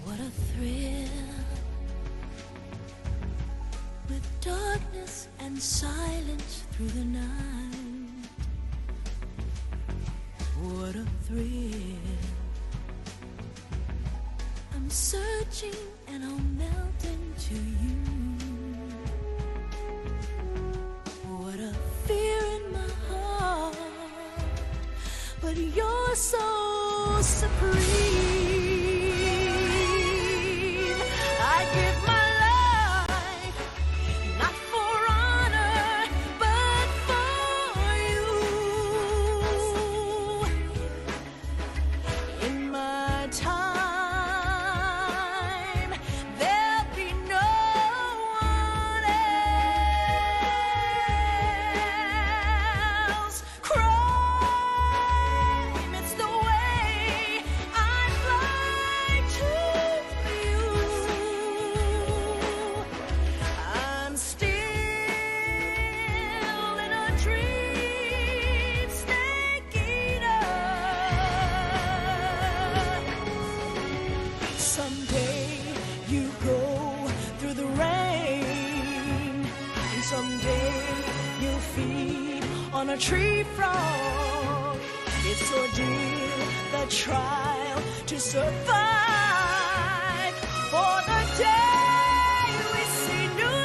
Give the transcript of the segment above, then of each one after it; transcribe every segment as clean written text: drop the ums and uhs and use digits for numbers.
What a thrill, with darkness and silence through the night. What a thrill, I'm searching and I'll melt into you. What a fear in my heart, but you're so supreme. I give my life, not for honor, but for you. In my time, there'll be no one else. Crime, it's the way I fly to you. I'm still in a dream, snake eater. Someday you go through the rain, and someday you'll feed on a tree frog. It's ordeal, the trial to survive for the day we see new light.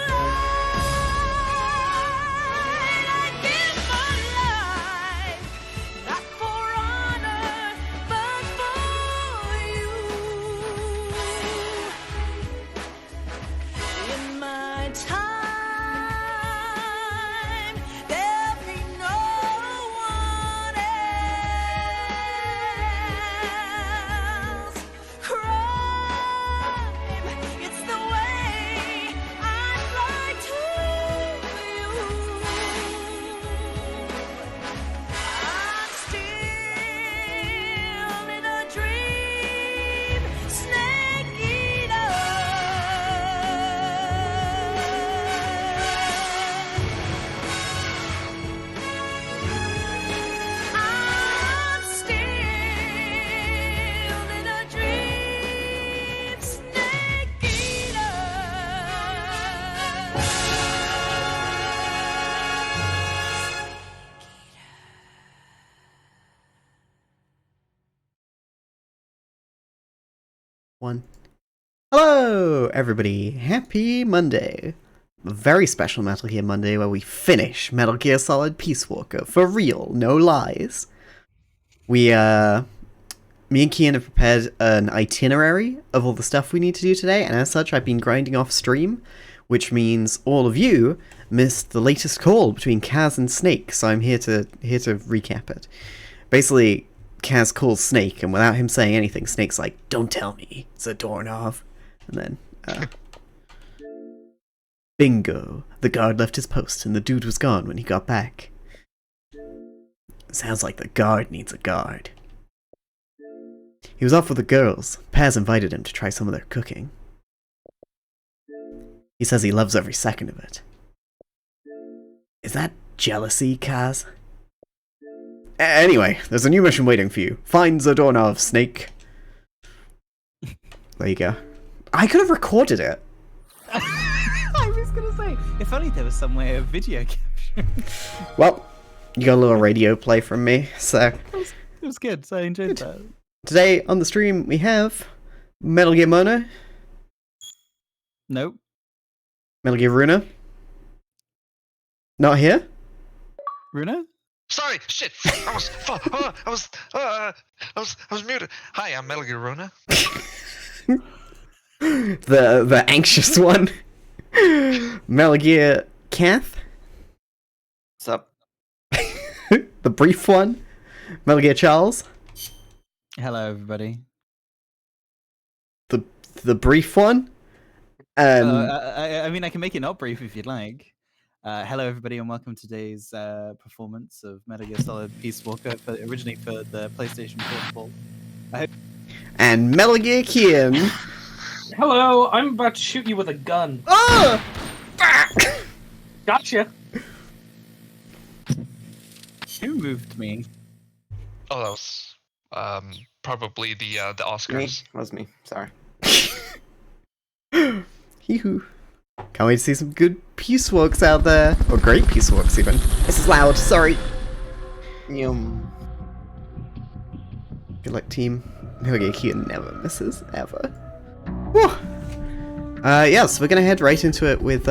I give my life, not for honor, but for you. In my time, there'll be no one else. Crime, it's the way I fly to you. I'm still in a dream, snake eater. I'm still in a dream, snake eater. One. Hello, everybody. Happy Monday. A very special Metal Gear Monday where we finish Metal Gear Solid Peace Walker. For real, no lies. Me and Kian have prepared an itinerary of all the stuff we need to do today, and as such, I've been grinding off stream, which means all of you missed the latest call between Kaz and Snake, so I'm here to recap it. Basically, Kaz calls Snake, and without him saying anything, Snake's like, "Don't tell me, Zadornov." And then, bingo. The guard left his post, and the dude was gone when he got back. Sounds like the guard needs a guard. He was off with the girls. Paz invited him to try some of their cooking. He says he loves every second of it. Is that jealousy, Kaz? Anyway, there's a new mission waiting for you. Find Zadornov, Snake. There you go. I could have recorded it. I was gonna say, if only there was some way of video capture. Well, you got a little radio play from me, so... It was good, so I enjoyed that. Today on the stream we have Metal Gear Mono, Nope. Metal Gear Runa. Not here? Runa? Sorry, shit. I was muted. Hi, I'm Metal Gear Runa. The anxious one. Metal Gear Kath. What's up? The brief one. Metal Gear Charles. Hello, everybody. The brief one. I mean, I can make it not brief if you'd like. Hello, everybody, and welcome to today's performance of Metal Gear Solid Peace Walker, originally for the PlayStation Portable. And Metal Gear Kian. Hello, I'm about to shoot you with a gun. Oh! Gotcha. Who moved me? Oh, that was probably the Me? Oscars. Was me. Sorry. Hee-hoo. Can't wait to see some good Peace Walks out there. Or great Peace Walks, even. This is loud, sorry. Yum. Good luck, team. Metal Gear Kian never misses, ever. Whew. Yeah, so we're gonna head right into it with,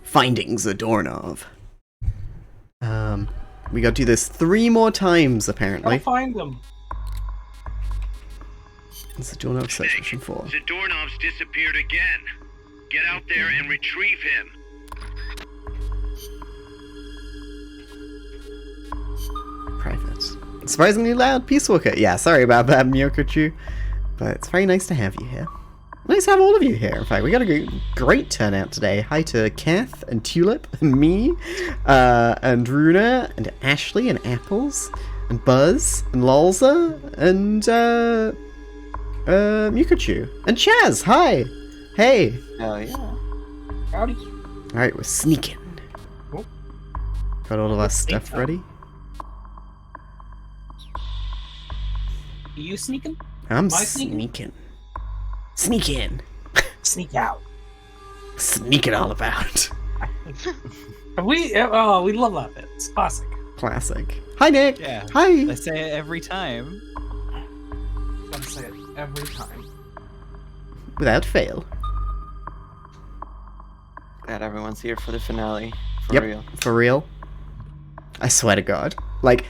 Finding Zadornov. We gotta do this 3 more times, apparently. I'll find them. Zadornov search mission 4. Zadornov's disappeared again. Get out there and retrieve him. Private. Surprisingly loud Peace Walker. Yeah, sorry about that, Myokochu. But it's very nice to have you here. Nice to have all of you here, in fact. We got a great turnout today. Hi to Kath and Tulip and me, and Runa, and Ashley, and Apples, and Buzz, and Lolza, and, Myokochu. And Chaz, hi! Hey! Oh yeah. Howdy. Alright, we're sneaking. Oh. Got all of our Let's sneak stuff up. ready. Are you sneaking? I'm Am I sneaking? sneaking. Sneak in. Sneak out. Sneak it all about. We love that bit. It's classic. Classic. Hi, Nick. Yeah. Hi. I say it every time. Gotta say it every time. Without fail. Glad everyone's here for the finale. For Yep. real. For real. I swear to God. Like,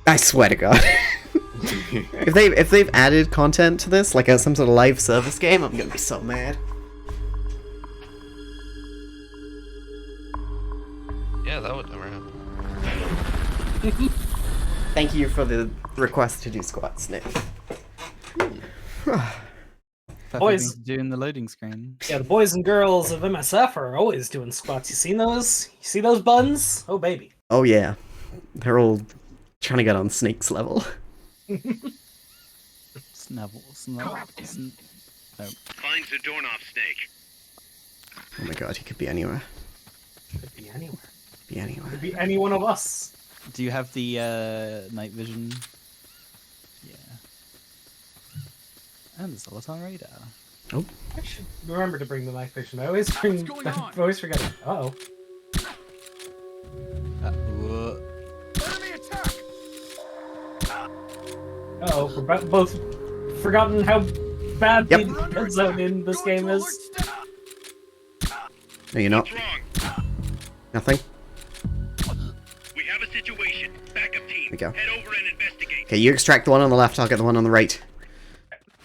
I swear to God. if they've added content to this, like some sort of live service game, I'm gonna be so mad. Yeah, that would never happen. Thank you for the request to do squats, Nick. Perfect Boys. thing to do in the loading screen. Yeah, the boys and girls of MSF are always doing squats. You seen those? You see those buns? Oh baby. Oh yeah, they're all trying to get on Snake's level. Snubble. Find Zadornov, Snake. Oh my God, he could be anywhere. Could be anywhere. Be anywhere. Could be any one of us. Do you have the night vision? Yeah. And there's a lot on radar. Oh, I should remember to bring the night vision. I always bring. I always forget it. Uh-oh. Whoa. Uh-oh. We're both forgotten how bad Yep. the red zone in this game is. no, you're not. What's wrong? Nothing. We have a situation. Backup team. we go. Head over and investigate. Okay, you extract the one on the left, I'll get the one on the right.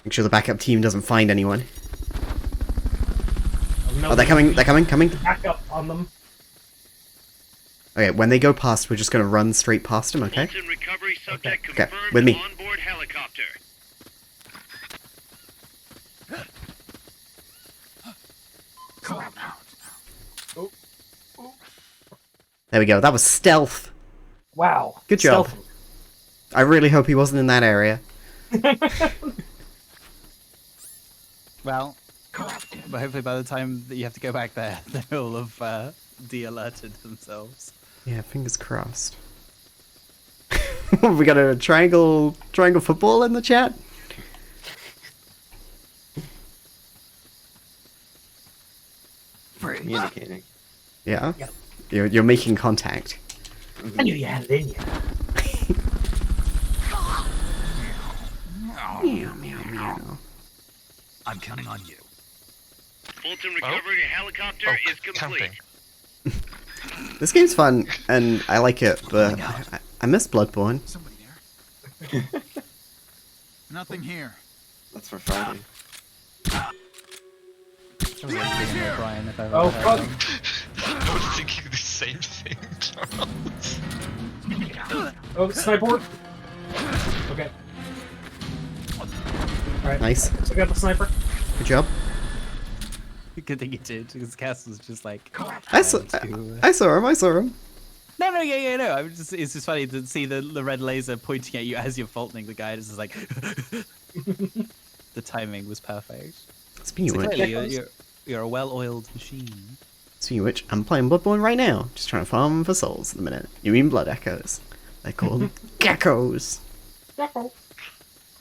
Make sure the backup team doesn't find anyone. No, Oh, they're coming, coming. Back up on them. Okay, when they go past, we're just gonna run straight past them, okay? Fulton recovery subject Okay, confirmed with me. onboard helicopter. There we go, that was stealth. Wow. Good job. Stealthy. I really hope he wasn't in that area. Well, but hopefully by the time that you have to go back there, they'll have de-alerted themselves. Yeah, fingers crossed. We got a triangle football in the chat? Communicating. Yeah? Yep. You're making contact. I knew you had it in you. Meow, meow, meow. I'm counting on you. Fulton recovery helicopter is complete. Counting. This game's fun, and I like it, but I miss Bloodborne. Somebody there? Nothing here. That's for Friday. Brian, if I ever Oh, heard fuck. him. I was thinking the same thing, Charles. Oh, sniper. Okay. Alright. Nice. So I got the sniper. Good job. Good thing you did, because Cass was just like. I saw him. No, no. It's just funny to see the red laser pointing at you as you're faulting the guy. It's just like. The timing was perfect. Speaking So of which, clearly, you're a well-oiled machine. I'm playing Bloodborne right now. Just trying to farm for souls at the minute. You mean blood echoes? They're called geckos.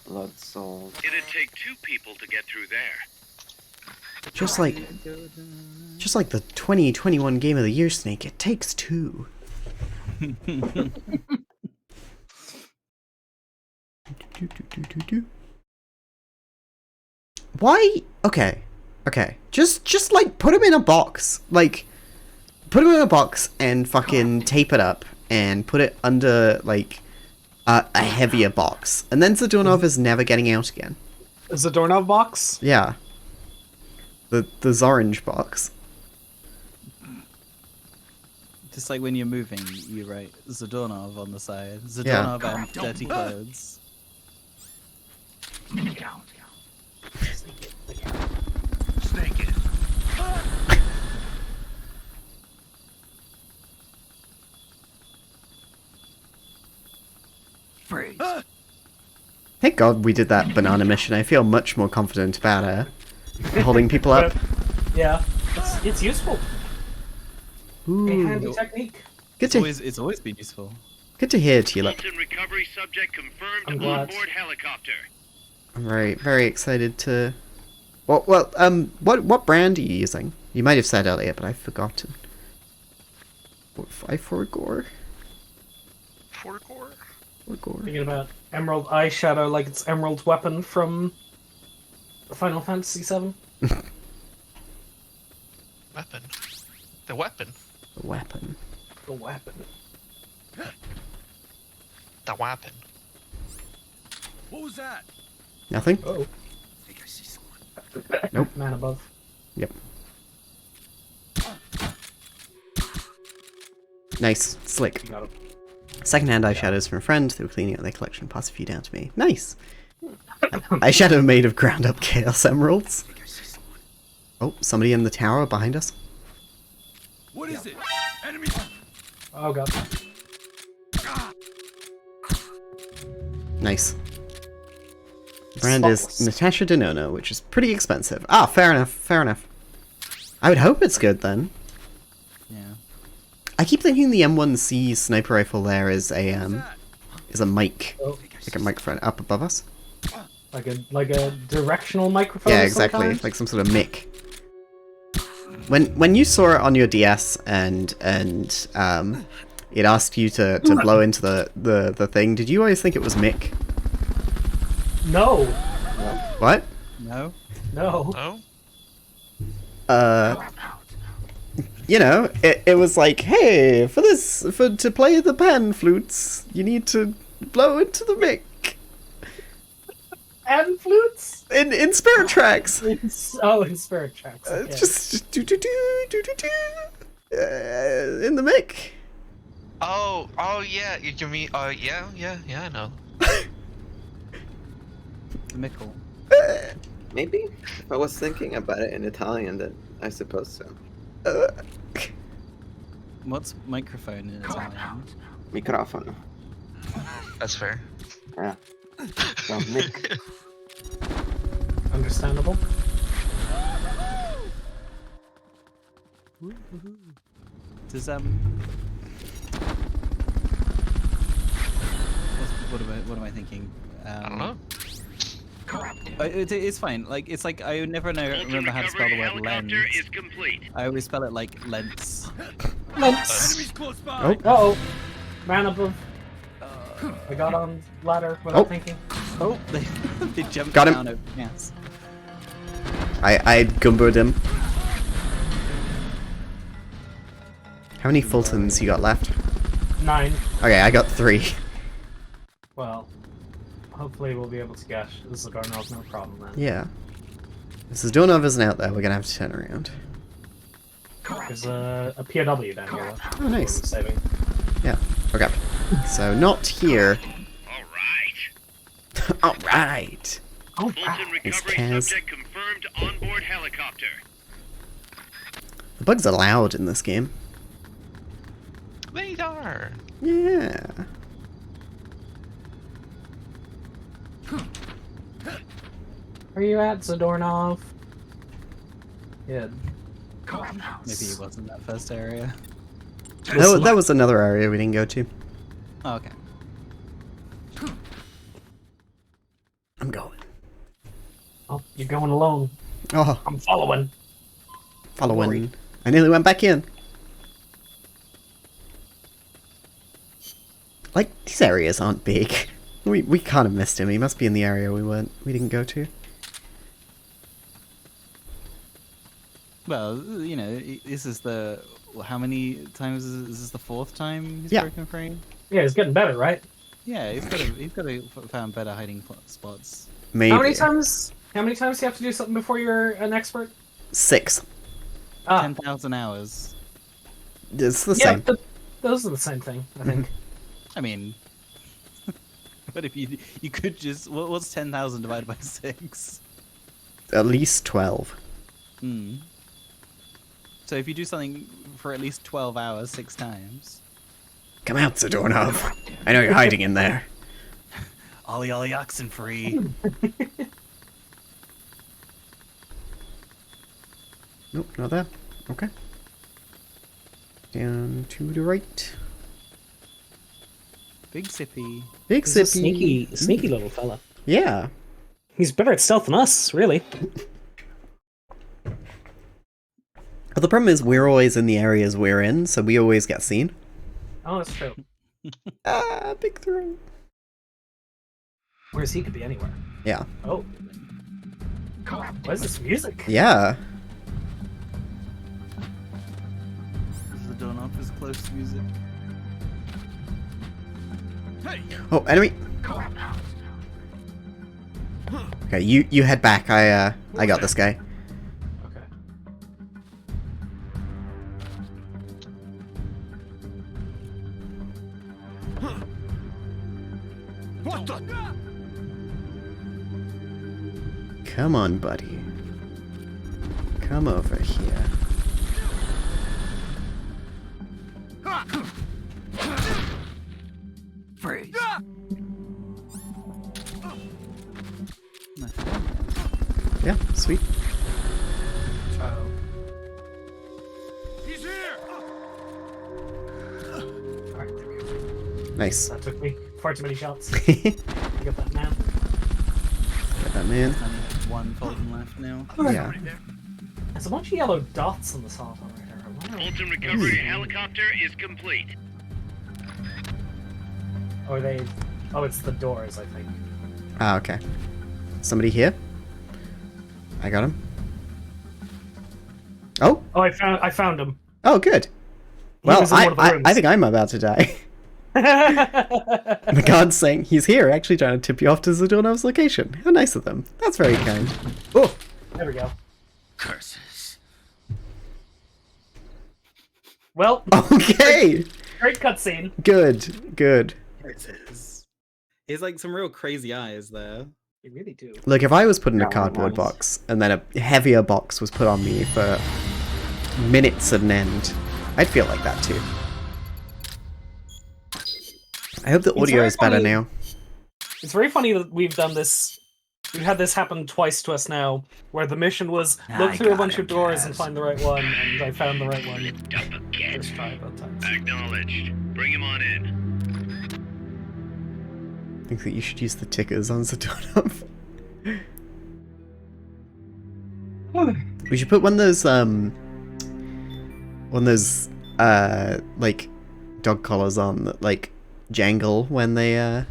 Blood Soul. It'd take 2 people to get through there. Just like the 2021 Game of the Year, Snake. It takes 2. Why? Okay. Just like put him in a box. Like, put him in a box and fucking tape it up and put it under like a heavier box, and then Zadornov is never getting out again. Is the doorknob box? Yeah. The Zorange box. Just like when you're moving, you write Zadornov on the side. Zadornov and dirty clothes. Snake it. Freeze. Thank God we did that banana mission. I feel much more confident about holding people up. Yeah. It's useful. A Ooh. handy technique. Good It's always been useful. Good to hear, Tulip. Fulton recovery subject confirmed I'm on glad. board helicopter. I'm very excited to. What brand are you using? You might have said earlier, but I've forgotten. 5-4 gore. 4 core? 4 gore. Thinking about Emerald Eyeshadow like it's Emerald's weapon from Final Fantasy VII. Weapon. The weapon. The weapon. The weapon. The weapon. What was that? Nothing. Oh. I think I see someone. Nope. Man above. Yep. Nice. Slick. You got it. Secondhand eyeshadows from a friend. They were cleaning out their collection. Pass a few down to me. Nice. Eyeshadow made of ground up chaos emeralds. I think I see someone. Oh, somebody in the tower behind us. What is it? Enemy. Oh god. Nice. Brand is Spotless. Natasha Denona, which is pretty expensive. Ah, fair enough. I would hope it's good then. Yeah. I keep thinking the M1C sniper rifle there is a mic, Oh, like a microphone up above us. like a directional microphone. Yeah, of some exactly, kind? like some sort of mic. When you saw it on your DS and it asked you to blow into the thing, did you always think it was mic? No. What? No. No. No? You know, it was like, hey, to play the pan flutes, you need to blow into the mic. And flutes? In Spirit Tracks. In Spirit Tracks. Okay. Just do in the mic. Oh, yeah. You mean, yeah, I know. The Mickle. Maybe? If I was thinking about it in Italian, then I suppose so. What's microphone in Italian? Microfono. That's fair. Yeah. So, Nick. Understandable. Does what am I thinking? I don't know. It's fine. Like it's like I never Fulton remember how to spell the recovery word lens. helicopter is complete. I always spell it like lens. Lens. Enemies close by. Oh. Uh-oh. Man above. I got on ladder without Oh. thinking. Oh, they jumped Got him. down over yes. I gumboed him. How many Fultons you got left? 9. Okay, I got 3. Well, hopefully we'll be able to get Zagornov, no problem then. Yeah. If Zadornov isn't out there, we're gonna have to turn around. There's a POW down here. Oh, nice. We're saving. Yeah. Okay. So not here. All right. Alright. Oh, Fulton Thanks, recovery Kaz. subject confirmed onboard helicopter. The bugs are loud in this game. They are. Yeah. Where are you at, Zadornov? Yeah. Maybe it wasn't that first area. That was another area we didn't go to. Oh, okay. I'm going. Oh, you're going alone. Oh, I'm following. following. I nearly went back in. Like, these areas aren't big. We kind of missed him. He must be in the area we didn't go to. Well, you know, this is the... How many times is this the 4th time he's Yeah. broken free? Yeah, it's getting better, right? Yeah, he's got to found better hiding spots. Maybe. How many times do you have to do something before you're an expert? 6. Ah, 10,000 hours. It's the yeah, same. but those are the same thing, I think. I mean... But if you could just... What's 10,000 divided by 6? At least 12. Hmm. So if you do something for at least 12 hours 6 times... Come out, Zadornov. I know you're hiding in there. Ollie oxen free. Nope, not there. Okay. Down to the right. Big sippy. Big He's a sippy. sneaky little fella. Yeah. He's better at stealth than us, really. But the problem is we're always in the areas we're in, so we always get seen. Oh, that's true. Ah, big throw. Whereas he could be anywhere. Yeah. Oh. What is this music? Yeah. The doorknob is close to music. Hey, Oh, enemy. Okay, you head back. I got this guy. Okay. what the? Come on, buddy. Come over here. Freeze. Yeah, sweet. Uh-oh. He's here. Alright, there we go. Nice. That took me far too many shots. Get You got that now? that man. Only one Fulton left now. Yeah. There's a bunch of yellow dots on the salt right here. I wonder- Fulton recovery helicopter is complete. Or they... Oh, it's the doors, I think. Ah, okay. Somebody here? I got him. Oh? Oh, I found him. Oh, good. He Well, was in one of the I rooms. think I'm about to die. The guard's saying he's here, actually trying to tip you off to Zadornov's location. How nice of them. That's very kind. Oh, There we go. Curses. Well, okay. great cutscene. Good, good. There it is. He's like some real crazy eyes there. You really do. Look, if I was put in a Yeah, cardboard nice. box and then a heavier box was put on me for minutes at an end, I'd feel like that too. I hope the It's audio very is better funny. now. It's very funny that we've done this. We've had this happen twice to us now, where the mission was look I through a got bunch it, of doors and Kaz. find the right one, and I found the right one. Up again. First try both times. Acknowledged. Bring him on in. I think that you should use the tickers on Zadornov. We should put one of those like dog collars on that like jangle when they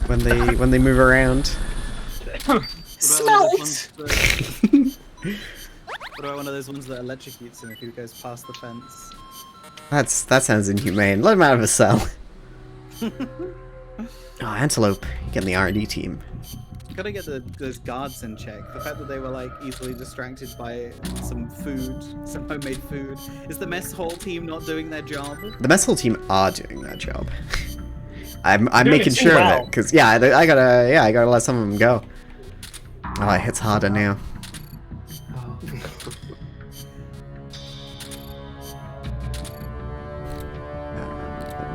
move around. Smell What about one of those ones that electrocutes him if he goes past the fence? That sounds inhumane. Let him out of his cell. Oh, Antelope, you get in the R&D team. Gotta get those guards in check. The fact that they were like easily distracted by some food, some homemade food. Is the mess hall team not doing their job? The mess hall team are doing their job. I'm doing making it too sure well. of it, because I gotta let some of them go. Oh, it hits harder now.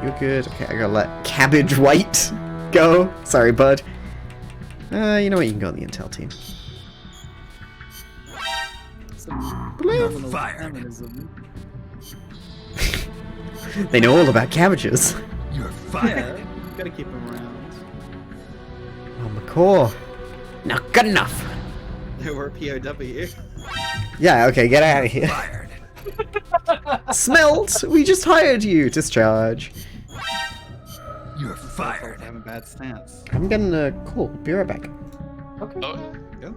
You're good. Okay, I gotta let Cabbage White go. Sorry, bud. You know what? You can go on the intel team. You're fired. Feminism. They know all about cabbages. You're fired. Yeah, gotta keep them around. Oh, McCaw. Not good enough. They were a POW. Yeah, okay, get out of here. Fired. Smelt! We just hired you! Discharge. You're fired. Having bad stats. I'm getting a call. Be right back. Okay. Oh, Go.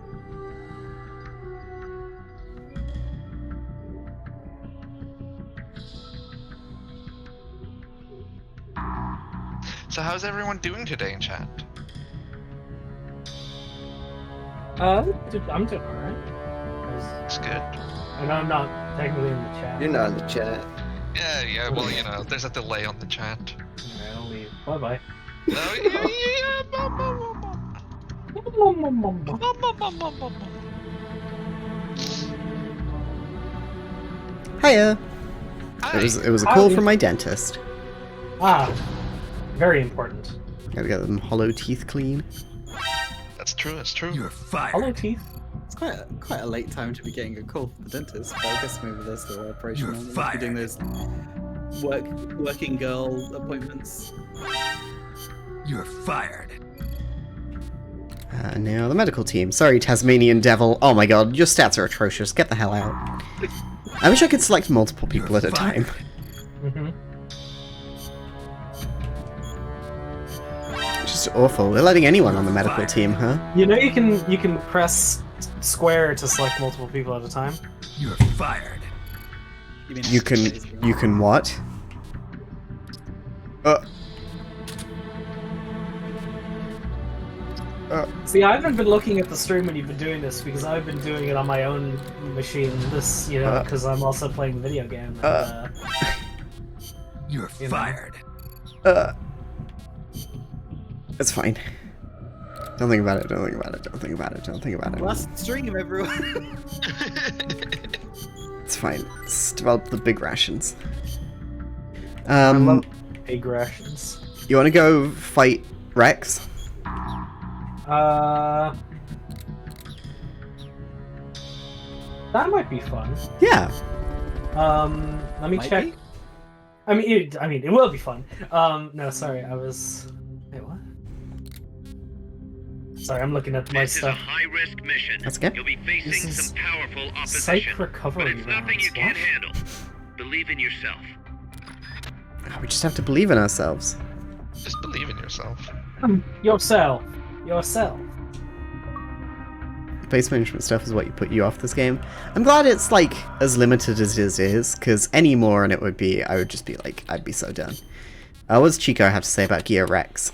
so how's everyone doing today in chat? I'm doing alright. It's good. I know I'm not technically in the chat. You're not in the chat. Yeah, well, you know, there's a delay on the chat. Alright, I'll leave. Bye bye. No, Hiya. Hi. It was a call from my dentist. Ah, very important. Gotta get them hollow teeth clean. That's true, it's true. You're fired. Hello, teeth. It's quite a late time to be getting a call from the dentist, but I guess maybe they're still operational. You're They must be fired. doing those working girl appointments. You're fired. Now the medical team. Sorry, Tasmanian Devil. Oh my god, your stats are atrocious. Get the hell out. I wish I could select multiple people You're at a time. fired. Mm-hmm. Just awful. They're letting anyone on the medical team, huh? You know you can press square to select multiple people at a time. You're fired. mean You can what? See, I haven't been looking at the stream when you've been doing this because I've been doing it on my own machine. This, because I'm also playing the video game. And, You're You know. fired. It's fine. Don't think about it, don't think about it, don't think about it, don't think about it. Last stream, everyone. It's fine. Let's develop the big rations. I love egg rations. You wanna go fight Rex? That might be fun. Yeah. Let me Might check. be? I mean, it will be fun. No, sorry, I was. Wait, what? Sorry, I'm looking at my This is a stuff. high-risk mission. That's okay. You'll be facing This is some powerful Psych opposition, recovery but it's nothing you rounds. can't What? handle. Believe in yourself. We just have to believe in ourselves. Just believe in yourself. Yourself. Base management stuff is what you put you off this game. I'm glad it's like as limited as it is, because any more and I would just be like, I'd be so done. What does Chico have to say about Gear Rex?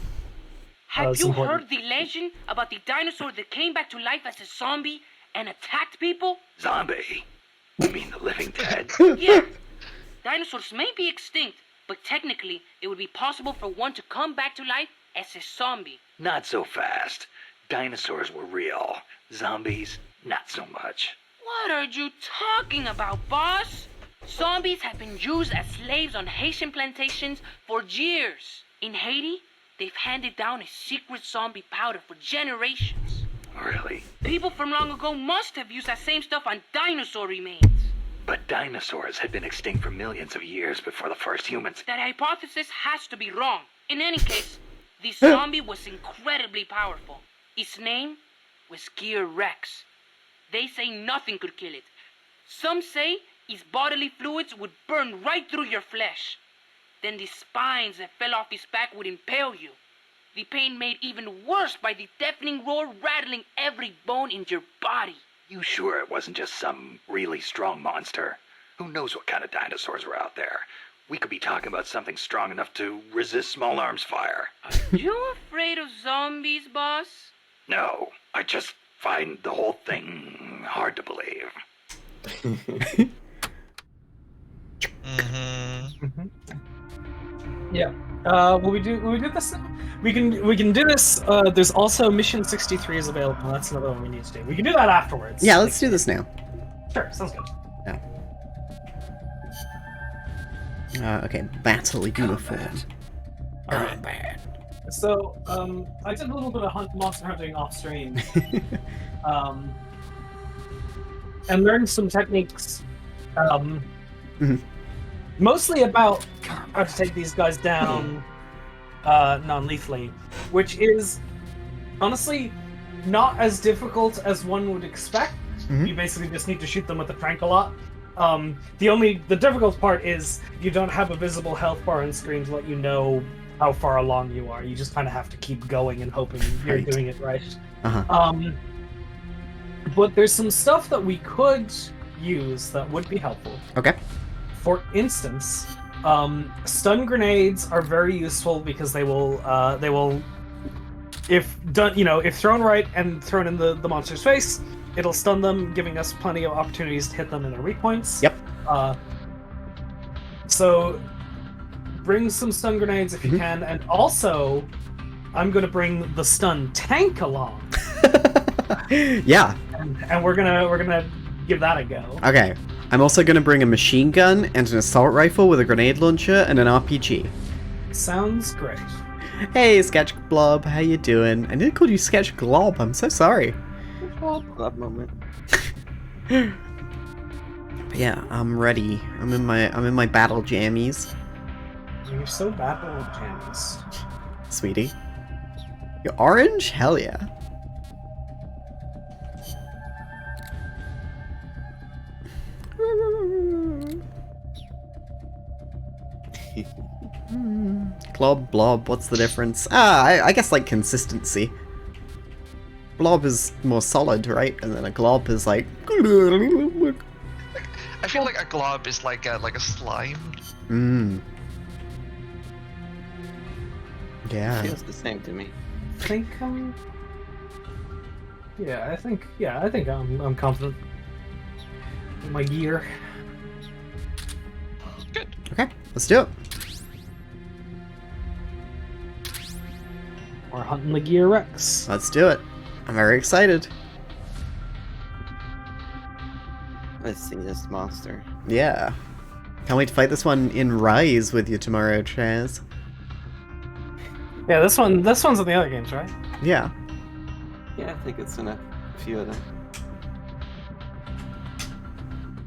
Have it's you important. heard the legend about the dinosaur that came back to life as a zombie and attacked people? Zombie. You mean the living dead? Yeah. Dinosaurs may be extinct, but technically it would be possible for one to come back to life as a zombie. Not so fast. Dinosaurs were real. Zombies, not so much. What are you talking about, boss? Zombies have been used as slaves on Haitian plantations for years. In Haiti, they've handed down a secret zombie powder for generations. Really? People from long ago must have used that same stuff on dinosaur remains. But dinosaurs had been extinct for millions of years before the first humans. That hypothesis has to be wrong. In any case, the zombie was incredibly powerful. Its name was Gear Rex. They say nothing could kill it. Some say its bodily fluids would burn right through your flesh. Then the spines that fell off his back would impale you. The pain made even worse by the deafening roar rattling every bone in your body. You sure it wasn't just some really strong monster? Who knows what kind of dinosaurs were out there? we could be talking about something strong enough to resist small arms fire. You afraid of zombies, boss? No, I just find the whole thing hard to believe. Mm-hmm. Yeah. Will we do this? We can do this. There's also Mission 63 is available. That's another one we need to do. We can do that afterwards. Yeah, let's do this now. Sure, sounds good. Okay, battle uniform. All right. Combat. So, I did a little bit of monster hunting off stream, and learned some techniques, mostly about how to take these guys down non-lethally, which is honestly not as difficult as one would expect. You basically just need to shoot them with the trank a lot. The difficult part is you don't have a visible health bar on screen to let you know how far along you are. You just kind of have to keep going and hoping you're doing it right. But there's some stuff that we could use that would be helpful. Okay. For instance, stun grenades are very useful because they will, if thrown right and thrown in the monster's face, it'll stun them, giving us plenty of opportunities to hit them in their weak points. Yep. So bring some stun grenades if you can, and also I'm gonna bring the stun tank along. Yeah. And we're gonna give that a go. Okay. I'm also gonna bring a machine gun and an assault rifle with a grenade launcher and an RPG. Sounds great. Hey, Sketch Blob, how you doing? I nearly called you Sketch Glob. I'm so sorry. Club moment. But yeah, I'm ready. I'm in my battle jammies. You're so battle jammies. Sweetie. You're orange? Hell yeah. Glob, blob, what's the difference? I guess like consistency. Blob is more solid, right? And then a glob is like... I feel like a glob is like a slime. Yeah. Feels the same to me. I think I think I'm confident in my gear. Good. Okay, let's do it. We're hunting the Gear Rex. Let's do it. I'm very excited. Let's see this monster. Yeah. Can't wait to fight this one in Rise with you tomorrow, Chaz. Yeah, this one's in the other games, right? Yeah. Yeah, I think it's in a few of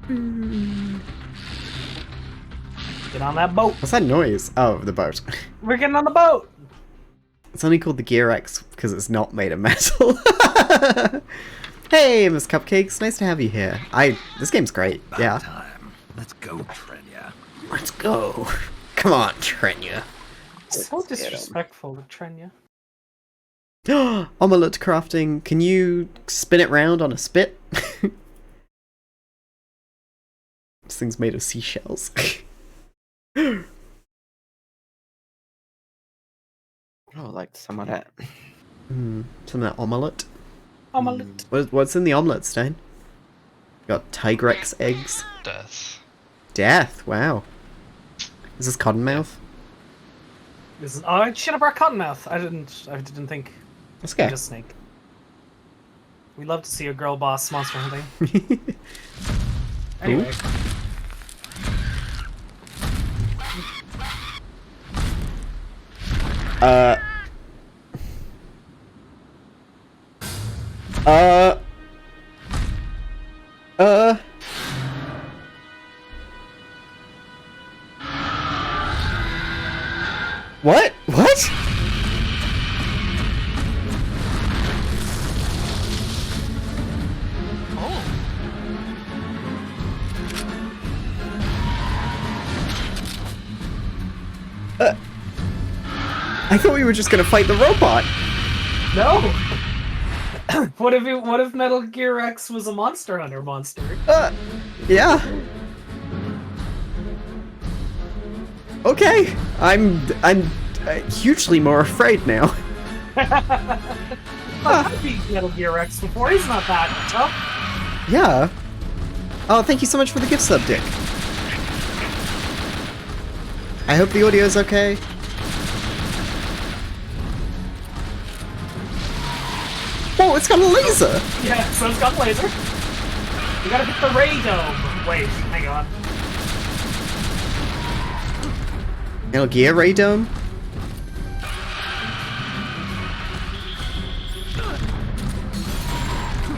them. Get on that boat. What's that noise? Oh, the boat. We're getting on the boat. It's only called the Gear X because it's not made of metal. Hey, Miss Cupcakes, nice to have you here. This game's great. Yeah. Time. Let's go, Trenya. Let's go. Come on, Trenya. So disrespectful to Trenya. Omelette crafting. Can you spin it round on a spit? This thing's made of seashells. Oh, like some of that. Some of that omelette. Omelette. What's in the omelette, Stein? Got Tigrex eggs. Death. Death, wow. Is this Cottonmouth? I should have brought Cottonmouth. I didn't think. Let's go. Just Snake. We love to see a girl boss monster hunting. Anyway. What? What? I thought we were just gonna fight the robot. No. What if Metal Gear X was a Monster Hunter monster? Yeah. Okay, I'm hugely more afraid now. I've beat Metal Gear Rex before. He's not that tough. Yeah. Oh, thank you so much for the gift sub, Dick. I hope the audio is okay. Oh, it's got a laser! Yeah, so it's got laser. We gotta hit the ray dome. Wait, hang on. Metal Gear Ray Dome?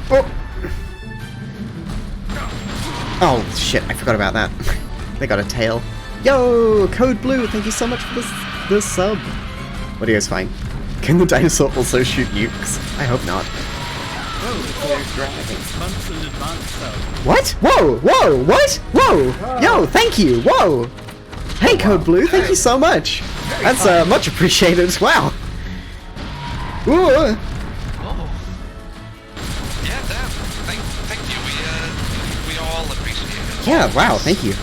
Oh. Oh, shit, I forgot about that. They got a tail. Yo, Code Blue, thank you so much for this sub. Audio's fine. Can the dinosaur also shoot nukes? I hope not. Months in advance, so. What? Whoa, whoa, what? Whoa! Yo, thank you, whoa! Hey, Code Blue, thank you so much! That's much appreciated, wow! Ooh. Oh. Yeah, damn. Thank you. We all appreciate it. Yeah, wow, thank you.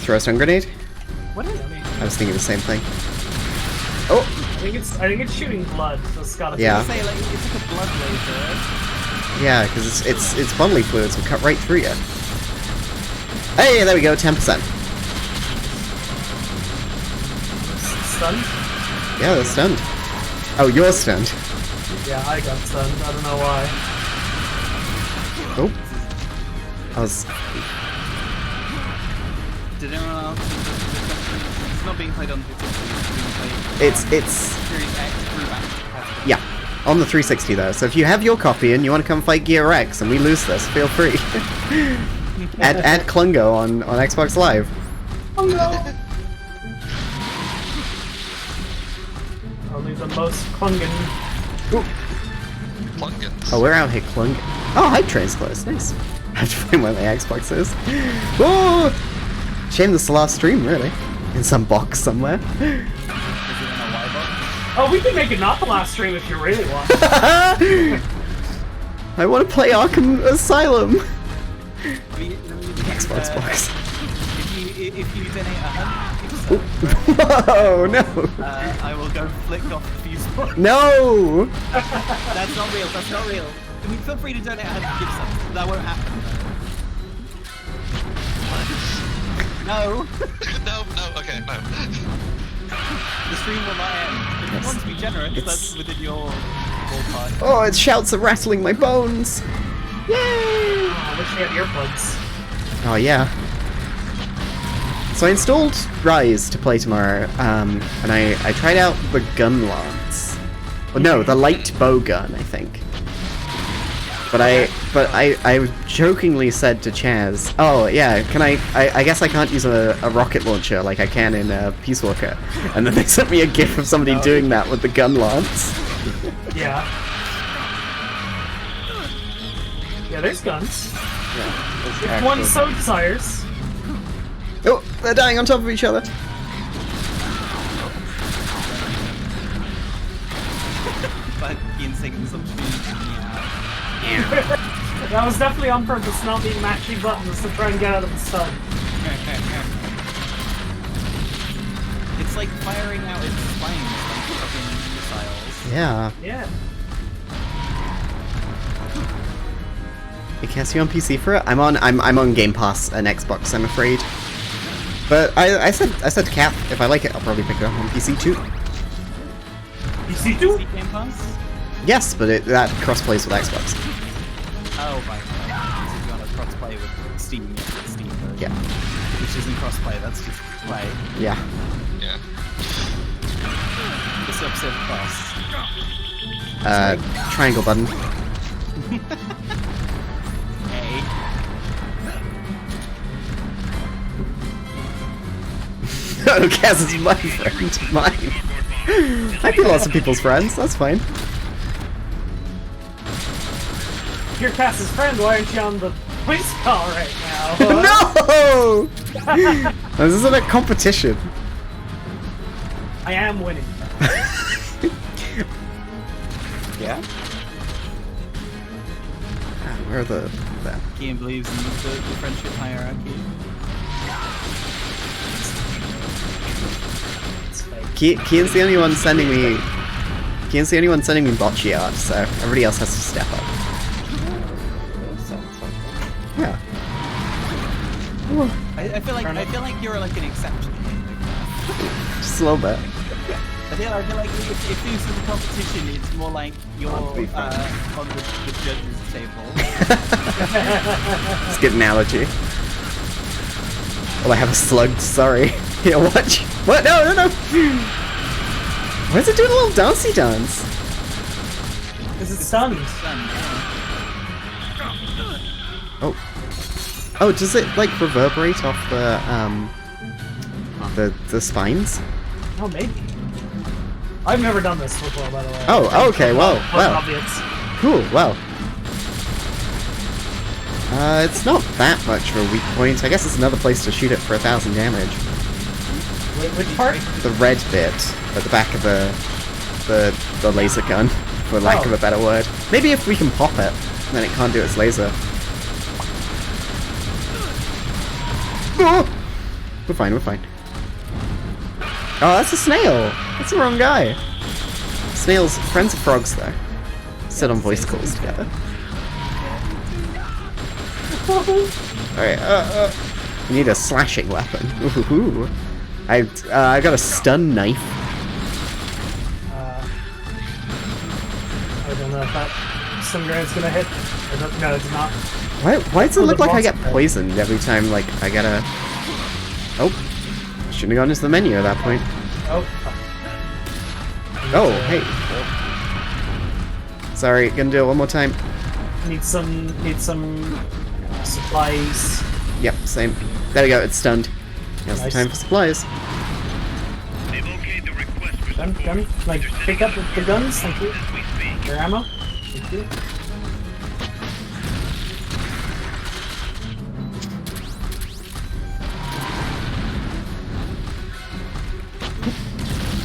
Throw a stun grenade? What is it? I was thinking the same thing. Oh! I think it's shooting blood, so it's gotta be. Yeah. Say, like, it's like a blood laser. Yeah, because it's bodily fluids will cut right through you. Hey, there we go, 10%. Stunned? Yeah, they're stunned. Oh, you're stunned. Yeah, I got stunned. I don't know why. Oh. I was... Did anyone else? It's not being played on the 360. It's being played It's... Series X through back. Yeah, on the 360 though. So if you have your copy and you want to come fight Gear Rex and we lose this, feel free. add Klungo on Xbox Live. Oh no! Only the most Klungen. Plungins. Oh, we're out here Klung. Oh, Hype Train's close. Nice. I have to find where my Xbox is. Oh! Shame this is the last stream, really. In some box somewhere. Is it in a Y box? Oh, we can make it not the last stream if you really want. I want to play Arkham Asylum. Xbox Xbox box. If you donate 100 Whoa, no. I will go flick off the fuse box. No! That's not real. That's not real. I mean, feel free to donate 100 gift subs. That won't happen. No. no, okay, no. The stream will not end. If you want to be generous, that's within your ballpark. Oh, its shouts are rattling my bones. Yay! I wish you had earplugs. Oh, yeah. So I installed Rise to play tomorrow, and I tried out the gun lance. Oh, no, the light bow gun, I think. But I jokingly said to Chaz, oh yeah, can I guess I can't use a rocket launcher like I can in Peace Walker. And then they sent me a gif of somebody doing that with the gun lance. Yeah. Yeah, there's guns. Yeah, If one so desires. Oh, they're dying on top of each other. But Ian's taking some That was definitely on purpose, not being matching buttons to try and get out of the stun. It's like firing out its flames like fucking missiles. Yeah. Yeah. Hey, can't see you on PC for it? I'm on Game Pass and Xbox, I'm afraid. But I said to Cap, if I like it, I'll probably pick it up on PC too. PC too? Game Pass? Yes, but that cross-plays with Xbox. Oh my god. So you want to cross-play with Steam version. Yeah. Which isn't cross-play, that's just play. Yeah. Yeah. It's the opposite of cross. Triangle button. A. Oh, Kaz is my friend. Mine. I'd be lots of people's friends, that's fine. You're Cass's friend, why aren't you on the voice call right now? No! This isn't a competition. I am winning. Yeah? Where are the... Ian believes in the friendship hierarchy. It's fake. Kian's the only one sending me. Kian's the only one sending me bocce art, so everybody else has to step up. Yeah. I feel like you're like an exception. Just a little bit. I feel like if this is a competition, it's more like you're on the judges table. It's a good analogy. Oh, I have a slug, sorry. Here, watch. What? No, no, no! Why does it do a little dancey dance? Because it's stunned. Oh. Oh, does it, like, reverberate off the spines? Oh, maybe. I've never done this before, by the way. Oh, okay, well, well. Obvious. Cool, well. It's not that much of a weak point. I guess it's another place to shoot it for 1,000 damage. Which part? The red bit at the back of the laser gun, for lack of a better word. Maybe if we can pop it, then it can't do its laser. Oh! We're fine, we're fine. Oh, that's a snail! That's the wrong guy. Snails, friends of frogs though. Sit on voice calls together. Alright, we need a slashing weapon. Ooh. I got a stun knife. I don't know if that stun granate's gonna hit. No, it's not. Why does it look like I get poisoned every time, like, I get a... Oh. Shouldn't have gone into the menu at that point. Oh. Oh, hey. Sorry, gonna do it one more time. Need some supplies. Yep, same. There we go, it's stunned. Now's the time for supplies. They've okayed the request for Gun. Like, pick up the guns, thank you. Your ammo, thank you.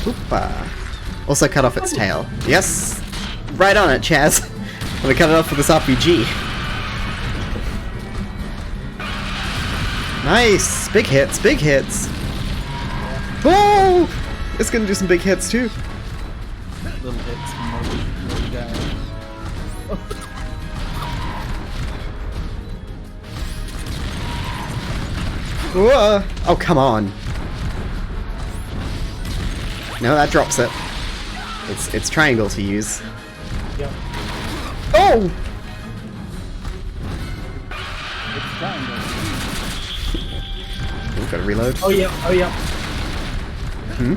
Oopa. Also cut off its tail. Yes! Right on it, Chaz! I'm gonna cut it off with this RPG. Nice! Big hits, big hits! Oh! It's gonna do some big hits too. Little hits from the guy. Whoa. Oh, come on. No, that drops it. It's triangle to use. Yep. Oh! It's triangle. We've got to reload. Oh yeah. Hmm?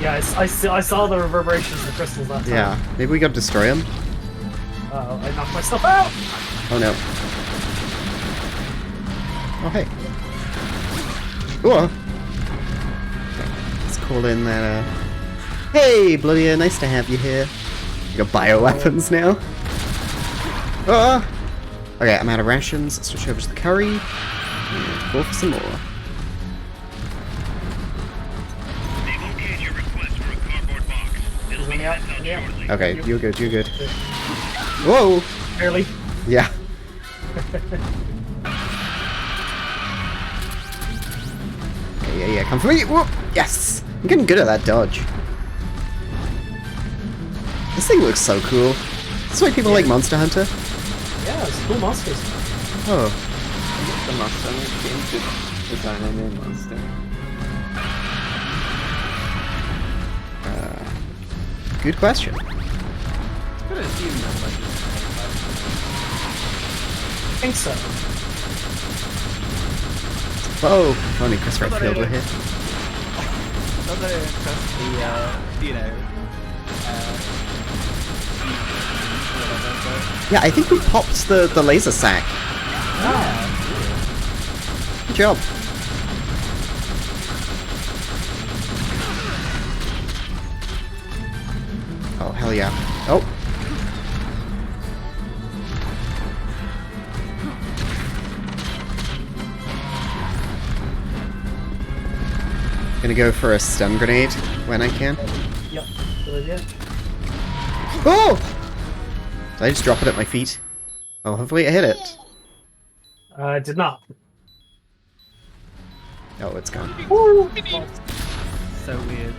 Yeah, I saw the reverberations of the crystals that time. Yeah, maybe we gotta destroy them. Uh-oh, I knocked myself out! Oh no. Oh hey. Ooh. Okay, let's call in that, Hey, Bloodier, nice to have you here. You got bioweapons now. Okay, I'm out of rations. Let's switch over to the curry. And go for some more. They've okayed your request for a cardboard box. It'll be sent out shortly. Okay, you're good, you're good. Whoa! Barely. Yeah. Okay, yeah, come for me! Whoop! Yes! I'm getting good at that dodge. This thing looks so cool. That's why people like Monster Hunter. Yeah, it's cool monsters. Oh. The monster game to design a new monster. Good question. I'm gonna assume that like I think so. Whoa! If only Chris Redfield were here. not that I don't trust the Yeah, I think we popped the laser sack. Ah. Good job. Oh, hell yeah. Oh! Gonna go for a stun grenade when I can. Yep. Good idea. Oh! Did I just drop it at my feet? Oh, hopefully I hit it. Did not. Oh, it's gone. So weird.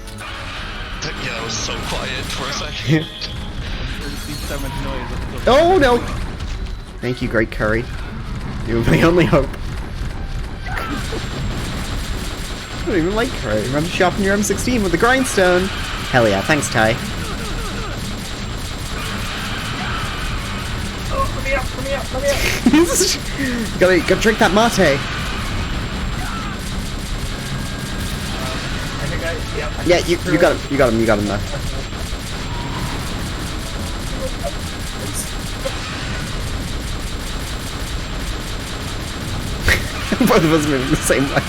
Yeah, that was so quiet for a second. There's been so much noise. at the top. Oh no! Thank you, Great Curry. You're my only hope. I don't even like curry. Run to sharpen your M16 with the grindstone. Hell yeah, thanks, Ty. Oh, let me up. gotta drink that mate. I think yeah. Yeah, you got him there. Both of us moving the same way.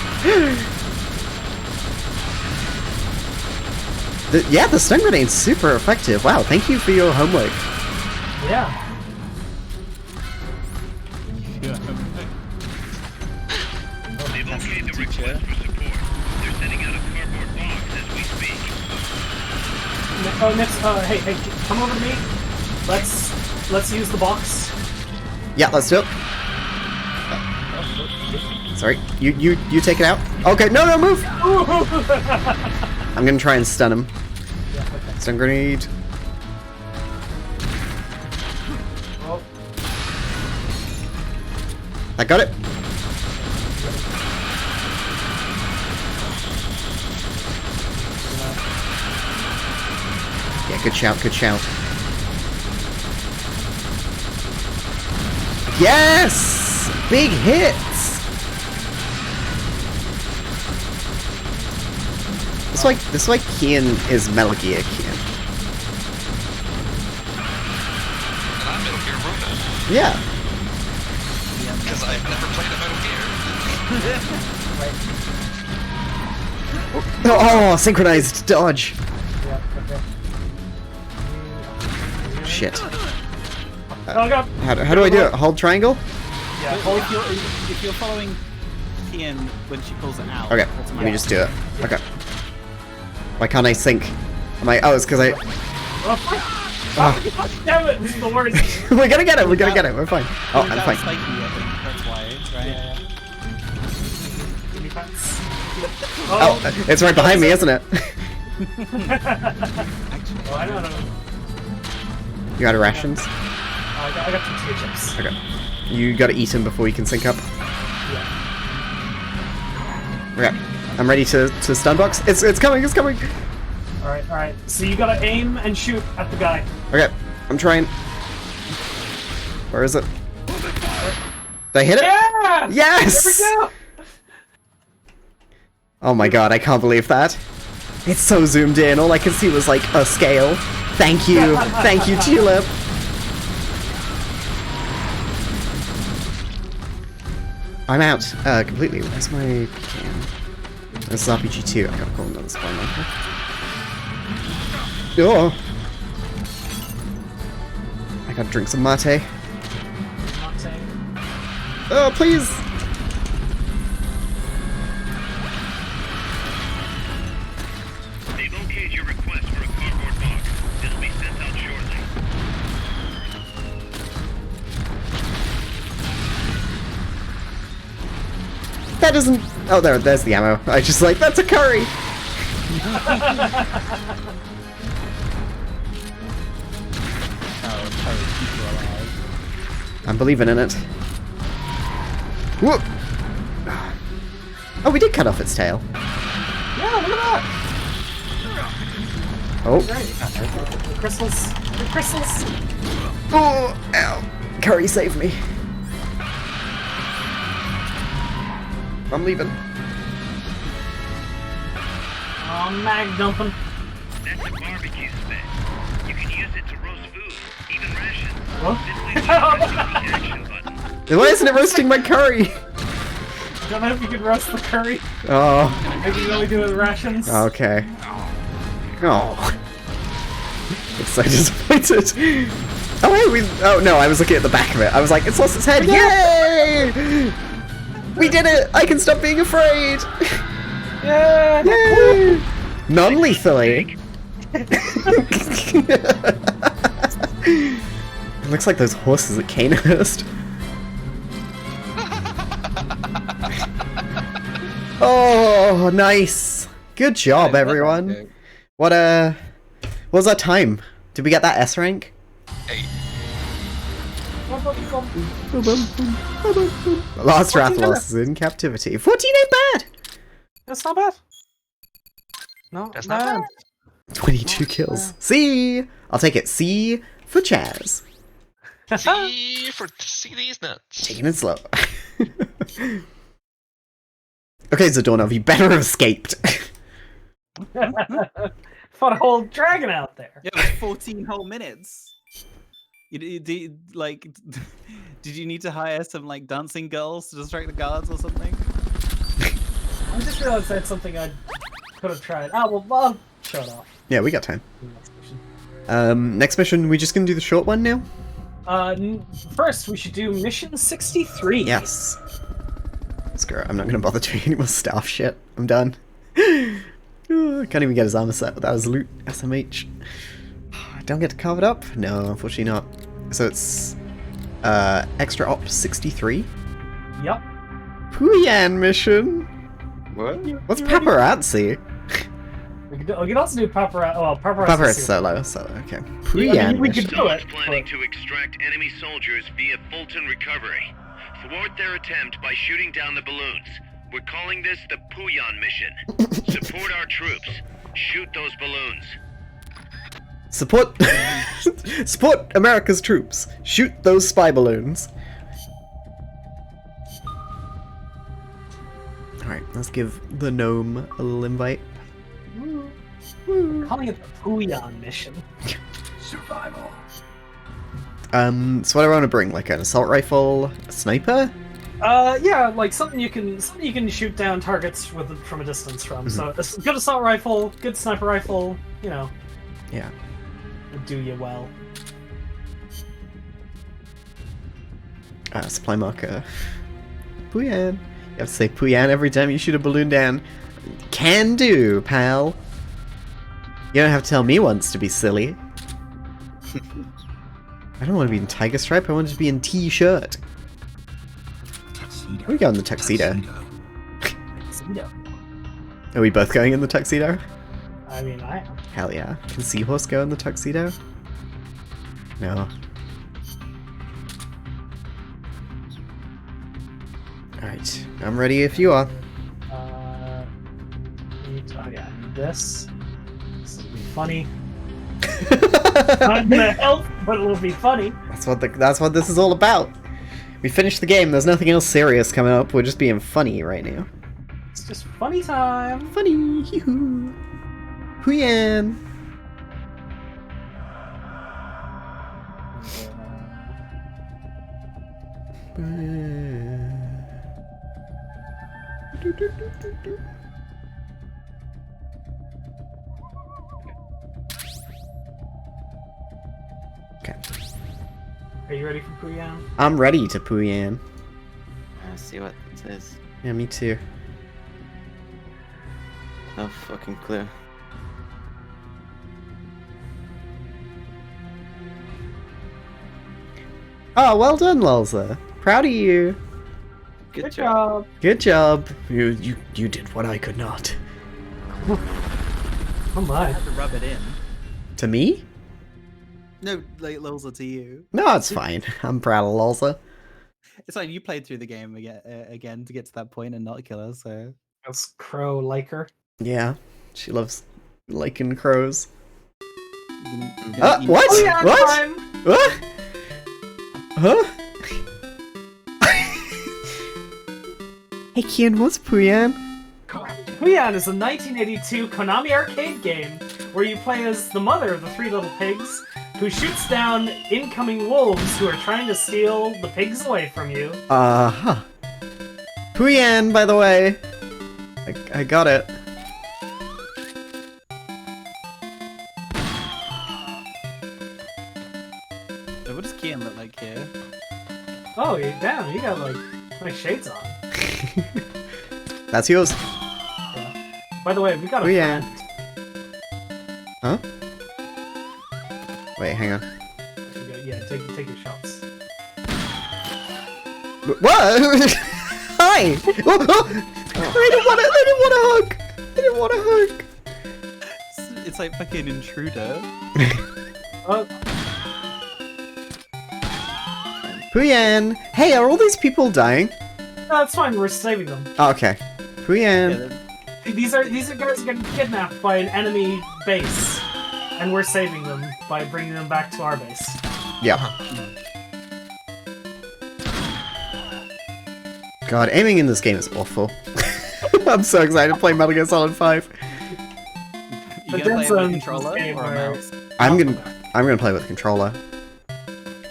Yeah, the stun grenade's super effective. Wow, thank you for your homework. Yeah. They've okayed the request for support. They're sending out a cardboard box as we speak. Hey, come over to me. Let's use the box. Yeah, let's do it. Sorry, you take it out. Okay, no, move! I'm gonna try and stun him. Stun grenade. Oh. I got it. Yeah, good shout, good shout. Yes! Big hits! This is why Kian is Metal Gear Kian. And I'm Metal Gear Runa. Yeah. Because I've never played a Metal Gear. Oh, synchronized dodge. Yeah, okay. Shit. Oh god. How do I do it? Hold triangle? Yeah, Well, if you're following Kian when she pulls it out. Okay, let me just do it. Okay. Why can't I sync? Am I? Oh, it's because I. Oh, damn it! This is the worst. We're gonna get it. We're gonna get it. We're fine. Oh, I'm fine. Spiky, I think that's why, right? Yeah. Give me pants. Oh, it's right behind me, isn't it? Oh, I don't know. You got rations? I got tortilla chips. Okay. You gotta eat them before you can sync up. Yeah. Okay. I'm ready to stun box. It's coming. It's coming. All right. So you gotta aim and shoot at the guy. Okay. I'm trying. Where is it? Did I hit it? Yeah! Yes! There we go! Oh my god, I can't believe that. It's so zoomed in. All I could see was like a scale. Thank you. Thank you, Tulip. I'm out completely. Where's my PKM? This is RPG 2. I gotta call another spine marker. Oh! I gotta drink some mate. Oh, please! They've okayed your request for a cardboard box. It'll be sent out shortly. That doesn't. Oh, there's the ammo. I just like, that's a curry! I'm believing in it. Whoop! Oh, we did cut off its tail. Yeah, look at that! Oh. The crystals. The crystals! Oh, ow. Curry, save me. I'm leaving. Oh, mag dumping. That's a barbecue spec. You can use it to roast food, even rations. What? Simply press the action button. Why isn't it roasting my curry? Don't know if you can roast the curry. Oh. Maybe you only do it with rations. Okay. Oh. It's so disappointed. Oh wait, oh no, I was looking at the back of it. I was like, it's lost its head. Yay! We did it! I can stop being afraid! Yeah! Yay! Non-lethally. It looks like those horses at Canehurst. Oh, nice. Good job, Yeah, everyone. okay. What was our time? Did we get that S rank? Last 14 Rathlos minutes. is in captivity. 14 ain't bad. That's not bad. No, That's not bad. 22 kills. C. I'll take it. C for Chaz. See these nuts. Taking it slow. Okay, Zadornov, you better have escaped. Fought a whole dragon out there. Yeah, it was 14 whole minutes. Did you need to hire some like dancing girls to distract the guards or something? I just realized that's something I could have tried. Oh, well, I'll show it off. Yeah, we got time. Next mission, we just gonna do the short one now? First, we should do mission 63. Yes. Screw it, I'm not gonna bother doing any more staff shit. I'm done. I can't even get his armor set without his loot. SMH. I don't get to carve it up? No, unfortunately not. So it's Extra Op 63. Yep. Puyan mission. What? What's paparazzi? We can also do paparazzi. Well, paparazzi. Paparazzi solo. Okay. Puyan we could mission. do it. Someone's planning but- to extract enemy soldiers via Fulton recovery. Thwart their attempt by shooting down the balloons. We're calling this the Puyan mission. Support our troops. Shoot those balloons. Support support America's troops. Shoot those spy balloons. Alright, let's give the gnome a little invite. Calling it the Puyan mission. Survival. So what do I want to bring? Like an assault rifle, a sniper? Yeah, like something you can shoot down targets from a distance from. So a good assault rifle, good sniper rifle, you know, Yeah. would do you well. Supply marker. Puyan. You have to say Puyan every time you shoot a balloon down. Can do, pal. You don't have to tell me once to be silly. I don't want to be in Tiger Stripe, I want to be in T-shirt. Tuxedo. We go in the tuxedo. Tuxedo. Are we both going in the tuxedo? I mean, I am. Hell yeah. Can Seahorse go in the tuxedo? No. Alright, I'm ready if you are. Oh yeah, this. This will be funny. Not gonna help, but it'll be funny. That's what this is all about. We finished the game, there's nothing else serious coming up, we're just being funny right now. It's just funny time. Funny, hee-hoo. Huyan. Okay. Are you ready for Puyan? I'm ready to Puyan. Let's see what it says. Yeah, me too. Oh, fucking clear. Oh, well done, Lulza. Proud of you. Good job. Good job. You did what I could not. Oh my. I had to rub it in. To me? No, like Lulza to you. No, it's fine. I'm proud of Lulza. It's like you played through the game again to get to that point and not kill us. So That's Crow Liker. Yeah, she loves liking crows. you- What? Puyan What? time! What? Huh? Hey Kian, what's Puyan? Puyan is a 1982 Konami arcade game where you play as the mother of the three little pigs who shoots down incoming wolves who are trying to steal the pigs away from you. Uh-huh. Puyan, by the way. I got it. So what does Kian look like here? Oh, damn, you got like nice shades on. That's yours. By the way, we got a Puyan. friend. Huh? Wait, hang on. Yeah, take your shots. What? Hi! Oh, oh! They didn't want a hug. They didn't want a hug. It's like fucking Intruder. Puyan! Hey, are all these people dying? No, it's fine. We're saving them. Oh, okay. Puyan. Yeah, These are guys getting kidnapped by an enemy base, and we're saving them by bringing them back to our base. Yeah. God, aiming in this game is awful. I'm so excited to play Metal Gear Solid 5. you The gonna Dead play with a Zone controller game or a where- mouse? I'm gonna play with a controller.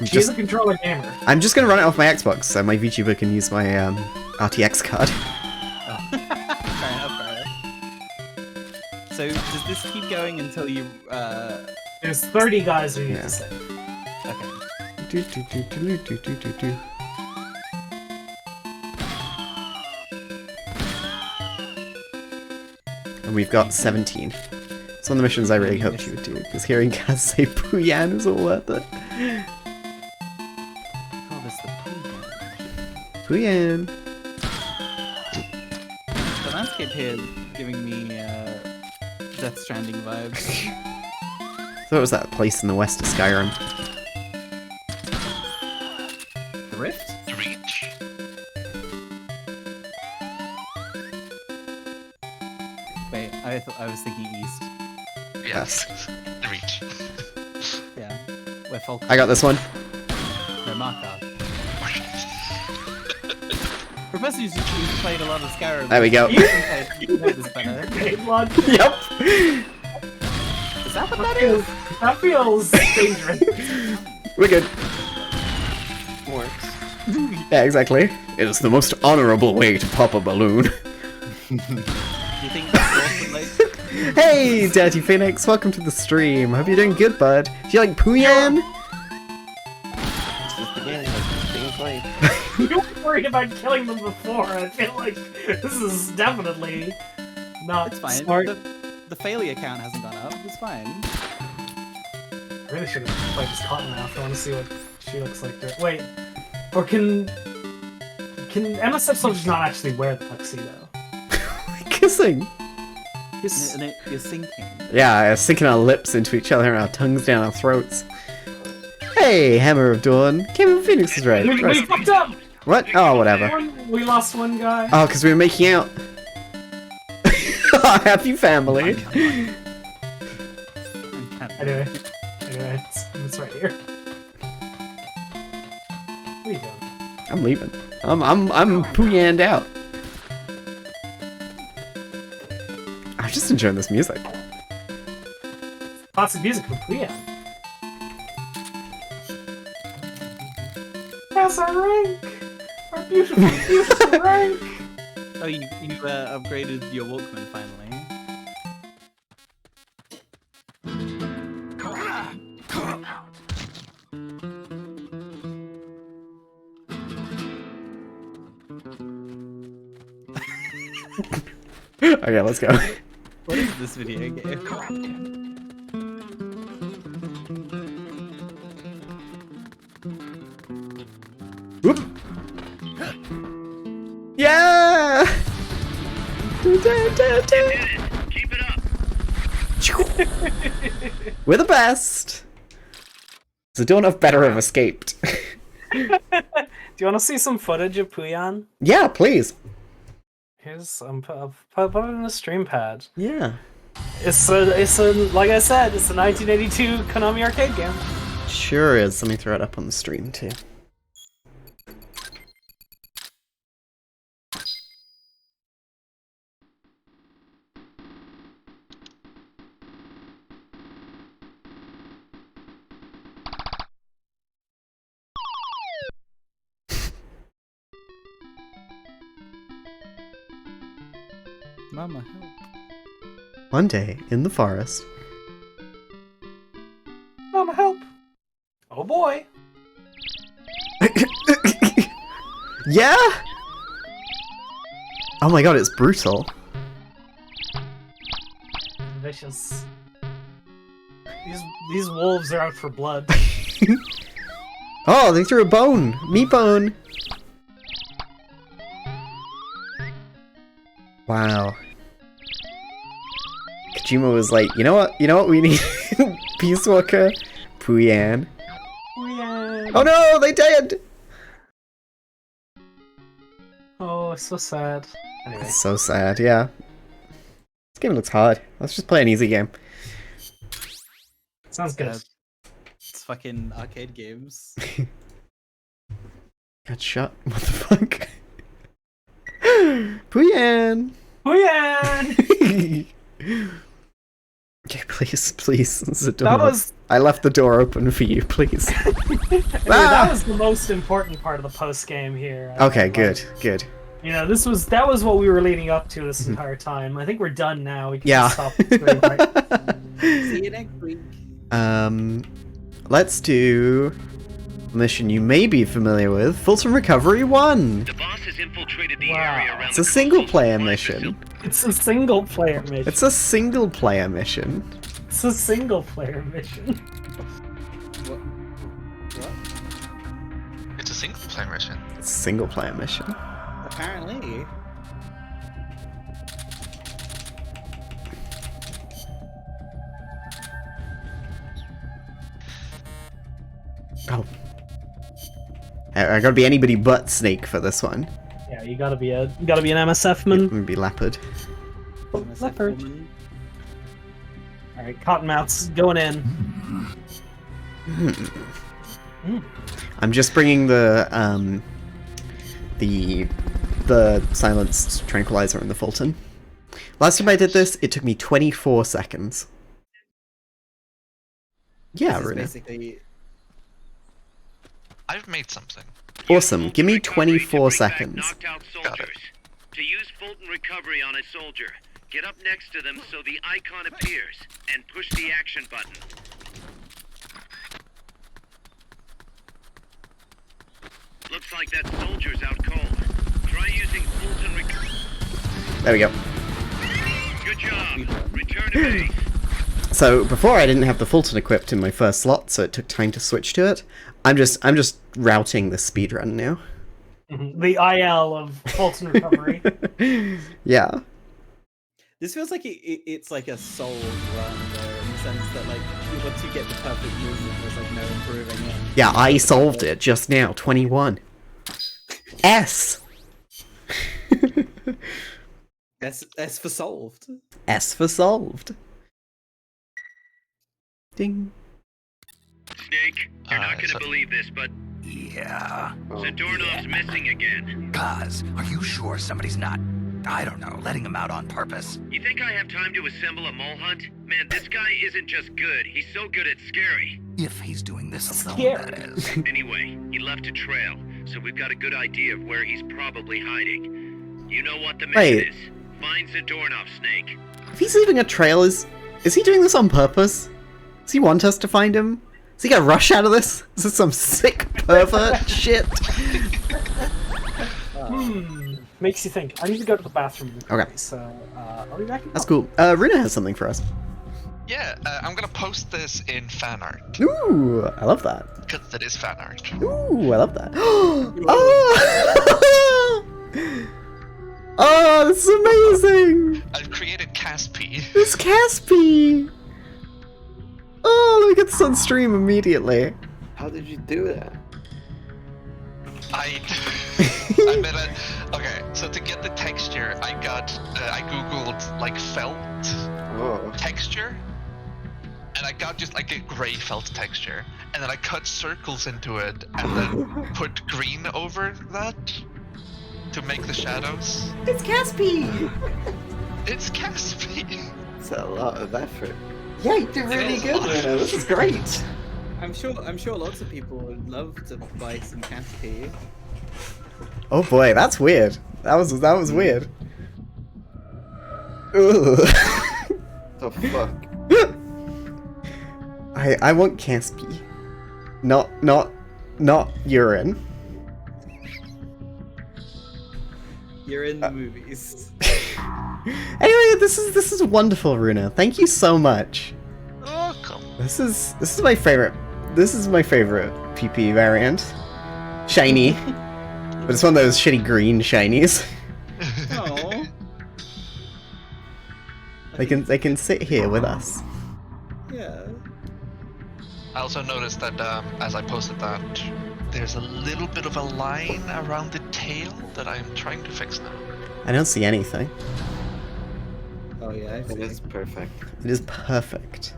She's a controller gamer. I'm just gonna run it off my Xbox so my VTuber can use my RTX card. Fair enough. So does this keep going until you? There's 30 guys who need Yeah. to save. Okay. Do, do, do, do, do, do, do, do. And we've got 17. It's one of the missions I really hoped you would do, because hearing Kaz say Puyan is all worth it. Oh, there's the Puyan! The landscape here is giving me Death Stranding vibes. So it was that place in the west of Skyrim. The Rift? The Reach. Wait, I was thinking east. Yes. The Reach. Yeah. Where Falcon. I got this one. No, Markov. For a person who's played a lot of Skyrim. There we go. You know this better. Okay, Blood. Yep! Is that what that is? That feels dangerous. We're good. Works. Yeah, exactly. It is the most honorable way to pop a balloon. Do you think that's awesome, like? Hey, Dirty Phoenix, welcome to the stream. Hope you're doing good, bud. Do you like Puyan? It's just the game. Like, things like. You were worried about killing them before. I feel like this is definitely not It's fine. smart. The failure count hasn't gone up. It's fine. I really should have played this Cottonmouth. I want to see what she looks like. Wait, or can MSF soldiers not actually wear the tuxedo? Kissing. You're sinking. Yeah, sinking our lips into each other and our tongues down our throats. Hey, Hammer of Dawn. Kevin Phoenix is right. We fucked up. What? Oh, whatever. We lost one guy. Oh, because we were making out. Happy family. Anyway, it's right here. What are you doing? I'm leaving. I'm Puyan'd out. I'm just enjoying this music. Classic music from Leon. That's our rank! Our beautiful, beautiful rank! Oh, you upgraded your Walkman finally. Okay, let's go. What is this video game? Whoop. Yeah! Keep it up. We're the best! So don't have better have escaped. Do you want to see some footage of Puyan? Yeah, please. Here's put it in the stream pad. Yeah. It's a like I said, it's a 1982 Konami arcade game. Sure is. Let me throw it up on the stream too. Mama, help. One day, in the forest. Mama, help! Oh boy! Yeah? Oh my god, it's brutal. Vicious. These wolves are out for blood. Oh, they threw a bone! Meat bone! Wow. Kojima was like, you know what we need? Peace Walker, Puyan. Oh no, they did! Oh, it's so sad. Anyway. It's so sad, yeah. This game looks hard. Let's just play an easy game. Sounds good. It's fucking arcade games. Got shot. What the fuck? Puyan! Puyan! Okay, please, Zadora. That was I left the door open for you, please. anyway, that was the most important part of the post game here. Okay, good. You know, that was what we were leading up to this entire time. I think we're done now. We can Yeah. just stop the stream, right? See you next week. Let's do a mission you may be familiar with, Fulton Recovery 1. The boss has infiltrated the Wow. area around It's the a single-player coastal mission. It's a single player mission. It's a single-player mission. It's a single player mission. What? It's a single player mission. It's a single-player mission. Apparently. Oh. I gotta be anybody but Snake for this one. Yeah, you gotta be an MSF man. Maybe Leopard. Leopard. Alright, Cottonmouth's going in. I'm just bringing the silenced tranquilizer in the Fulton. Last time I did this, it took me 24 seconds. Yeah, This is Runa. basically I've made something. Awesome. Give me Recovery to 24 bring back seconds. knocked out Got it. soldiers. To use Fulton Recovery on a soldier, get up next to them so the icon appears, and push the action button. Looks like that soldier's out cold. Try using Fulton Recovery. There we go. Good job. Return to base. So before I didn't have the Fulton equipped in my first slot, so it took time to switch to it. I'm just routing the speedrun now. The IL of Fulton Recovery. Yeah. this feels like it's like a soul run though, in the sense that like once you get the perfect movement, there's like no improving it. Yeah, I solved it just now. 21. S. S for solved. S for solved. Ding. Snake, you're not gonna so- believe this, but Yeah. Zadornov's missing again. Cuz, are you sure somebody's not, I don't know, letting him out on purpose? You think I have time to assemble a mole hunt? Man, this guy isn't just good, he's so good at scary. If he's doing this alone, Scary. that is. Anyway, he left a trail, so we've got a good idea of where he's probably hiding. You know what the mission Wait. is. Find Zadornov, Snake. If he's leaving a trail, is he doing this on purpose? Does he want us to find him? Is he gonna rush out of this? Is this some sick pervert shit? Makes you think. I need to go to the bathroom. Okay. So, I'll be back. That's cool. Runa has something for us. Yeah, I'm gonna post this in fan art. Ooh, I love that. Because it is fan art. Ooh, I love that. Oh! Oh, this is amazing! I've created Caspi. It's Caspi! Oh, let me get this on stream immediately. How did you do that? I made a. Okay, so to get the texture, I googled like felt Oh. texture, and I got just like a gray felt texture, and then I cut circles into it, and then put green over that to make the shadows. It's Caspi! It's Caspi. It's a lot of effort. Yeah, you did really good, Runa. This is great. I'm sure lots of people would love to buy some Caspi. Oh boy, that's weird. That was weird. Ugh. The fuck? I want Caspi. Not urine. You're in the movies. Anyway, this is wonderful, Runa. Thank you so much. Welcome. This is my favorite. This is my favorite PP variant. Shiny. But it's one of those shitty green shinies. Oh. They can sit here with us. Yeah. I also noticed that as I posted that, there's a little bit of a line around the tail that I'm trying to fix now. I don't see anything. Oh yeah. It is perfect. It is perfect.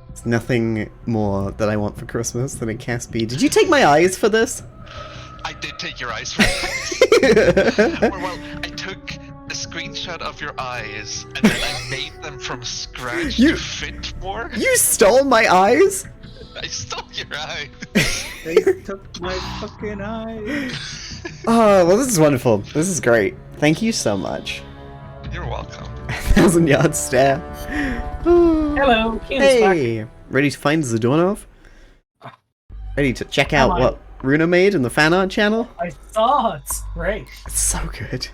There's nothing more that I want for Christmas than a Caspi. Did you take my eyes for this? I did take your eyes from it. Or, well, I took a screenshot of your eyes and then I made them from scratch You- to fit more. You stole my eyes? I stole your eyes. They took my fucking eyes. Oh, well, this is wonderful. This is great. Thank you so much. You're welcome. 1,000-yard stare. Hello, Keenan's back. Hey! Ready to find Zadornov? Ready to check out Am I? what Runa made in the fan art channel? I saw it. It's great. It's so good.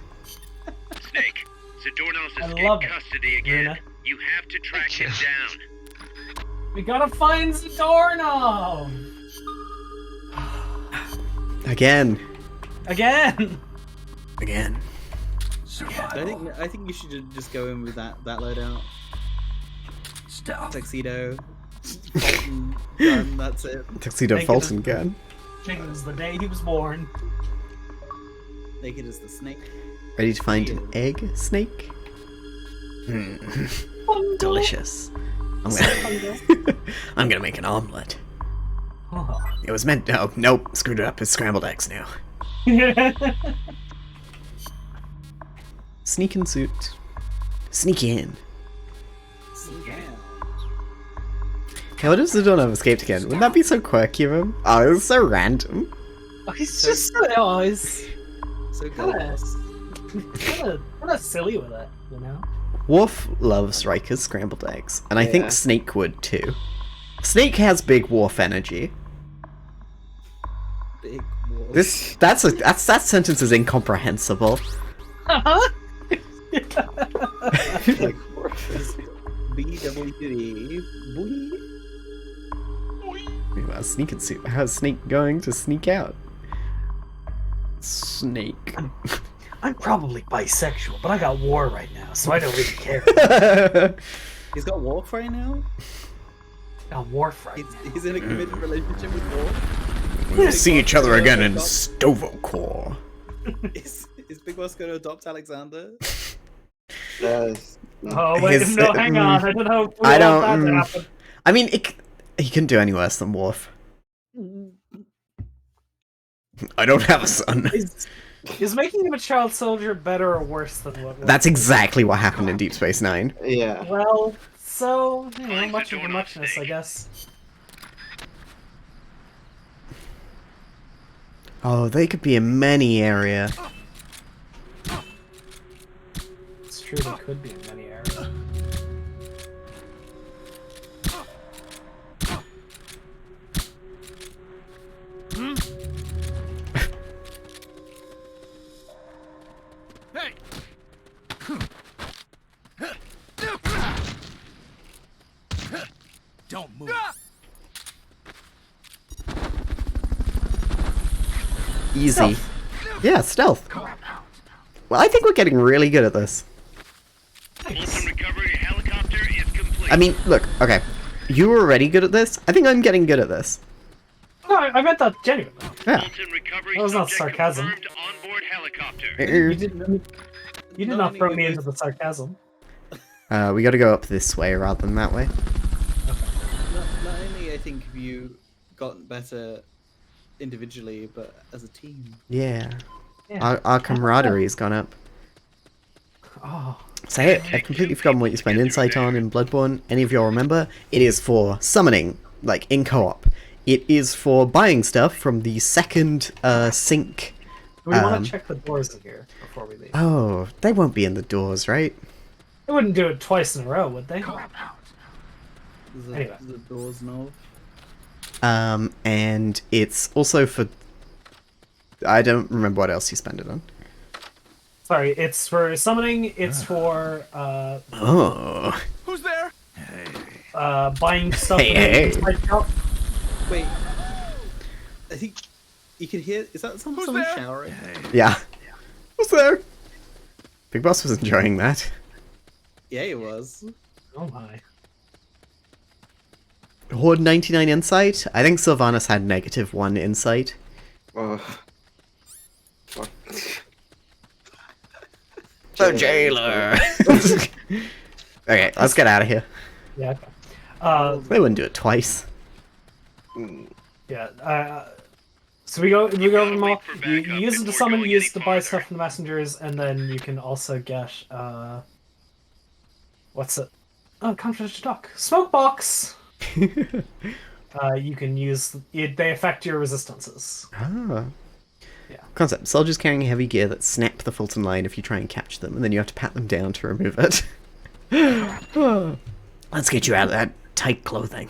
Snake, Zadornov's I escaped love it, custody again. Luna. You have to track him down. We gotta find Zadornov! Again. Again! Again. I think you should just go in with that loadout. Tuxedo. Fulton gun, that's it. Tuxedo Thank Fulton goodness. gun. It was the day he was born. Naked as the snake. Ready to find an egg snake? Delicious. I'm gonna make an omelet. Oh. It was meant. Oh, nope. Screwed it up. It's scrambled eggs now. Sneak in suit. Sneak in. Hey, what if Zadornov escaped again? Wouldn't that be so quirky of him? Oh, it was so random. He's just he's So kinda, good. kinda silly with it, you know? Worf loves Riker's scrambled eggs, and I Yeah. think Snake would too. Snake has big Worf energy. Big wall. That sentence is incomprehensible. Like, BWD. Boy. Meanwhile, Sneak in suit. How's Snake going to sneak out? Snake. I'm probably bisexual, but I got war right now, so I don't really care. He's got Worf right now? I got war right He's in a committed relationship with Worf? We'll see each other again in Stovokor. Is Big Boss going to adopt Alexander? Oh wait, His- no, hang on. I don't know if we I want don't- that to happen. I mean, he couldn't do any worse than Worf. I don't have a son. Is making him a child soldier better or worse than what? That's exactly what happened in Deep Space Nine. Yeah. Well, so you know, much of the muchness, I guess. Oh, they could be in many area. It's true, they could be in many areas. Don't move. Easy. Stealth. Yeah, stealth. Well, I think we're getting really good at this. Fulton recovery helicopter is complete. I mean, look, okay. You were already good at this. I think I'm getting good at this. No, I meant that genuinely. Yeah. Fulton recovery That was not subject sarcasm. confirmed onboard helicopter. You did not throw me into the sarcasm. We gotta go up this way rather than that way. Not only I think have you gotten better individually, but as a team. Yeah. Yeah. Our camaraderie's gone up. Oh, Say it. I've completely forgotten what you spend insight on in Bloodborne. Any of y'all remember? It is for summoning, like in co-op. It is for buying stuff from the second sync. do we want to check the doors in here before we leave? Oh, they won't be in the doors, right? They wouldn't do it twice in a row, would they? Anyway. The doors knob. And it's also for. I don't remember what else you spend it on. Sorry, it's for summoning. It's for Oh. Who's there? buying stuff. Hey, from the hey. inside shop. Wait. I think you can hear. Is that someone there? showering? Yeah. What's there? Big Boss was enjoying that. Yeah, he was. Oh my. Horde 99 insight. I think Sylvanas had -1 insight. Oh. Fuck. The jailer. Okay, let's get out of here. Yeah. Okay. They wouldn't do it twice. Yeah. So you go them all. You use it to summon, you use it to buy stuff from the messengers, and then you can also get what's it? Oh, confidential dock. Smoke box. You can use it. They affect your resistances. Ah. Yeah. Concept: soldiers carrying heavy gear that snap the Fulton line if you try and catch them, and then you have to pat them down to remove it. Let's get you out of that tight clothing.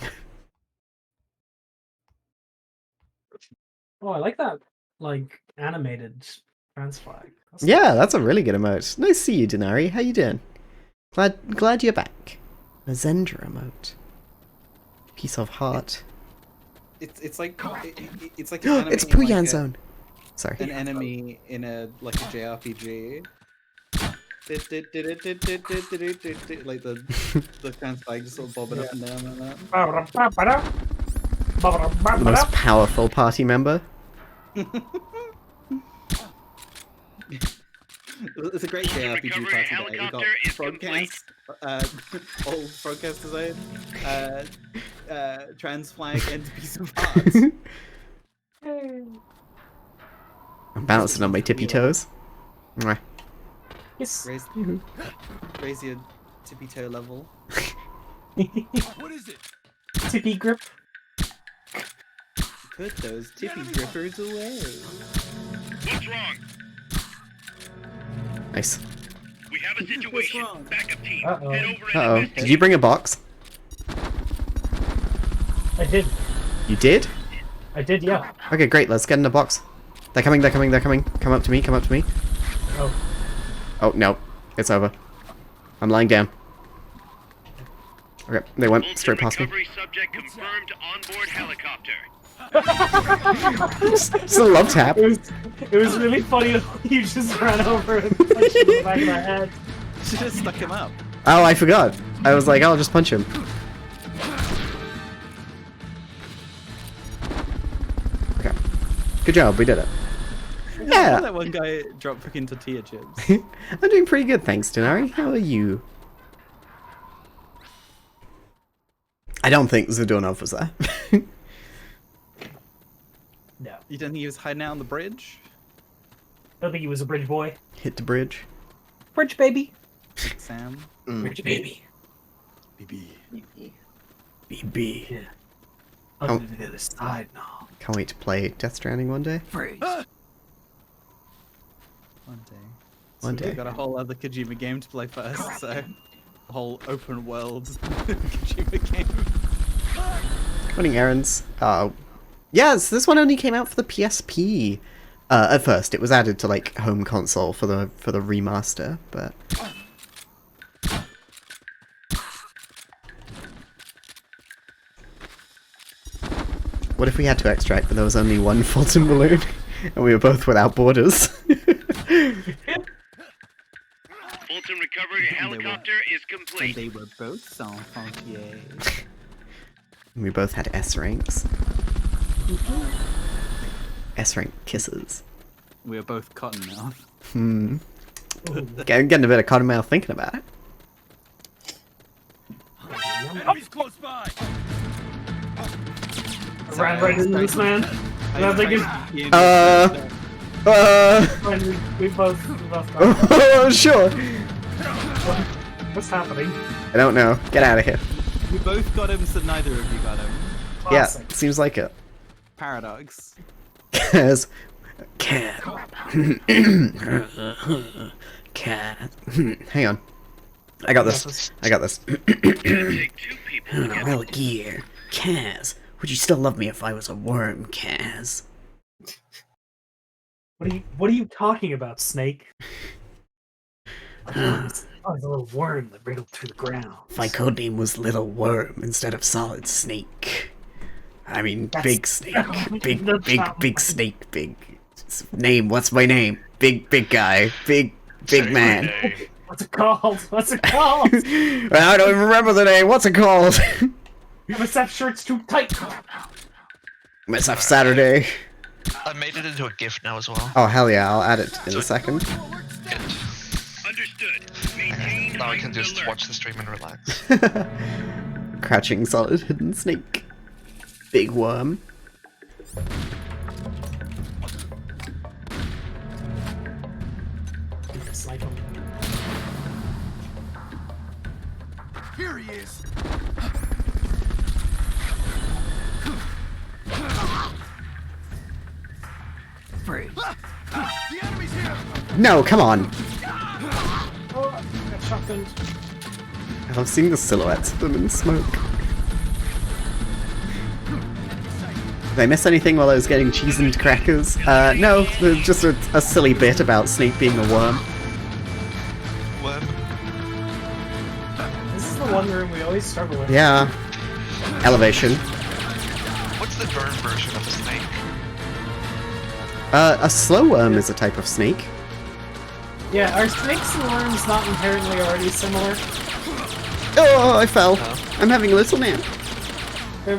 Oh, I like that. Like animated transflag. Yeah, that's a really good emote. Nice to see you, Denari. How you doing? Glad you're back. A Zendra emote. Piece of heart. It's like it's like an enemy It's in, Puyan like, Zone. Sorry. an enemy in a like a JRPG. Like the transflag just sort of bobbing up and down like that. The most powerful party member. It's a great JRPG recovery party. helicopter We is got Frogcast, old Frogcast design, transflag, and piece of hearts. I'm bouncing on my tippy toes. Mwah. Yes. Raise your tippy toe level. What is it? Tippy grip. Put those tippy grippers away. What's wrong? Nice. We have a situation. wrong? Backup team. Uh-oh. Head over and Uh-oh. investigate. Did you bring a box? I did. You did? I did. Yeah. Okay, great. Let's get in the box. They're coming. Come up to me. Oh. Oh, no. It's over. I'm lying down. Okay, they went Fulton straight past me. recovery subject confirmed onboard helicopter. It's a love tap. It was really funny. You just ran over and punched him in the back of the head. Should have stuck him up. Oh, I forgot. I was like, I'll just punch him. Okay. Good job, we did it. I Yeah. that one guy dropped freaking tortilla chips. I'm doing pretty good, thanks, Denari. How are you? I don't think Zadornov was there. No. You don't think he was hiding out on the bridge? I don't think he was a bridge boy. Hit the bridge. Bridge baby. Sam? Bridge baby. BB. BB. Yeah. Oh. I'll do the other side now. Can't wait to play Death Stranding one day. One day. One We've day. got a whole other Kojima game to play first, so a whole open world Kojima game. Running errands. Yes, this one only came out for the PSP. At first, it was added to like home console for the remaster, but what if we had to extract, but there was only one Fulton balloon, and we were both without borders? Fulton recovery helicopter is And complete. they were both sans frontier. We both had S ranks. S rank kisses. We were both cottonmouth. Hmm. Getting a bit of cottonmouth thinking about it. Enemies close by. Ran right into this man. And I think it's when we both got Oh, sure. What's happening? I don't know. Get out of here. We both got him, so neither of you got him. Classic. Yeah, seems like it. Paradox. Yes. Cat. Cat. Hang on. I got this. Take two people to get Well, gear. Kaz. Would you still love me if I was a worm, Kaz? What are you talking about, Snake? Oh, it's a little worm that wriggled through the ground. If my codename was Little Worm instead of Solid Snake. I mean, Big Snake. Big Snake. Big. Name, what's my name? Big guy. Big man. What's it called? What's it called? I don't even remember the name. What's it called? MSF shirt's too tight. MSF Saturday. I made it into a GIF now as well. Oh, hell yeah. I'll add it in a second. Good. Understood. Maintain Now I can heightened just alert. watch the stream and relax. Crouching solid hidden snake. Big worm. Snipe him. Here he is. Freeze. The enemy's here. No, come on. Oh, got shotgunned. I love seeing the silhouettes of them in smoke. Did I miss anything while I was getting cheese and crackers? No, there's just a silly bit about Snake being a worm. Worm. This is the one room we always struggle with. Yeah. Elevation. What's the worm version of a snake? A slow worm is a type of snake. Yeah, are snakes and worms not inherently already similar? Oh, I fell. Oh. I'm having a little nap. They're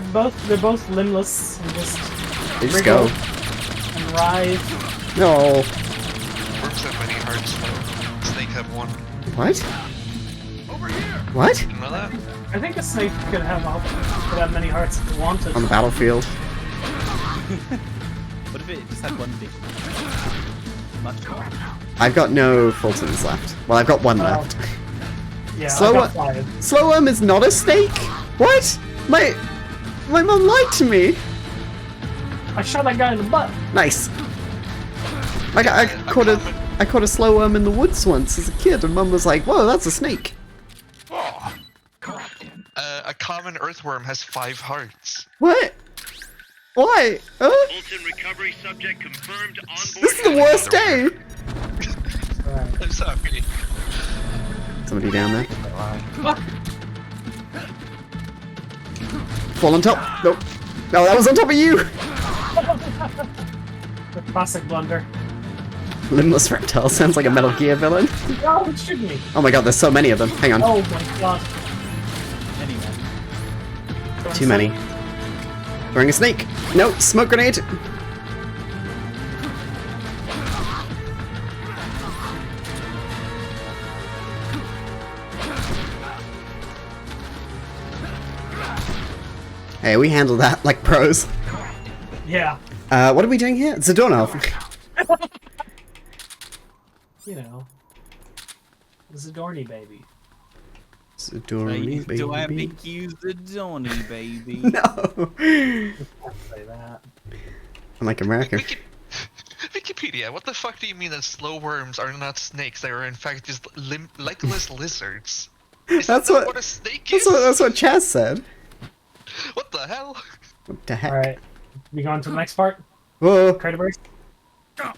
both limbless and just They just wriggle go. and writhe. No. Worms have many hearts though. Snake have one. What? Over here. What? Didn't know that? I think a snake could have many hearts if it wanted. On the battlefield. What if it just had one big? Much more. I've got no Fultons left. Well, I've got one left. Yeah, So I got what- 5. Slow worm is not a snake? What? My mom lied to me. I shot that guy in the butt. Nice. I caught a slow worm in the woods once as a kid, and mum was like, "Whoa, that's a snake." A common earthworm has 5 hearts. What? Why? Fulton recovery subject confirmed on board. This is the worst day. Alright. I'm sorry. Somebody down there. Fall on top. Nope. No, that was on top of you. The classic blunder. Limbless reptile sounds like a Metal Gear villain. Oh, it should be. Oh my god, there's so many of them. Hang on. Oh my god. Anyway. Too many. Throwing a snake. No, smoke grenade. Hey, we handled that like pros. Yeah. What are we doing here? Zadornov. You know. Zadorny baby. Zadorny, baby. Do I make you the Donny, baby? No. Can't say that. I'm like America. Wikipedia, what the fuck do you mean that slow worms are not snakes? They are in fact just legless lizards. Is That's that what- a snake is? That's what Chaz said. What the hell? What the heck? Alright. We go on to the next part? Whoa. Crater burst?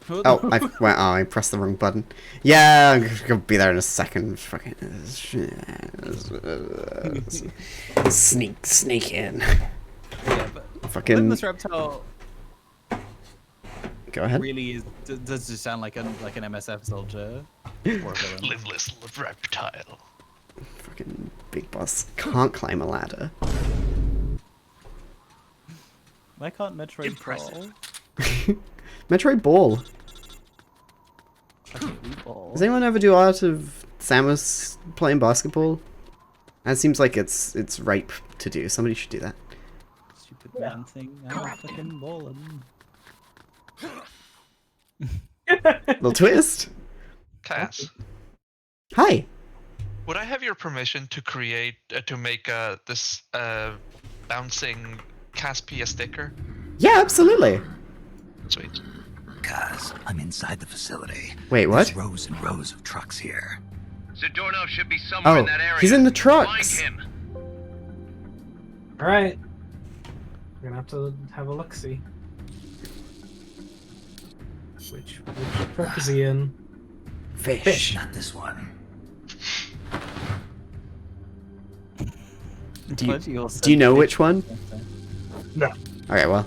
Oh, I pressed the wrong button. Yeah, I'm gonna be there in a second. Fucking sneak in. Yeah, but Fucking Limbless Reptile go ahead. really is does just sound like an MSF soldier or a villain. Limbless reptile. Fucking big boss can't climb a ladder. Why can't Metroid Impressive. crawl? Metroid Ball. Fucking ball. Does anyone ever do Art of Samus playing basketball? That seems like it's ripe to do. Somebody should do that. Stupid man thing. I'm fucking balling. Little twist. Cass, Hi. would I have your permission to create to make this bouncing Caspia sticker? Yeah, absolutely. Sweet. Guys, I'm inside the facility. Wait, what? There's rows and rows of trucks here. Zadornov should be somewhere Oh, in that area. he's in the Find trucks. him. Alright. We're gonna have to have a look-see. Which truck is he in? Fish. Not this one. Do you know which one? No. Okay, well.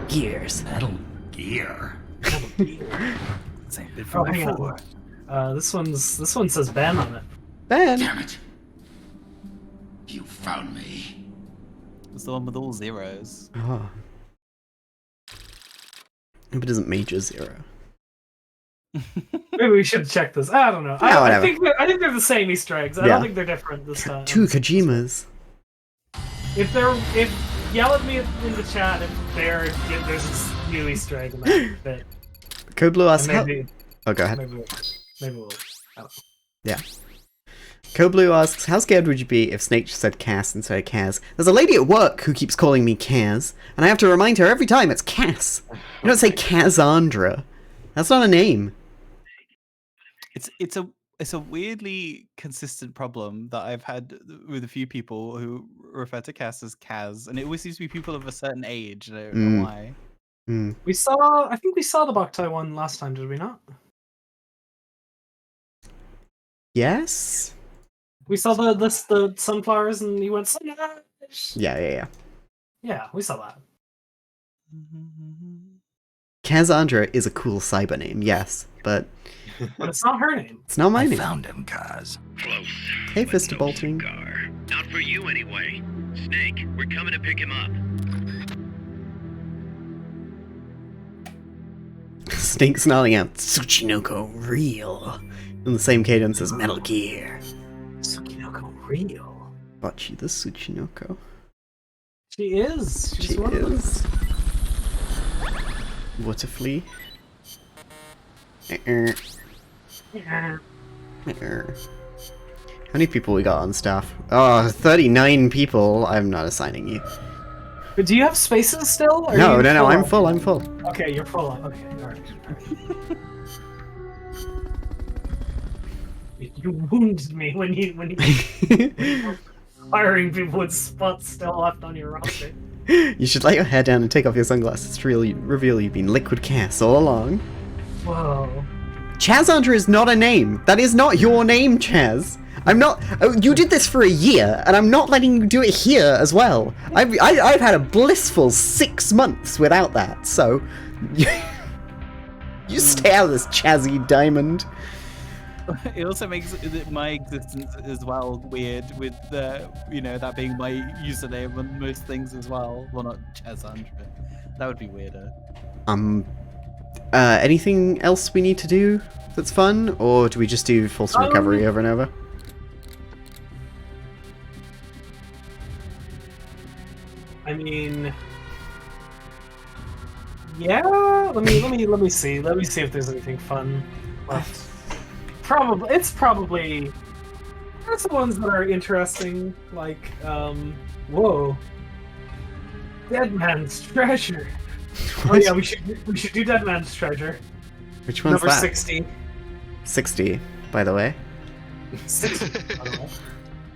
Gears. Metal Gear. It's Same bit Oh, from hang before. on. This one says Ben on it. Ben! Damn it! You found me. It's the one with all zeros. Oh. Hope it isn't Major Zero. Maybe we should check this. I don't know. Yeah, I whatever. think they're the same Easter eggs. I Yeah. don't think they're different this time. Two Kojimas. If yell at me in the chat if there's this new Easter egg in that bit. Code Blue asks how... Maybe Oh, go ahead. maybe we'll. I don't know. Yeah. Code Blue asks, how scared would you be if Snake just said Cass instead of Kaz? There's a lady at work who keeps calling me Kaz, and I have to remind her every time it's Cass. You don't say Kazandra. That's not a name. It's a weirdly consistent problem that I've had with a few people who refer to Cass as Kaz, and it always seems to be people of a certain age. I don't know why. I think we saw the Boktai one last time, did we not? Yes? We saw the sunflowers and he went sunflowers. Yeah. Yeah, we saw that. Kazandra is a cool cyber name, yes, but But it's not her name. it's not my name. Found him, Kaz. Close. Hey, but Fist no Bolting. cigar. Not for you anyway. Snake, we're coming to pick him up. Snake snarling out, Tsuchinoko real, in the same cadence as Metal Gear. Tsukinoko real. Bocchi the Tsuchinoko. She is. She's She one of them. is. Waterflea. Yeah. How many people we got on staff? Oh, 39 people. I'm not assigning you. But do you have spaces still? Or No, are you no, I'm full? full, I'm full. Okay, you're full on. Okay, alright. You wounded me when you were firing people with spots still left on your roster. You should let your hair down and take off your sunglasses to reveal you've been Liquid Cass all along. Whoa. Chazandra is not a name. That is not your name, Chaz. I'm not. Oh, you did this for a year, and I'm not letting you do it here as well. I've had a blissful 6 months without that. So, you stay out of this Chazzy Diamond. It also makes my existence as well weird with that being my username on most things as well. Well, not Chazandra. That would be weirder. Anything else we need to do that's fun, or do we just do Fulton Recovery over and over? I mean, yeah. Let me see. Let me see if there's anything fun left. There's the ones that are interesting, like whoa, Dead Man's Treasure. Oh yeah, we should do Dead Man's Treasure. Which one's Number that? 60. 60, by the way. 60. I don't know.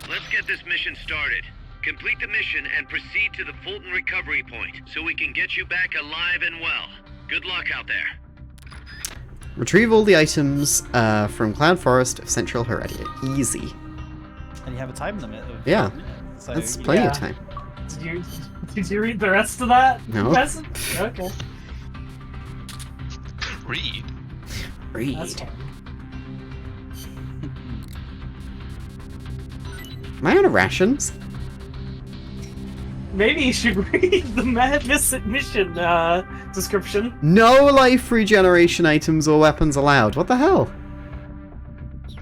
Let's get this mission started. Complete the mission and proceed to the Fulton recovery point so we can get you back alive and well. Good luck out there. Retrieve all the items from Cloud Forest of Central Heredia. Easy. And you have a time limit of Yeah, 5 minutes, so that's plenty of time. Did you read the rest of that? No. Peasant? Okay. Read. That's fine. Am I out of rations? Maybe you should read the Madness mission description. No life regeneration items or weapons allowed. What the hell?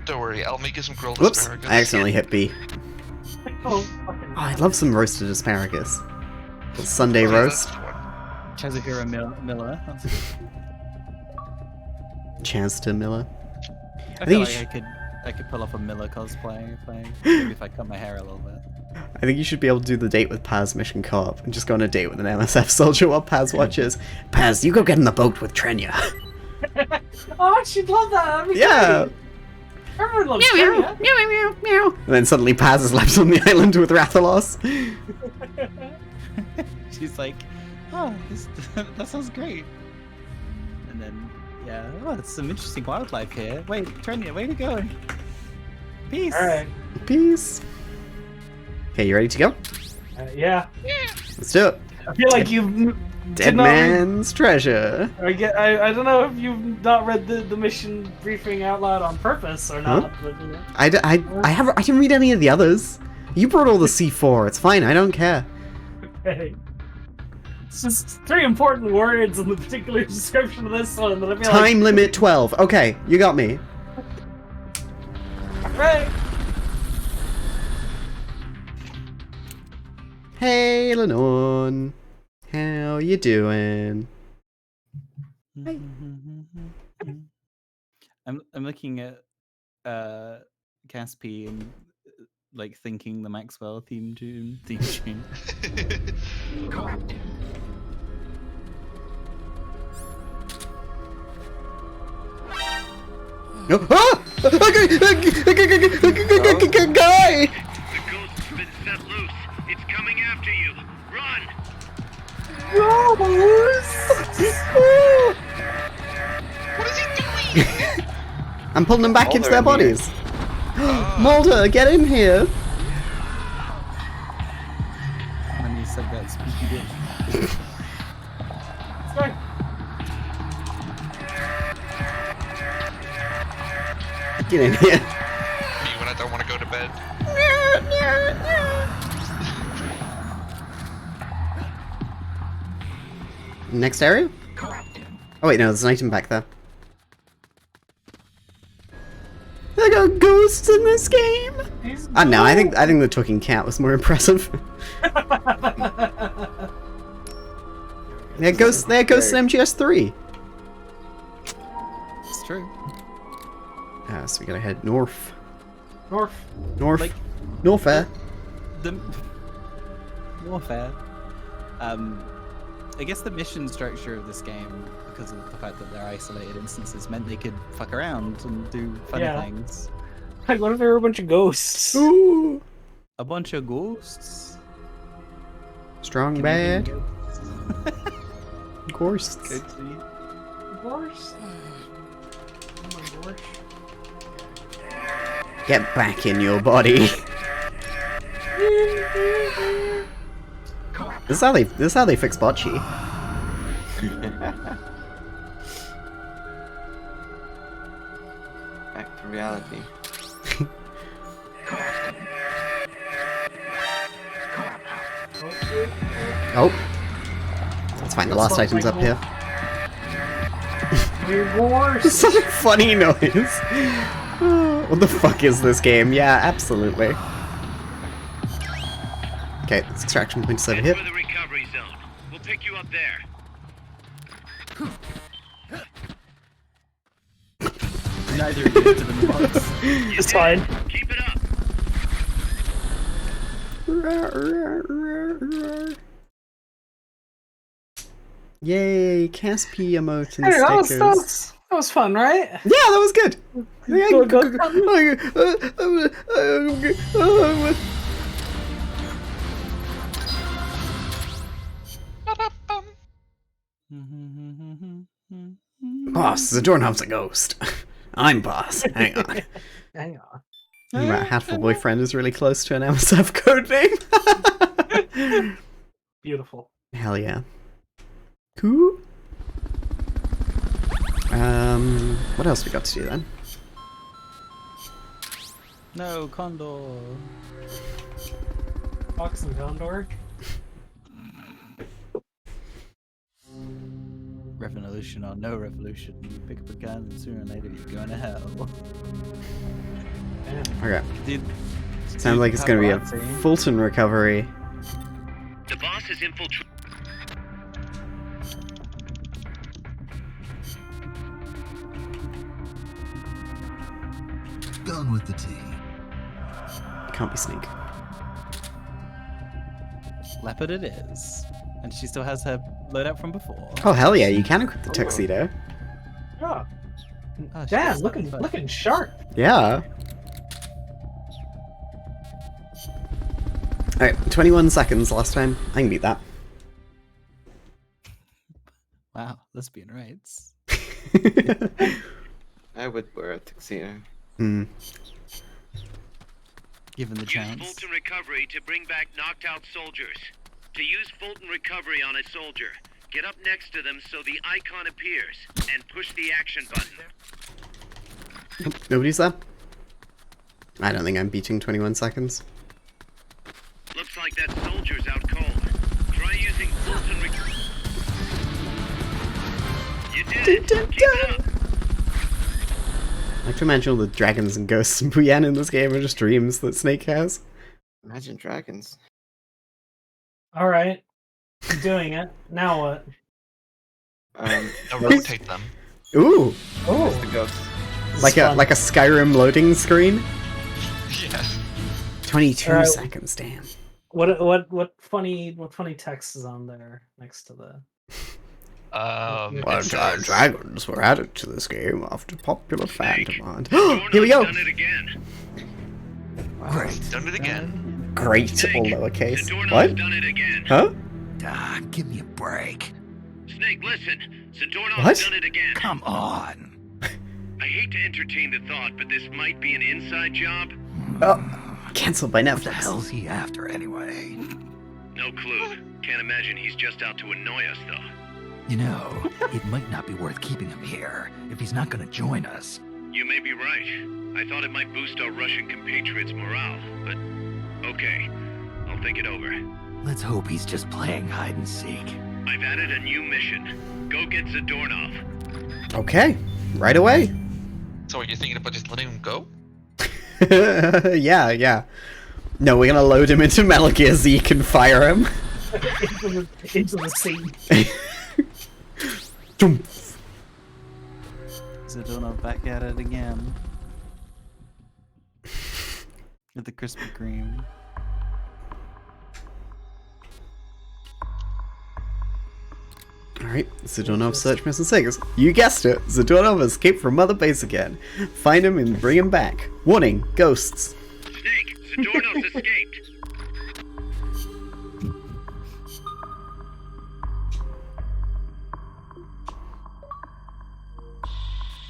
Don't worry, I'll make you some grilled Whoops, asparagus. I accidentally hit B. Oh, fucking Oh, I'd love some roasted asparagus. A Sunday Oh, roast. that's one. Chazahira Miller. Chaz Miller. I think feel you like I could pull off a Miller cosplay maybe if I cut my hair a little bit. I think you should be able to do the date with Paz Mission Co-op and just go on a date with an MSF soldier while Paz watches. Paz, you go get in the boat with Trenya. Oh, she'd love that. That'd be Yeah. great. Everyone loves Meow, Trenya. meow, meow, meow, meow. And then suddenly Paz is left on the island with Rathalos. She's like, oh, that sounds great. And then, yeah, oh, it's some interesting wildlife here. Wait, Trenya, way to go. Peace. Alright. Peace. Okay, you ready to go? Yeah. Let's do it. I feel like you've Dead not read- man's treasure. I don't know if you've not read the mission briefing out loud on purpose or not. But, you know. I didn't read any of the others. You brought all the C4. It's fine. I don't care. Okay. It's just 3 important words in the particular description of this one that I feel Time limit 12. Okay, you got me. Right. Hey, Lenore. How you doing? I'm looking at Caspi and like thinking the Maxwell theme tune. Oh, ah! Guy! The ghost's been set loose. It's coming after you. Run! What is he doing? I'm pulling them back into their Mulder in bodies. Mulder, get in here. When you said that spooky bit. Sorry. Get in here. Me when I don't want to go to bed. Next area? Oh wait, no, there's an item back there. I got ghosts in this game. No, I think the talking cat was more impressive. They're ghosts in MGS3. It's true. So we gotta head north. North. North. Norfair. The warfare. I guess the mission structure of this game, because of the fact that they're isolated instances, meant they could fuck around and do funny things. Like, what if there were a bunch of ghosts? Ooh. A bunch of ghosts. Strong Canadian bad. ghosts. Ghosts. Good to you. Ghosts? Oh my gosh. Get back in your body. This is how they fix bocce. Back to reality. Oh. That's fine, the last item's up here. It's such a funny noise. What the fuck is this game? Yeah, absolutely. Okay, this extraction point is over here. For the recovery zone. We'll pick you up there. Neither of you to the box. It's fine. Keep it up. Yay, Caspi emote and Hey, stickers. that was fun, right? Yeah, that was good. Boss, the doorknob's a ghost. I'm boss. Hang on. Hang on. My hatful boyfriend is really close to an MSF code name. Beautiful. Hell yeah. Cool. What else we got to do then? No, Condor. Fox and Condor. Revolution or no revolution, you pick up a gun and sooner or later you're going to hell. Okay. Dude, Sounds like it's gonna be a Fulton recovery. The boss is infiltrated. Gone with the tea. Can't be sneak. Leopard it is. And she still has her loadout from before. Oh hell yeah, you can equip the tuxedo. Yeah. Oh, she Damn, does looking that. looking sharp. Yeah. Alright, 21 seconds last time. I can beat that. Wow, lesbian rights. I would wear a tuxedo. Given the Use chance. Fulton Recovery to bring back knocked out soldiers. To use Fulton Recovery on a soldier, Get up next to them so the icon appears, and push the action button. Nobody's there? I don't think I'm beating 21 seconds. Looks like that soldier's out cold. Try using Fulton You did it! Keep it up! I like to imagine all the dragons and ghosts and Puyan in this game are just dreams that Snake has. Imagine dragons. Alright. I'm doing it. Now what? Now rotate them. Ooh! Oh, The ghost. Like a Skyrim loading screen? Yes. 22 Alright. seconds, damn. what funny text is on there next to the It says- Dragons were added to this game after popular fan demand. Dorno's Here we go! done it again. Great. Done it again. Great, all Snake, lowercase. Zadorno's What? done it again. Huh? Ah, give me a break. Snake, listen. Zadorno's What? done it again. Come on. I hate to entertain the thought, but this might be an inside job. Oh, cancelled by What the Netflix. hell's he after anyway? No clue. Can't imagine he's just out to annoy us, though. You know, it might not be worth keeping him here if he's not gonna join us. You may be right. I thought it might boost our Russian compatriots' morale, but okay. I'll think it over. Let's hope he's just playing hide and seek. I've added a new mission. Go get Zadornov. Okay, right away. So what, you're thinking about just letting him go? yeah. No, we're gonna load him into Metal Gear Zeke and fire him. into the sea. Jump. Zadornov back at it again. With the Krispy Kreme. Alright, Zadornov search mission 6. You guessed it, Zadornov escaped from Mother Base again. Find him and bring him back. Warning, ghosts. Snake, Zadornov's escaped.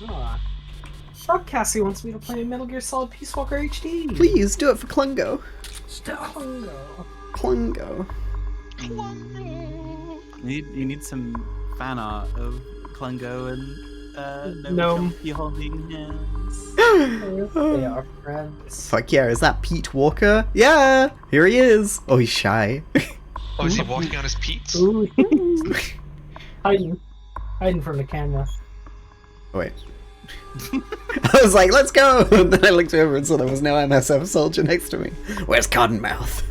Ah. Rob Cassie wants me to play Metal Gear Solid Peace Walker HD. Please do it for Klungo. Stealth. Klungo. Klungo. You need some fan art of Klungo and Gnome. Chomsky holding hands. They are friends. Fuck yeah, is that Pete Walker? Yeah, here he is. Oh, he's shy. Oh, is he walking on his Pete's? Ooh. Hiding from the camera. Oh, wait. I was like, let's go! And then I looked over and saw there was no MSF soldier next to me. Where's Cottonmouth?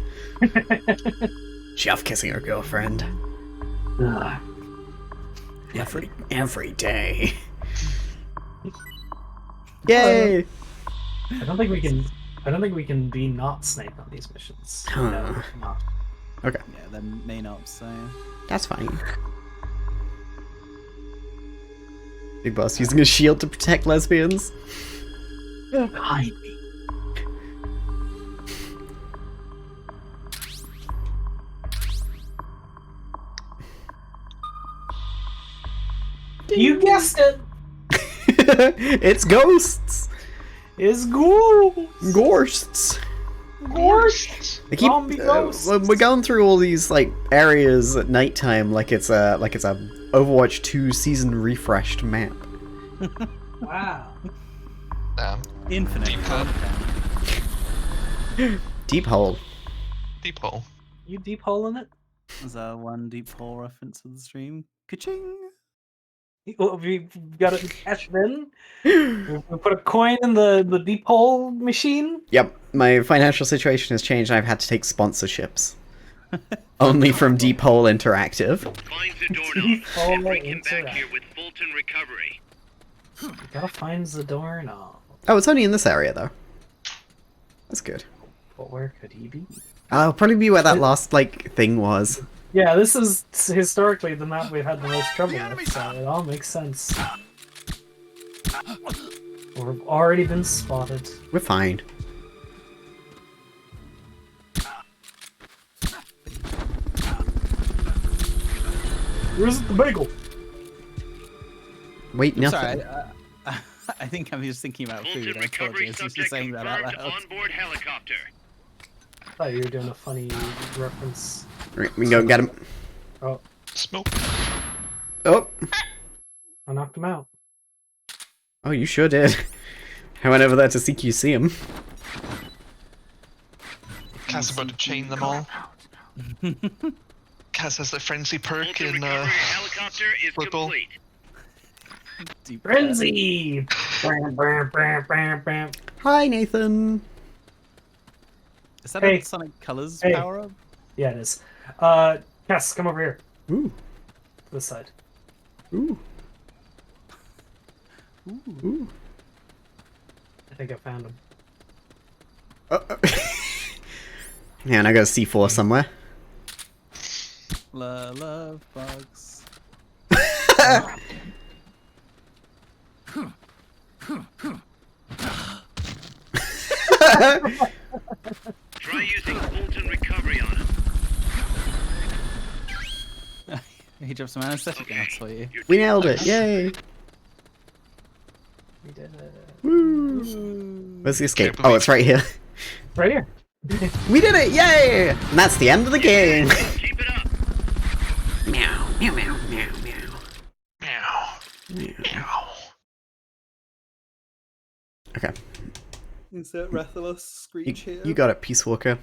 She off kissing her girlfriend. Every day. Yay! I don't think we can be not Snake on these missions. Huh. No, not. Okay, Yeah, the main ops, so. that's fine. Big Boss using a shield to protect lesbians. Behind me. You guessed it! It's ghosts! It's ghouls! Ghosts! Ghosts! They keep, Zombie ghosts! we're going through all these like areas at nighttime like it's a Overwatch 2 season refreshed map. Wow. Damn. Infinite Deep cut. content. Deep hole. Deep hole. You deep hole in it? There's a one deep hole reference of the stream. Ka-ching! We got it cashed in. We put a coin in the deep hole machine. Yep, my financial situation has changed and I've had to take sponsorships. Only from Deep Hole Interactive. Find Zadornov and bring him back here with Fulton Recovery. We gotta find Zadornov. Oh, it's only in this area though. That's good. But where could he be? I'll probably be where that last like thing was. Yeah, this is historically the map we've had the most trouble with, so it all makes sense. We've already been spotted. We're fine. Where's the bagel? Wait, nothing. Sorry, I think I'm just thinking about Fulton food. I Recovery apologize for subject saying that out confirmed loud. onboard helicopter. I thought you were doing a funny reference. Right, we can go and get him. Oh, Smoke. Oh. I knocked him out. Oh, you sure did. I went over there to CQC him. Kaz about to chain them all. Kaz has the frenzy perk Fulton in recovery helicopter is Blood Bowl. complete. Deep Frenzy! Bam, bam, bam, bam, bam. Hi, Nathan. Is that Hey. a Sonic Colors Hey. power up? Yeah, it is. Cass, come over here. Ooh. This side. Ooh. Ooh. I think I found him. Yeah, and I got a C4 somewhere. Love bugs. Try using Fulton recovery on him. He dropped some anesthetic gas for you. We nailed it! Yay! We did it. Woo! Where's the escape? Oh, it's right here. Right here. We did it! Yay! And that's the end of the game. Keep it up. Meow, meow, meow, meow, meow. Meow. Meow. Okay. Insert Rathalos screech here. You got it, Peace Walker.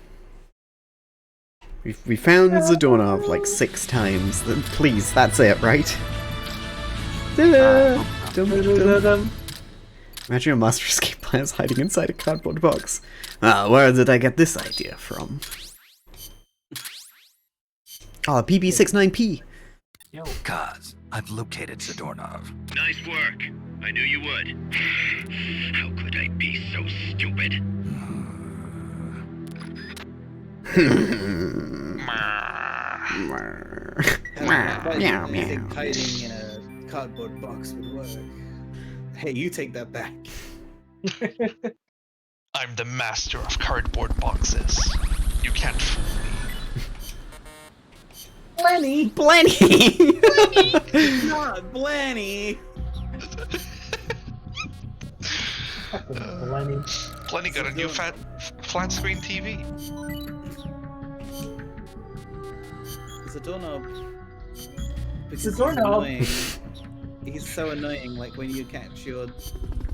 We found Zadornov like 6 times. Then please, that's it, right? Da-da! Dum, dum. Imagine a Master Escape plan is hiding inside a cardboard box. Ah, where did I get this idea from? Oh, PB69P! Yo. Kaz, I've located Zadornov. Nice work. I knew you would. How could I be so stupid? Meow, meow. Hiding in a cardboard box would work. Hey, you take that back. I'm the master of cardboard boxes. You can't fool me. Blenny! Blenny! Not Blanny! Lenny. Plenty got a new flat screen TV. It's a doorknob. It's a doorknob. Annoying. He's so annoying, like when you catch your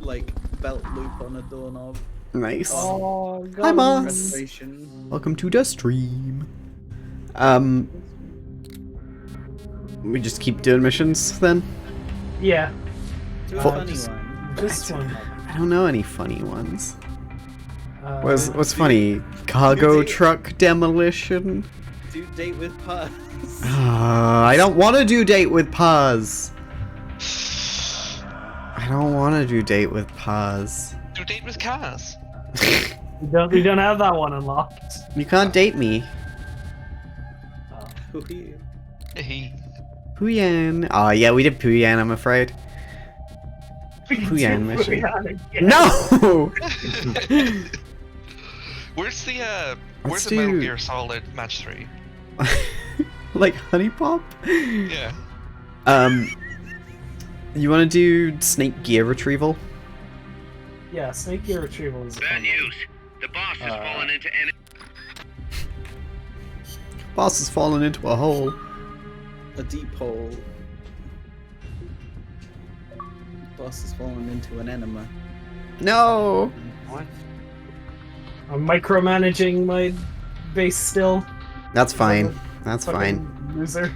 like belt loop on a doorknob. Nice. Oh, God. Hi, Moss. Frustration. Welcome to the stream. We just keep doing missions then? Yeah. Do a Full- funny just- one. This one. I don't know any funny ones. Uh, What's funny? Cargo truck demolition? Do date with Paz. I don't want to do date with Paz. I don't want to do date with Paz. Do date with Kaz. we don't have that one unlocked. You can't date me. Who are you? Hey. Puyan. Oh yeah, we did Puyan, I'm afraid. Puyan mission. No! Where's the Let's where's the Metal do- Gear Solid match 3? Like Honey Pop? Yeah. You want to do Snake Gear Retrieval? Yeah, Snake Gear Retrieval is a Bad fun news. The boss has fallen into enemy. Boss has fallen into a hole. A deep hole. Boss has fallen into an enema. No! one. I'm micromanaging my base still. That's fine. That's fine. Fucking loser.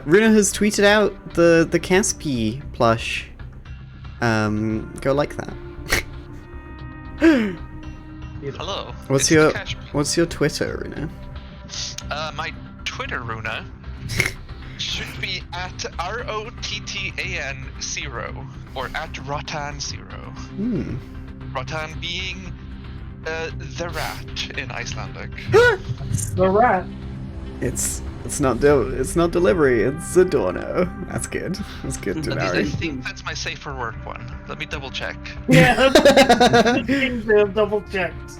Runa has tweeted out the Caspi plush. Go like that. Hello. What's it's your Cash- What's your Twitter, Runa? My Twitter Runa should be at ROTTAN0 or at Rotan0. Rotan being the rat in Icelandic. It's the rat. It's not delivery. It's Adorno. That's good. That's good to I know. think that's my safe for work one. Let me double check. Yeah, they have double checked.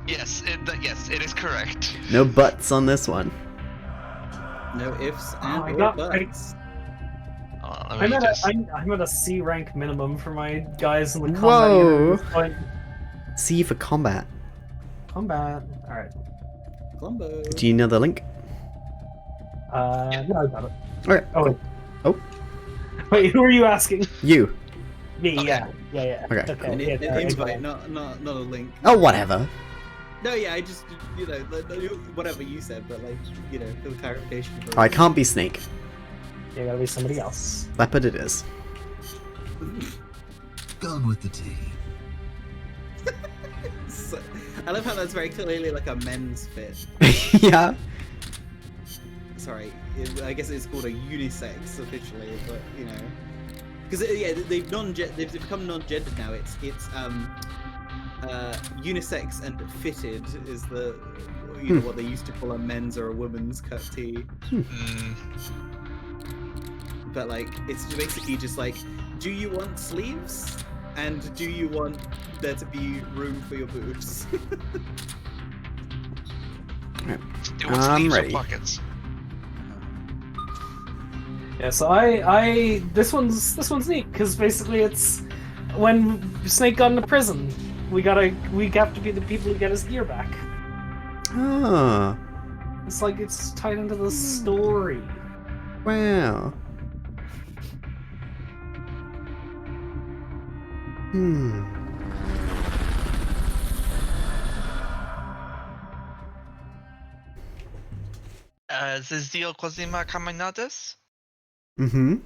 Yes, it is correct. No butts on this one. No ifs Oh, and or buts. Let I'm me at, just- I'm at a C rank minimum for my guys in the combat. Whoa. unit at this point. C for combat. Combat. Alright. Columbo. Do you know the link? No, I got it. Alright. Oh, wait. Oh, Wait, who are you asking? you. Me, Okay. yeah. Okay, An yeah, invite, not a link. Oh, whatever. No, yeah, I just, you know, whatever you said, but like, you know, for the clarification. Oh, I can't be Snake. You gotta be somebody else. Leopard it is. Gone with the tea. So, I love how that's very clearly like a men's fit. Yeah. Sorry, I guess it's called a unisex officially, but you know, because yeah, they've become non-gendered now. It's unisex and fitted is the you know what they used to call a men's or a woman's cut tee. Mm. But like, it's basically just like, do you want sleeves? And do you want there to be room for your boobs? It was I'm sleeves or ready. pockets. Yeah, so I this one's neat because basically it's when Snake got into prison, we have to be the people who get his gear back. Oh, It's like it's tied into the story. wow. Zizio Kozima Kaminatis? Mm-hmm.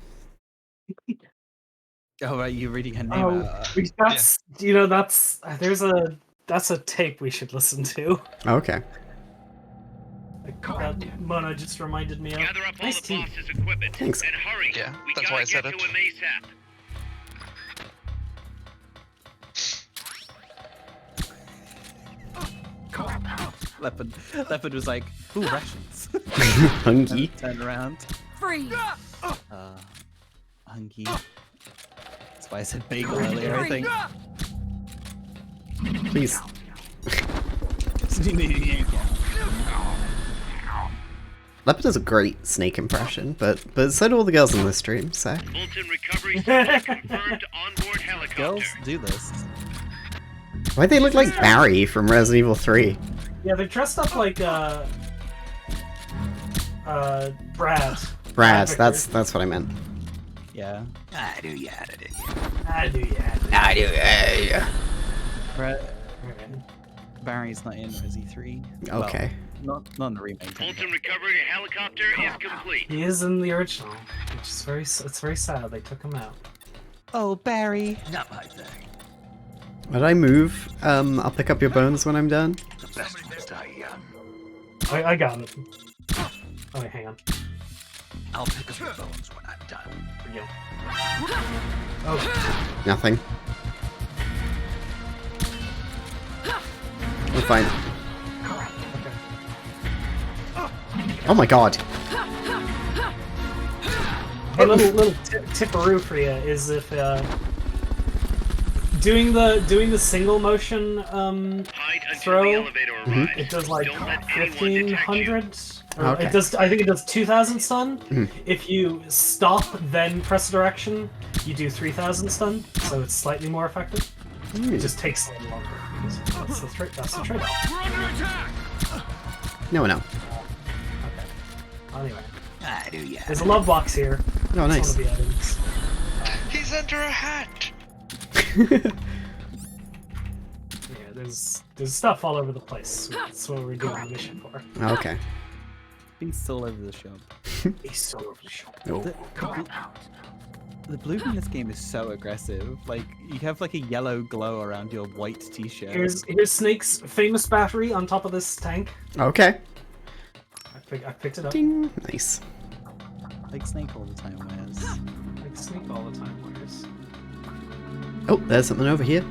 Oh, right, you're reading her name out. That's you know that's a tape we should listen to. Okay. That Mona just reminded me of. Gather up all Nice the tea. boss's equipment Thanks. and hurry. Yeah, We that's gotta why I get said to it. him ASAP. Leopard was like, ooh, rations. Hungry. Turned around. Freeze! Hungry. That's why I said bagel earlier, I think. Please. Leopard does a great Snake impression, but so do all the girls in this stream, so. Fulton recovery service confirmed onboard helicopter. Girls do this. Why'd they look like Barry from Resident Evil 3? Yeah, they're dressed up like Brad. Brad, Victor. that's what I meant. Yeah. I do, yeah. I do, yeah. I do, yeah. Barry's not in Resi 3. Okay. Well, not in the remake. Fulton recovery helicopter is complete. He is in the original, which is it's very sad they took him out. Oh, Barry. Not my thing. Would I move? I'll pick up your bones when I'm done. The best ones die young. I got it. Oh wait, hang on. I'll pick up your bones when I'm done. Again. Oh, Nothing. I'm fine. Oh my god. hey, little tipperoo for you is if doing the single motion Hide until throw, the elevator arrives. it does like Don't let anyone detect you. 1500. Okay. It does. I think it does 2000 stun. If you stop, then press a direction, you do 3000 stun. So it's slightly more effective. It just takes a little longer. That's the trade-off. No. Okay. Anyway, I do, yeah. there's a love box here. Oh, nice. Some of the items. He's under a hat! Yeah, there's stuff all over the place. That's what we're doing the mission for. Okay. Beasts all over the shop. He's all over the shop. Oh. The blue in this game is so aggressive. Like, you have like a yellow glow around your white t-shirt. Here's Snake's famous battery on top of this tank. Okay. I picked it up. Ding. Nice. Like Snake all the time wears. Like Snake all the time wears. Oh, there's something over here.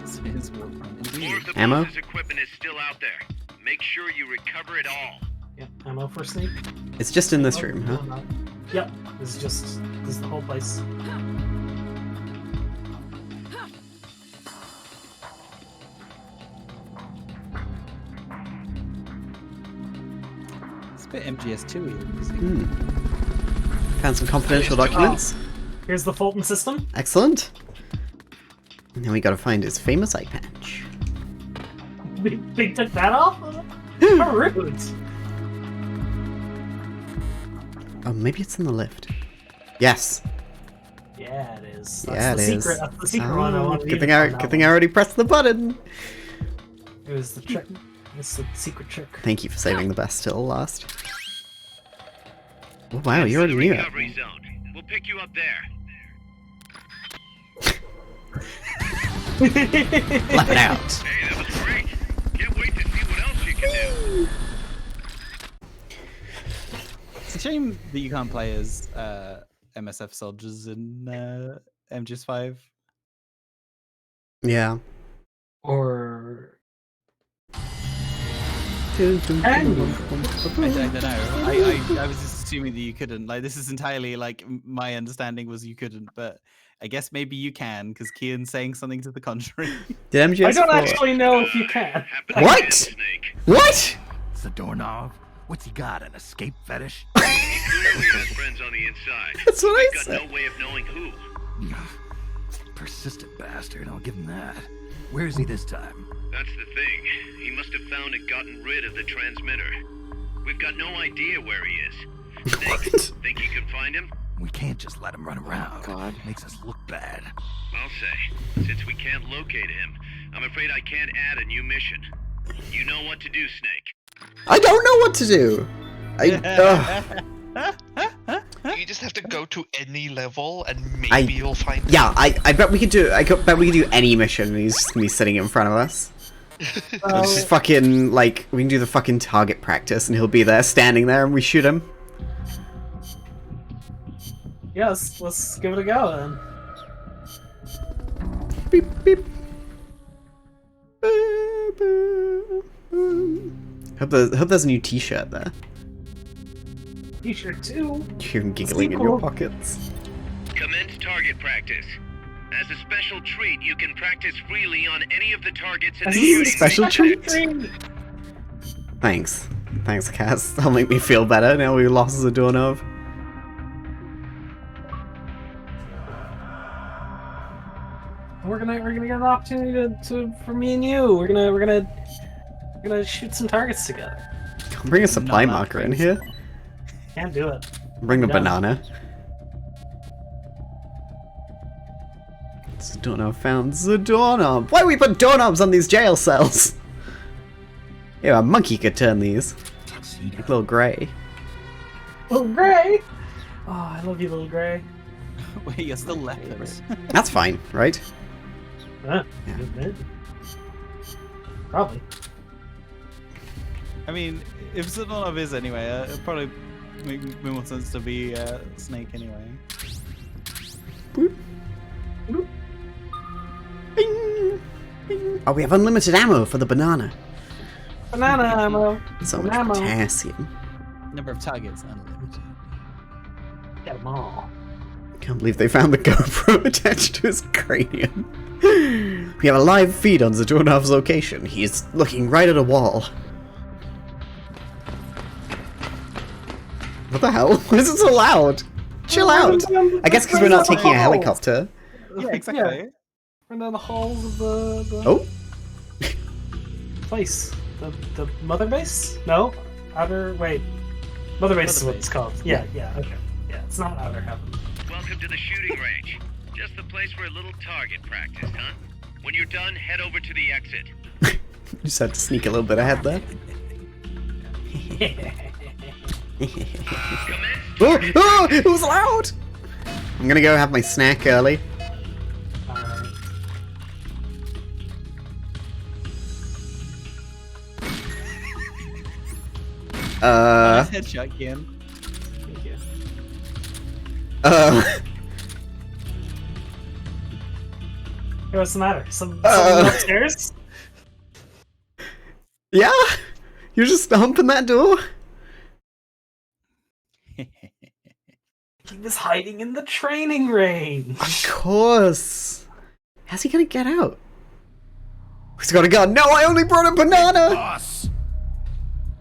This is what More of the Ammo? boss's equipment is still out there. Make sure you recover it all. Yeah, ammo for Snake. It's just in this room, huh? No. Yep, this is the whole place. It's a bit MGS2 Hmm. Found some confidential documents. Here's the Fulton system. Excellent. And then we gotta find his famous eye patch. They took that off? How rude. Oh, maybe it's in the lift. Yes. Yeah, it is. That's Yeah, the it secret. is. That's the secret one. I wanted Good thing I already pressed the button. It was the trick. It's the secret trick. Thank you for saving the best till last. Oh, wow, Head you to already the knew it. recovery zone. We'll pick you up there. Laugh it out. Hey, that was great. Can't wait to see what else you can do. It's a shame that you can't play as MSF soldiers in MGS5. Yeah. Or I don't know. I was just assuming that you couldn't. Like, this is entirely like my understanding was you couldn't, but I guess maybe you can because Kian's saying something to the contrary. Did MGS I don't 4 actually know if you can. What? What? Zadornov? What's he got, an escape fetish? He clearly has friends on the inside. That's what I He's got said. no way of knowing who. Persistent bastard, I'll give him that. Where is he this time? That's the thing. He must have found and gotten rid of the transmitter. We've got no idea where he is. Snake, think you can find him? We can't just let him run around. God. Makes us look bad. I'll say. Since we can't locate him, I'm afraid I can't add a new mission. You know what to do, Snake. I don't know what to do. You just have to go to any level and maybe you'll find him. Yeah, I bet we could do. Bet we could do any mission. And he's just gonna be sitting in front of us. Just fucking like we can do the fucking target practice, and he'll be there, standing there, and we shoot him. Yeah, let's give it a go then. Beep beep. Hope there's a new T-shirt there. T-shirt too. You're giggling in your cool. pockets. Commence target practice. As a special treat, you can practice freely on any of the targets in the shooting Special treat. treat. Thanks, Cass. That'll make me feel better now we lost Zadornov. We're gonna get an opportunity for me and you. We're gonna shoot some targets together. Bring a supply Not that marker in crazy. here. Can't do it. Bring a Done. banana. Zadornov found Zadornov. Why we put doorknobs on these jail cells? Yeah, a monkey could turn these. Like little Gray. Little Gray. Oh, I love you, Little Gray. Wait, you're still leopard. That's fine, right? Huh? Good man. Probably. I mean, if Zadornov is anyway, it'll probably make more sense to be Snake anyway. Boop. Boop. Bing. Bing. Oh, we have unlimited ammo for the banana. Banana ammo. So much Ammo. potassium. Number of targets unlimited. Get them all. Can't believe they found the GoPro attached to his cranium. We have a live feed on Zadornov's location. He's looking right at a wall. What the hell? Why is it so loud? Chill out. I guess because we're not taking a helicopter. Yeah, exactly. Yeah. Run down the halls of the Oh? place. The mother base? No? Outer wait. Mother base is what it's called. Yeah, okay. Yeah, it's not outer heaven. Welcome to the shooting range. Just the place for a little target practice, huh? When you're done, head over to the exit. Just had to sneak a little bit ahead there. Oh, it was loud! I'm gonna go have my snack early. Nice headshot, Kian. Thank you. Hey, what's the matter? Someone upstairs? Yeah? You're just stomping that door? He was hiding in the training range. Of course. How's he gonna get out? He's got a gun. No, I only brought a banana! Boss!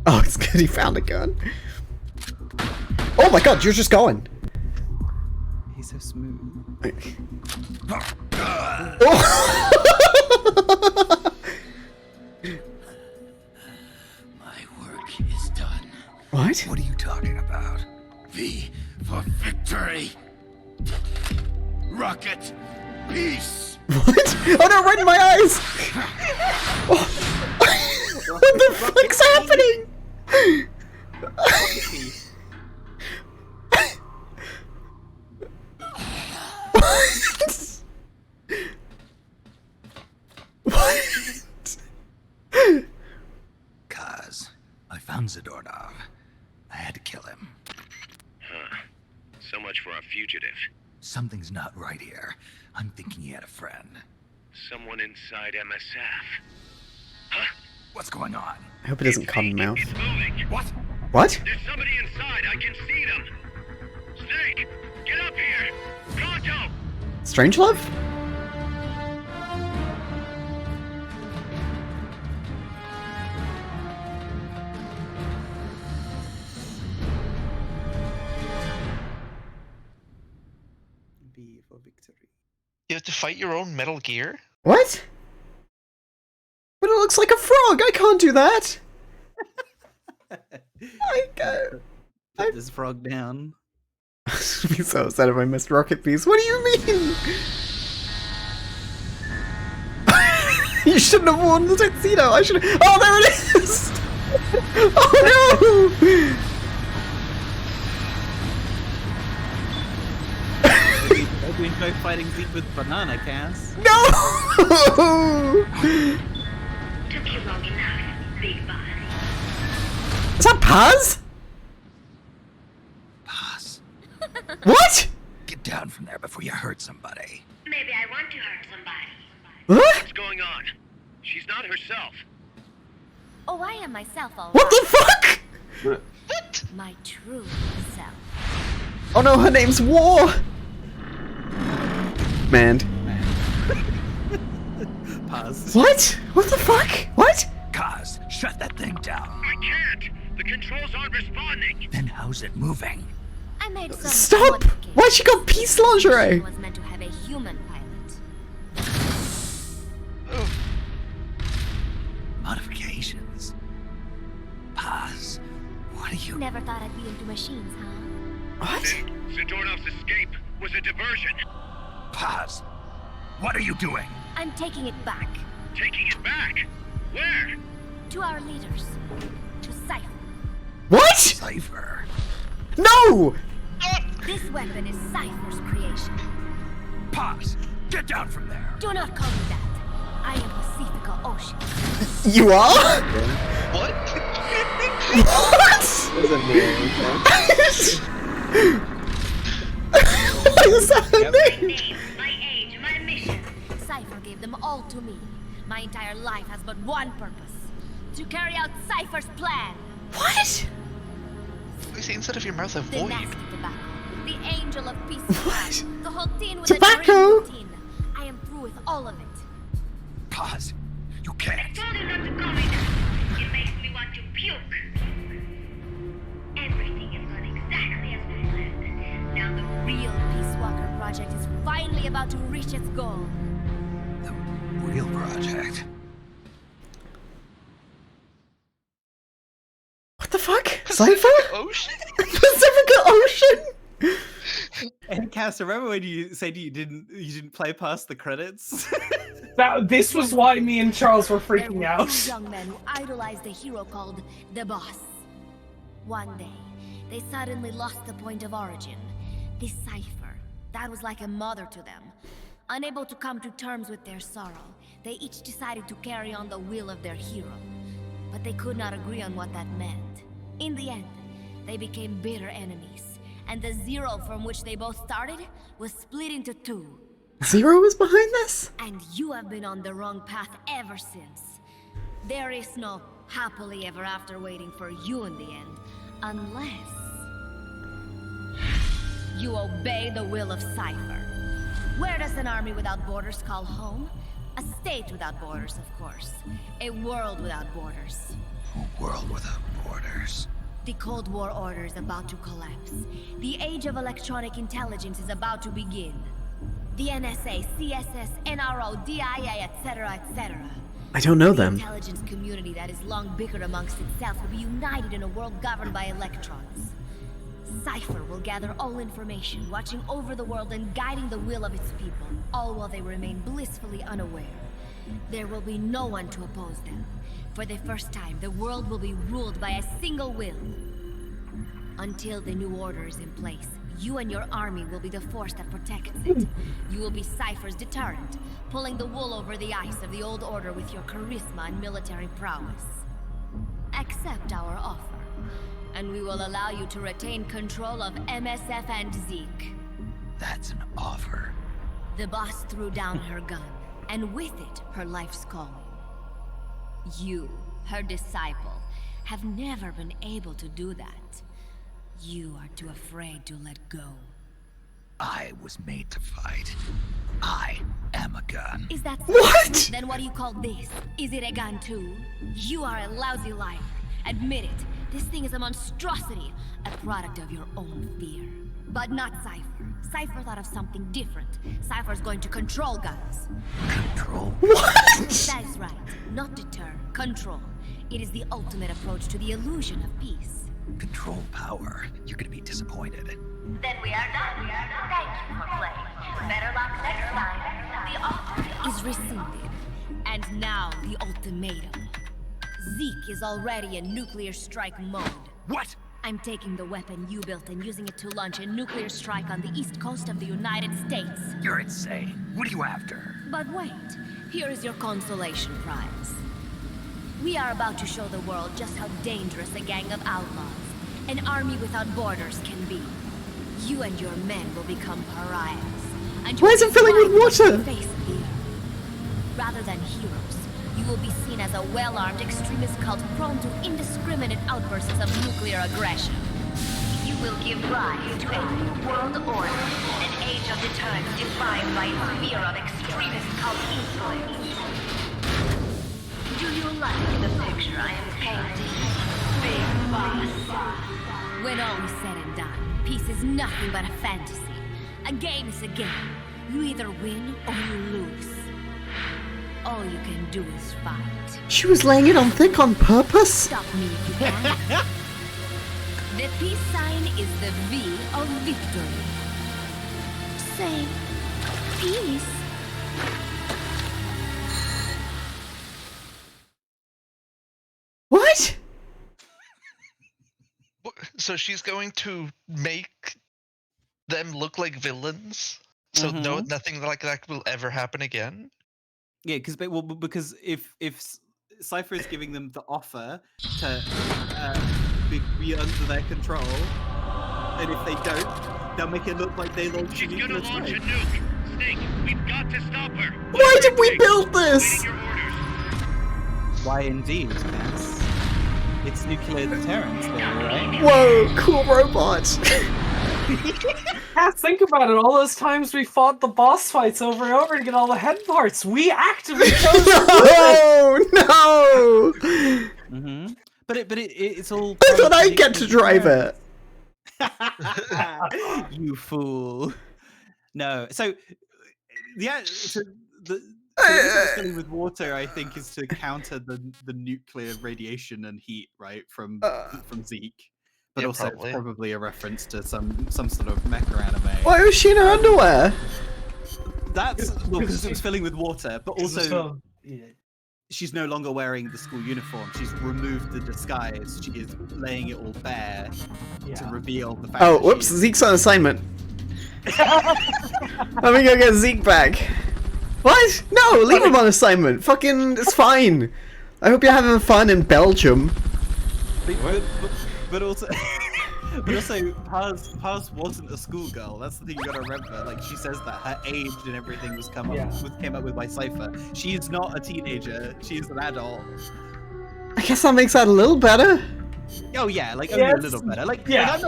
Oh, it's good he found a gun. Oh my god, you're just going. He's so smooth. Oh. My work is done. What? What are you talking about? V for victory. Rocket, peace. What? Oh no, right in my eyes! Oh. What the fuck's happening? What? Kaz, I found Zadornov. I had to kill him. Huh. So much for our fugitive. Something's not right here. I'm thinking he had a friend. Someone inside MSF. Huh? What's going on? I hope it isn't Cottonmouth. It's moving. What? What? There's somebody inside. I can see them. Snake, get up here. Pronto. Strangelove? B for victory. You have to fight your own Metal Gear? What? But it looks like a frog! I can't do that! I go. Put this frog down. I'd be so upset if I missed Rocket Piece. What do you mean? You shouldn't have worn the tuxedo. I should have. Oh, there it is! Oh no! Hope you enjoy fighting Zeke with banana, Cass. No! Took you long enough, big body. Is that Paz? Paz, What? get down from there before you hurt somebody. Maybe I want to hurt somebody. What? What's going on? She's not herself. Oh, I am myself, all What the fuck? right. My true self. Oh no, her name's War! Man. Pause. What? What the fuck? What? Kaz, shut that thing down. I can't. The controls aren't responding. Then how's it moving? I made some Stop! Why she got peace lingerie? was meant to have a human pilot. Modifications. Paz, what are you... Never thought I'd be into machines, huh? What? Zadornov's escape was a diversion. Paz, what are you doing? I'm taking it back. Taking it back. Where? To our leaders. To Cypher. What? Cypher. No! This weapon is Cypher's creation. Paz, get down from there. Do not call me that. I am Pacifica Ocean. You are? What? What? There's a mirror. What is that name? Name, my age, my mission. Cypher gave them all to me. My entire life has but one purpose. To carry out Cypher's plan. What? Why is the inside of your mouth a The void? nasty tobacco. The angel of peace. What? The whole teen with Tobacco? a dream routine. I am through with all of it. Paz, you can't. Told you not to call me that. It makes me want to puke. Everything is going exactly as we planned. Now the real Peace Walker project is finally about to reach its goal. The real project. What the fuck? Cypher? Ocean? Pacifica Ocean? And Cass, remember when you said you didn't play past the credits? This was why me and Charles were There freaking were out. two young men who idolized a hero called the Boss. One day, they suddenly lost the point of origin. The Cypher. That was like a mother to them. Unable to come to terms with their sorrow, they each decided to carry on the will of their hero. But they could not agree on what that meant. In the end, they became bitter enemies, and the Zero from which they both started was split into two. Zero was behind this? And you have been on the wrong path ever since. There is no happily ever after waiting for you in the end, unless you obey the will of Cypher. Where does an army without borders call home? A state without borders, of course. A world without borders. A world without borders. The Cold War order is about to collapse. The age of electronic intelligence is about to begin. The NSA, CSS, NRO, DIA, etc., etc. I don't know The them. intelligence community that is long bickered amongst itself will be united in a world governed by electrons. Cypher will gather all information, watching over the world and guiding the will of its people, all while they remain blissfully unaware. There will be no one to oppose them. For the first time, the world will be ruled by a single will. Until the new order is in place, you and your army will be the force that protects it. You will be Cypher's deterrent, pulling the wool over the eyes of the old order with your charisma and military prowess. Accept our offer, and we will allow you to retain control of MSF and Zeke. That's an offer. The boss threw down her gun, and with it, her life's calling. You, her disciple, have never been able to do that. You are too afraid to let go. I was made to fight. I am a gun. Is that so? What? Then what do you call this? Is it a gun too? You are a lousy liar. Admit it. This thing is a monstrosity, a product of your own fear. But not Cypher. Cypher thought of something different. Cypher's going to control guns. Control? What? That is right. Not deter, control. It is the ultimate approach to the illusion of peace. Control power. You're gonna be disappointed. Then we are done. Thank you for playing. Better luck next time. The offer is rescinded. And now the ultimatum. Zeke is already in nuclear strike mode. What? I'm taking the weapon you built and using it to launch a nuclear strike on the east coast of the United States. You're insane. What are you after? But wait, here is your consolation prize. We are about to show the world just how dangerous a gang of outlaws, an army without borders can be. You and your men will become pariahs. And Why is it filling with water? Face of the earth. Rather than heroes, you will be seen as a well-armed extremist cult prone to indiscriminate outbursts of nuclear aggression. You will give rise to a new world order, an age of deterrence defined by its fear of extremist cult influence. Do you like the picture I am painting, Big Boss? When all is said and done, peace is nothing but a fantasy. A game is a game. You either win or you lose. All you can do is fight. She was laying it on thick on purpose? Stop me if you can. The peace sign is the V of victory. Say, peace. What? So she's going to make them look like villains, so nothing like that will ever happen again. Yeah, because if Cypher is giving them the offer to be under their control, and if they don't, they'll make it look like they launched a nuclear Launch a strike. nuke. Snake, we've got to stop her. Why did we build this? Why indeed, Cass? It's nuclear deterrence there, right? Whoa, cool robot. Think about it. All those times we fought the boss fights over and over to get all the head parts, we actively chose to do it. No! But it's all. I thought I get to drive it. You fool! No, so the reason it's filling with water, I think, is to counter the nuclear radiation and heat, right, from Zeke. But Yeah, also probably. probably a reference to some sort of mecha anime. Why was she in her underwear? That's because it was filling with water, but It's also so- yeah. she's no longer wearing the school uniform. She's removed the disguise. She is laying it all bare to reveal the fact. Oh, that whoops, she's- Zeke's on assignment. Let me go get Zeke back. What? No, leave him on assignment. Fucking, it's fine. I hope you're having fun in Belgium. But also, Paz wasn't a schoolgirl. That's the thing you gotta remember. Like, she says that her age and everything came up with by Cypher. She's not a teenager. She's an adult. I guess that makes that a little better. Oh yeah, like only a Yes. little better. Like, Yeah,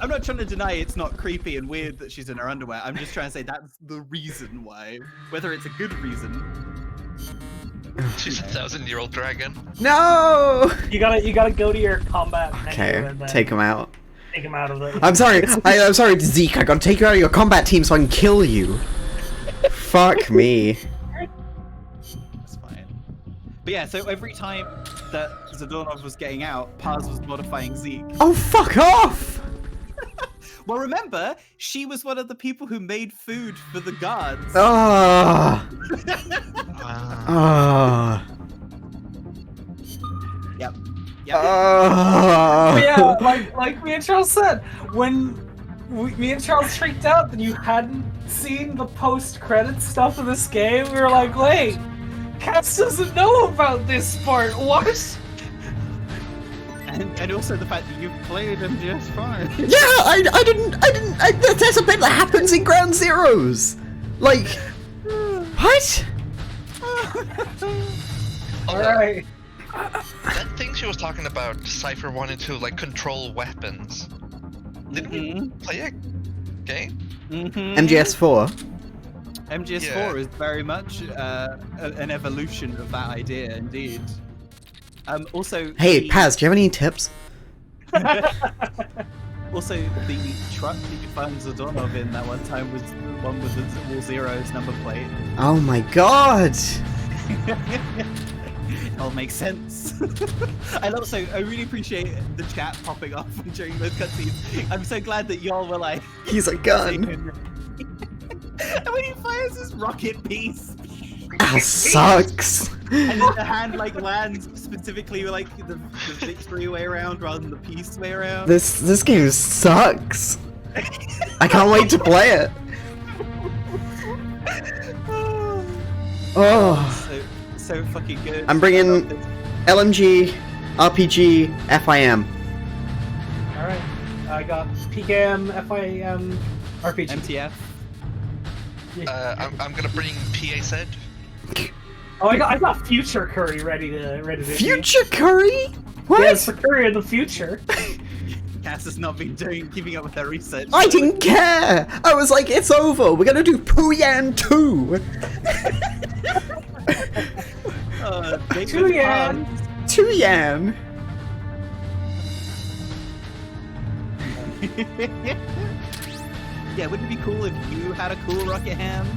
I'm not trying to deny it's not creepy and weird that she's in her underwear. I'm just trying to say that's the reason why. Whether it's a good reason. She's a 1,000-year-old dragon. No! You gotta go to your combat menu Okay, and then take him out. Take him out of the. I'm sorry, I'm sorry, Zeke. I gotta take you out of your combat team so I can kill you. Fuck me. It's fine. But yeah, so every time that Zadornov was getting out, Paz was modifying Zeke. Oh, fuck off! Well, remember, she was one of the people who made food for the guards. Ah. Ah. Yep. Ah. Yeah, like me and Charles said, when me and Charles freaked out that you hadn't seen the post-credit stuff of this game, we were like, wait, Cass doesn't know about this part. What? And also the fact that you've played MGS5. Yeah, I didn't. There's a bit that happens in Ground Zeroes. Like, what? Alright. That thing she was talking about, Cypher wanted to like control weapons. Did we play a game? MGS4. MGS4 is very much an evolution of that idea, indeed. Also, Hey, Paz, do you have any tips? Also, the truck that you found Zadornov in that one time was the one with the Wall Zero's number plate. Oh my god! It all makes sense. I really appreciate the chat popping off during those cutscenes. I'm so glad that y'all were like... He's a gun. And when he fires his rocket piece... That sucks! And then the hand like lands specifically like the victory way around rather than the peace way around. This game sucks. I can't wait to play it. Oh. So fucking good. I'm bringing LMG, RPG, FIM. Alright. I got PKM, FIM, RPG. MTF. I'm gonna bring PAZ. Oh, I got Future Curry ready to Future Curry? What? Yeah, it's the Curry of the future. Cass has not been keeping up with her research. I didn't care! I was like, it's over, we're gonna do Pooyan 2! Tuyan! Tuyan! Yeah, wouldn't it be cool if you had a cool rocket hand?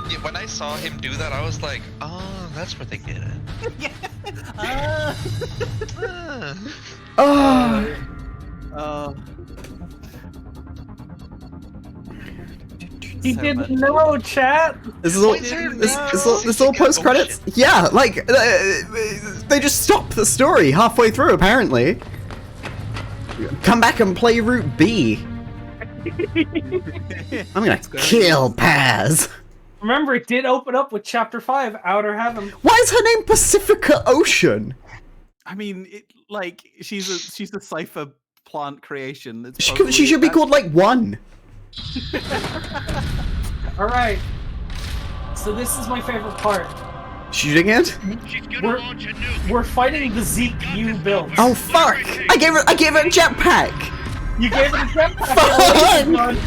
Yeah, when I saw him do that, I was like, oh, that's where they get it. Oh. He didn't know, chat. This is all post credits. Yeah, like they just stopped the story halfway through. Apparently, come back and play Route B. I'm gonna kill Paz. Remember, it did open up with Chapter 5, Outer Heaven. Why is her name Pacifica Ocean? I mean, she's a Cypher plant creation. That's She should be called like 1. Alright. So this is my favorite part. Shooting it? We're fighting the Zeke you built. Oh fuck! I gave it a jetpack. You gave it a jetpack.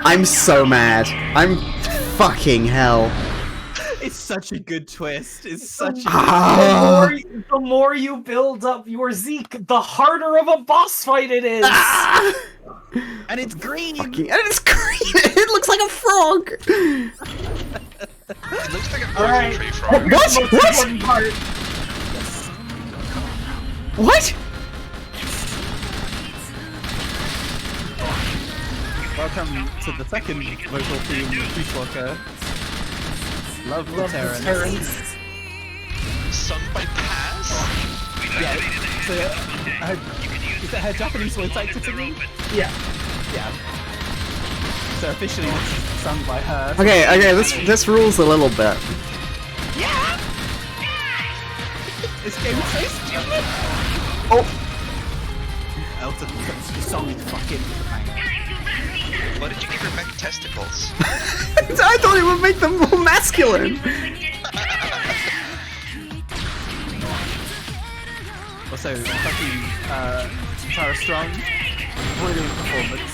I'm so mad. I'm fucking hell. It's such a good twist. It's such a The more you build up your Zeke, the harder of a boss fight it is. And it's green. And it's green. It looks like a frog. It looks like a Alright. tree frog. What? Welcome to the second local theme of Peace Walker. Love the Terrans. Sung by Paz? Yeah, so is that her Japanese voice actor singing? Yeah. Yeah. So officially it's sung by her. Okay, this rules a little bit. Yeah! This game is so stupid! Oh! The song is fucking bang. Why did you give her back testicles? I thought it would make them more masculine. Also, fucking Tara Strong, brilliant performance.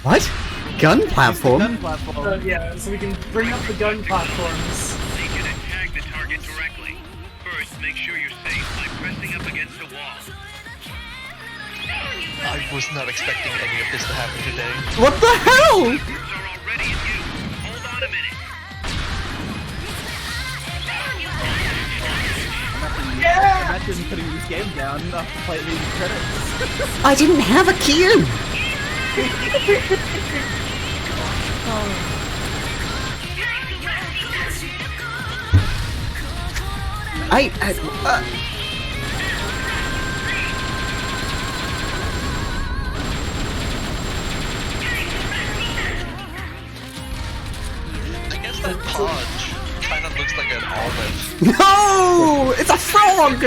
What? Gun platform? Gun platform. Yeah, so we can bring up the gun platforms. They can attack the target directly. First, make sure you're safe by pressing up against a wall. I was not expecting any of this to happen today. What the hell? Troops are already in use. Hold on a minute. Yeah! Imagine putting this game down after playing these credits. I didn't have a key. I guess that podge kind of looks like an olive. No! It's a frog!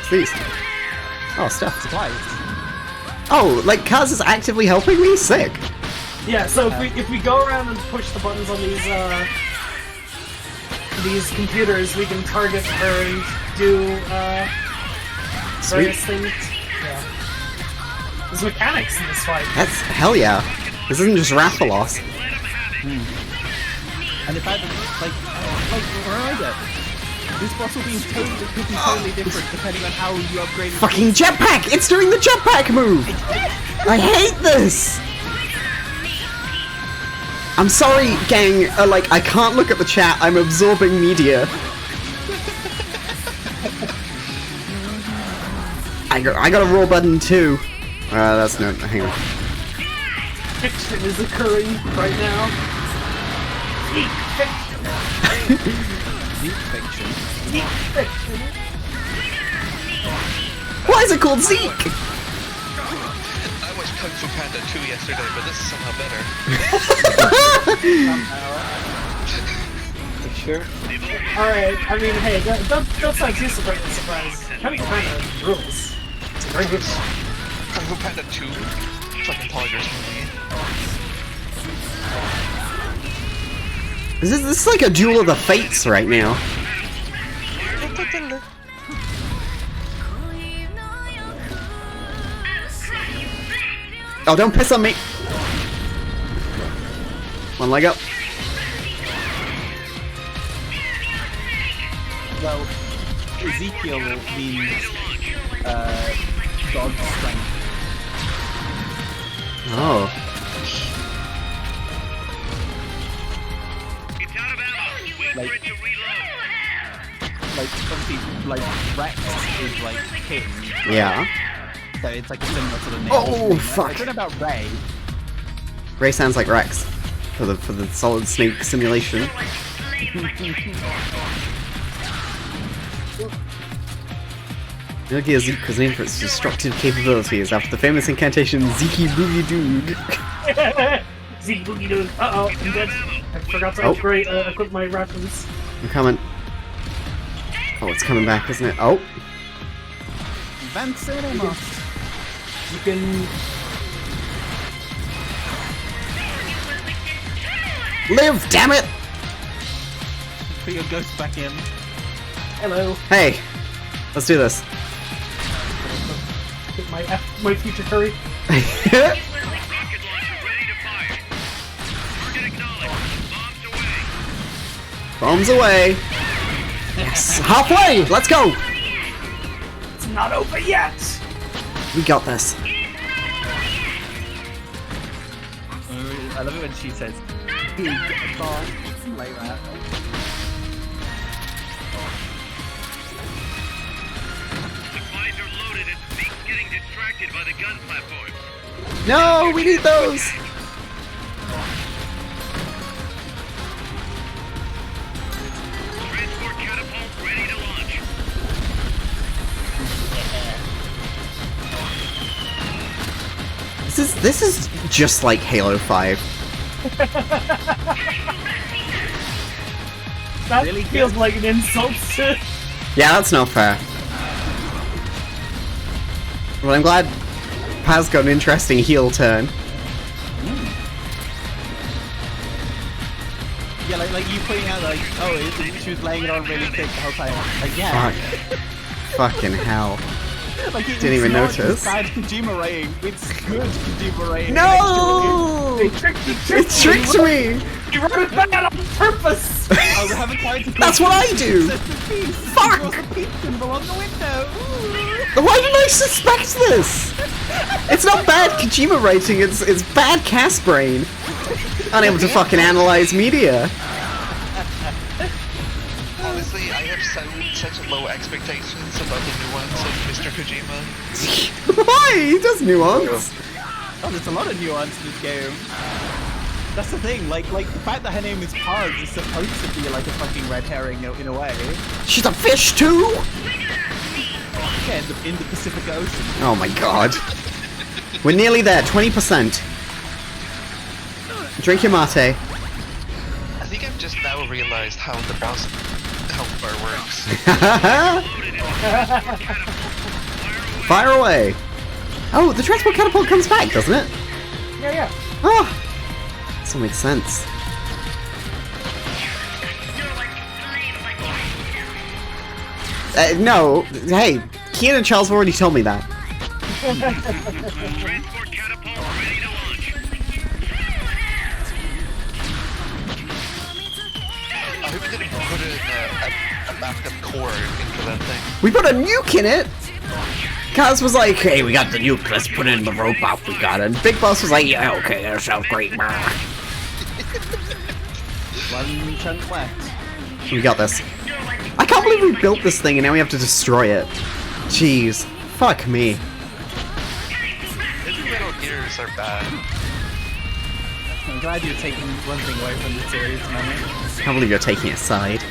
Please. Oh, stuff. Supplies. Oh, like Kaz is actively helping me? Sick. Yeah, so if we go around and push the buttons on these computers, we can target her and do various things. Yeah. There's mechanics in this fight. That's hell yeah. This isn't just Rathalos. And if I like where are you? This boss will be could be totally different depending on how you upgrade. Fucking jetpack! It's doing the jetpack move! I hate this! I'm sorry, gang. Like, I can't look at the chat. I'm absorbing media. I got a raw button too. That's no. Hang on. Fiction is occurring right now. Geek fiction. Deep fiction. Geek fiction. Why is it called Zeke? I watched Kung Fu Panda 2 yesterday, but this is somehow better. Sure. Alright, I mean, hey, don't sound too surprised. Kung Fu Panda rules. It's a very good one. Kung Fu Panda 2? Fucking Tigers movie. This is like a duel of the fates right now. Oh, don't piss on me! One leg up. Well, Ezekiel means God's strength. Oh. Like obviously, like Rex is like king. Yeah. So it's like a similar sort of name. Oh, fuck. I don't know about Ray. Ray sounds like Rex for the Solid Snake simulation. Metal Gear Zeke was named for its destructive capabilities after the famous incantation Zeke Boogie Dude. Zeke Boogie Dude. Uh-oh, I'm dead. I forgot to upgrade, equip my weapons. I'm coming. Oh, it's coming back, isn't it? Oh. Vancinemos. You can... Live, damn it! Put your ghost back in. Hello. Hey, let's do this. Get my future curry. Bombs away. Yes, halfway. Let's go. It's not over yet. We got this. I love it when she says, "Big boss," like that. Supplies are loaded and Zeke's getting distracted by the gun platforms. No, we need those. Transport catapult ready to launch. This is just like Halo 5. That really feels like an insult to... Yeah, that's not fair. Well, I'm glad Paz got an interesting heel turn. Yeah, like you pointing out, like, oh, she was laying it on really thick the whole time. Like, yeah. Fuck. Fucking hell. Like, Didn't even not notice. Just bad Kojima rating. It's good Kojima rating. No! They tricked me. It tricked me! You wrote it bad on purpose! I haven't tried to. That's what I do! Fuck! On the window. Why did I suspect this? It's not bad Kojima rating, it's bad cast brain. Unable to fucking analyze media. Honestly, I have such low expectations about the nuance of Mr. Kojima. Why? He does nuance. Oh, there's a lot of nuance in this game. That's the thing, like the fact that her name is Paz is supposed to be like a fucking red herring in a way. She's a fish too? Yeah, in the Pacific Ocean. Oh my god. We're nearly there, 20%. Drink your mate. I think I've just now realized how the browser health bar works. Fire away. Oh, the transport catapult comes back, doesn't it? Yeah. Oh, this will make sense. No, hey, Kian and Charles have already told me that. Transport catapult ready to launch. I hope you didn't put a backup core into that thing. We put a nuke in it! Kaz was like, hey, we got the nuke, let's put it in the robot we got it. And Big Boss was like, yeah, okay, that sounds great. One chunk left. We got this. I can't believe we built this thing and now we have to destroy it. Jeez. Fuck me. Maybe Metal Gears are bad. I'm glad you're taking one thing away from the series, man. I can't believe you're taking a side.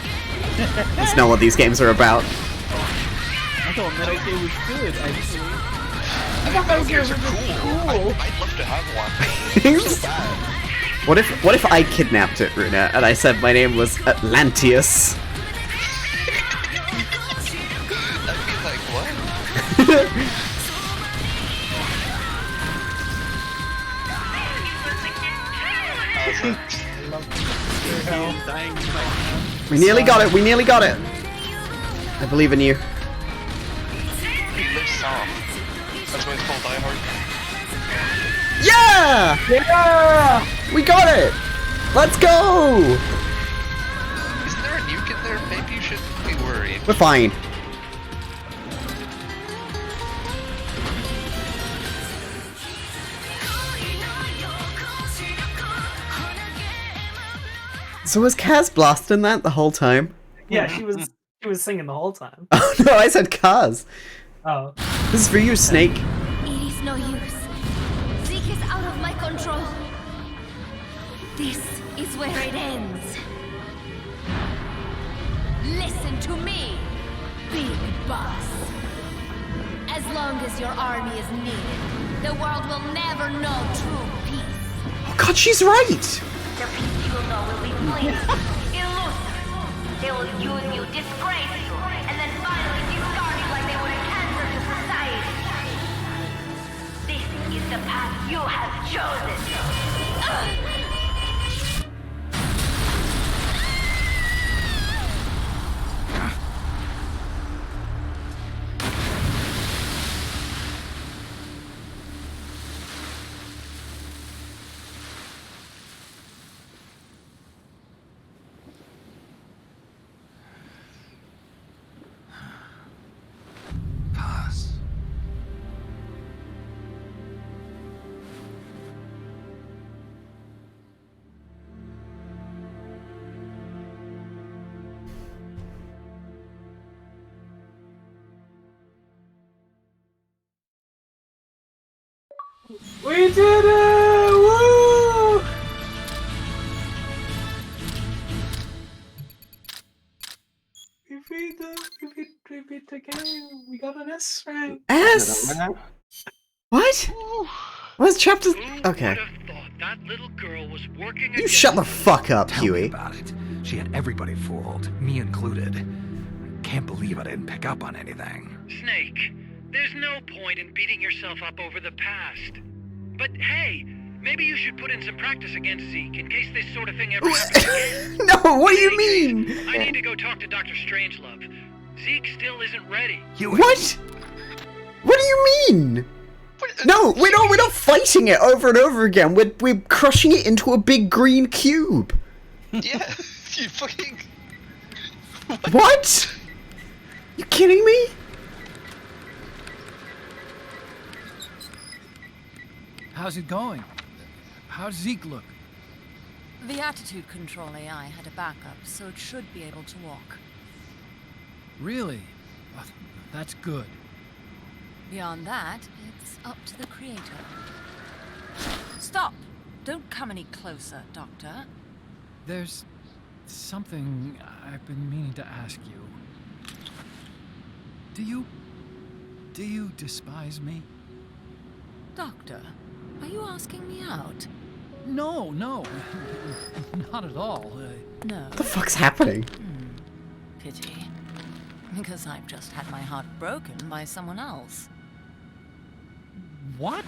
That's not what these games are about. I thought Metal Gear was good, actually. I thought Metal Gear was Are cool. cool. I'd love to have one. So bad. What if I kidnapped it, Runa, and I said my name was Atlanteus? I'd be like, what? Dying We nearly got it, we nearly got it! I believe in you. He lives soft. That's why it's called Die Hard. Yeah! Yeah! We got it! Let's go! Isn't there a nuke in there? Maybe you shouldn't be worried. We're fine. So was Kaz blasting that the whole time? Yeah, she was singing the whole time. Oh no, I said Kaz. Oh. This is for you, Snake. It is no use. Zeke is out of my control. This is where it ends. Listen to me, Big Boss. As long as your army is needed, the world will never know true peace. Oh god, she's right! The peace you will know will be fleeting, elusive. They will use you, disgrace you, and then finally discard you like they would a cancer to society. This is the path you have chosen. Paz. We did it! Woo! We beat the game. We got an S rank. S? What? What's chapter? Okay. That little girl was working You shut the fuck up, Tell me Huey. about it. She had everybody fooled, me included. Can't believe I didn't pick up on anything. Snake, there's no point in beating yourself up over the past. But hey, maybe you should put in some practice against Zeke in case this sort of thing ever happens again. No, what do you mean? I need to go talk to Dr. Strangelove. Zeke still isn't ready. What? What do you mean? No, we're not fighting it over and over again. We're crushing it into a big green cube. Yeah, you fucking... What? You kidding me? How's it going? How's Zeke look? The attitude control AI had a backup, so it should be able to walk. Really? That's good. Beyond that, it's up to the creator. Stop! Don't come any closer, Doctor. There's something I've been meaning to ask you. Do you despise me? Doctor, are you asking me out? No, not at all. No. What the fuck's happening? Pity. Because I've just had my heart broken by someone else. What?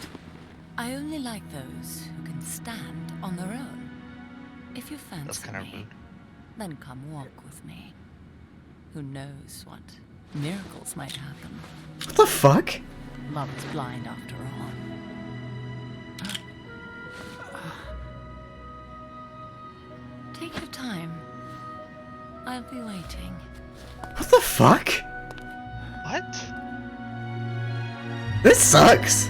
I only like those who can stand on their own. If you That's fancy kind of me, rude. then come walk with me. Who knows what miracles might happen. What the fuck? Love is blind after all. Take your time. I'll be waiting. What the fuck? What? This sucks.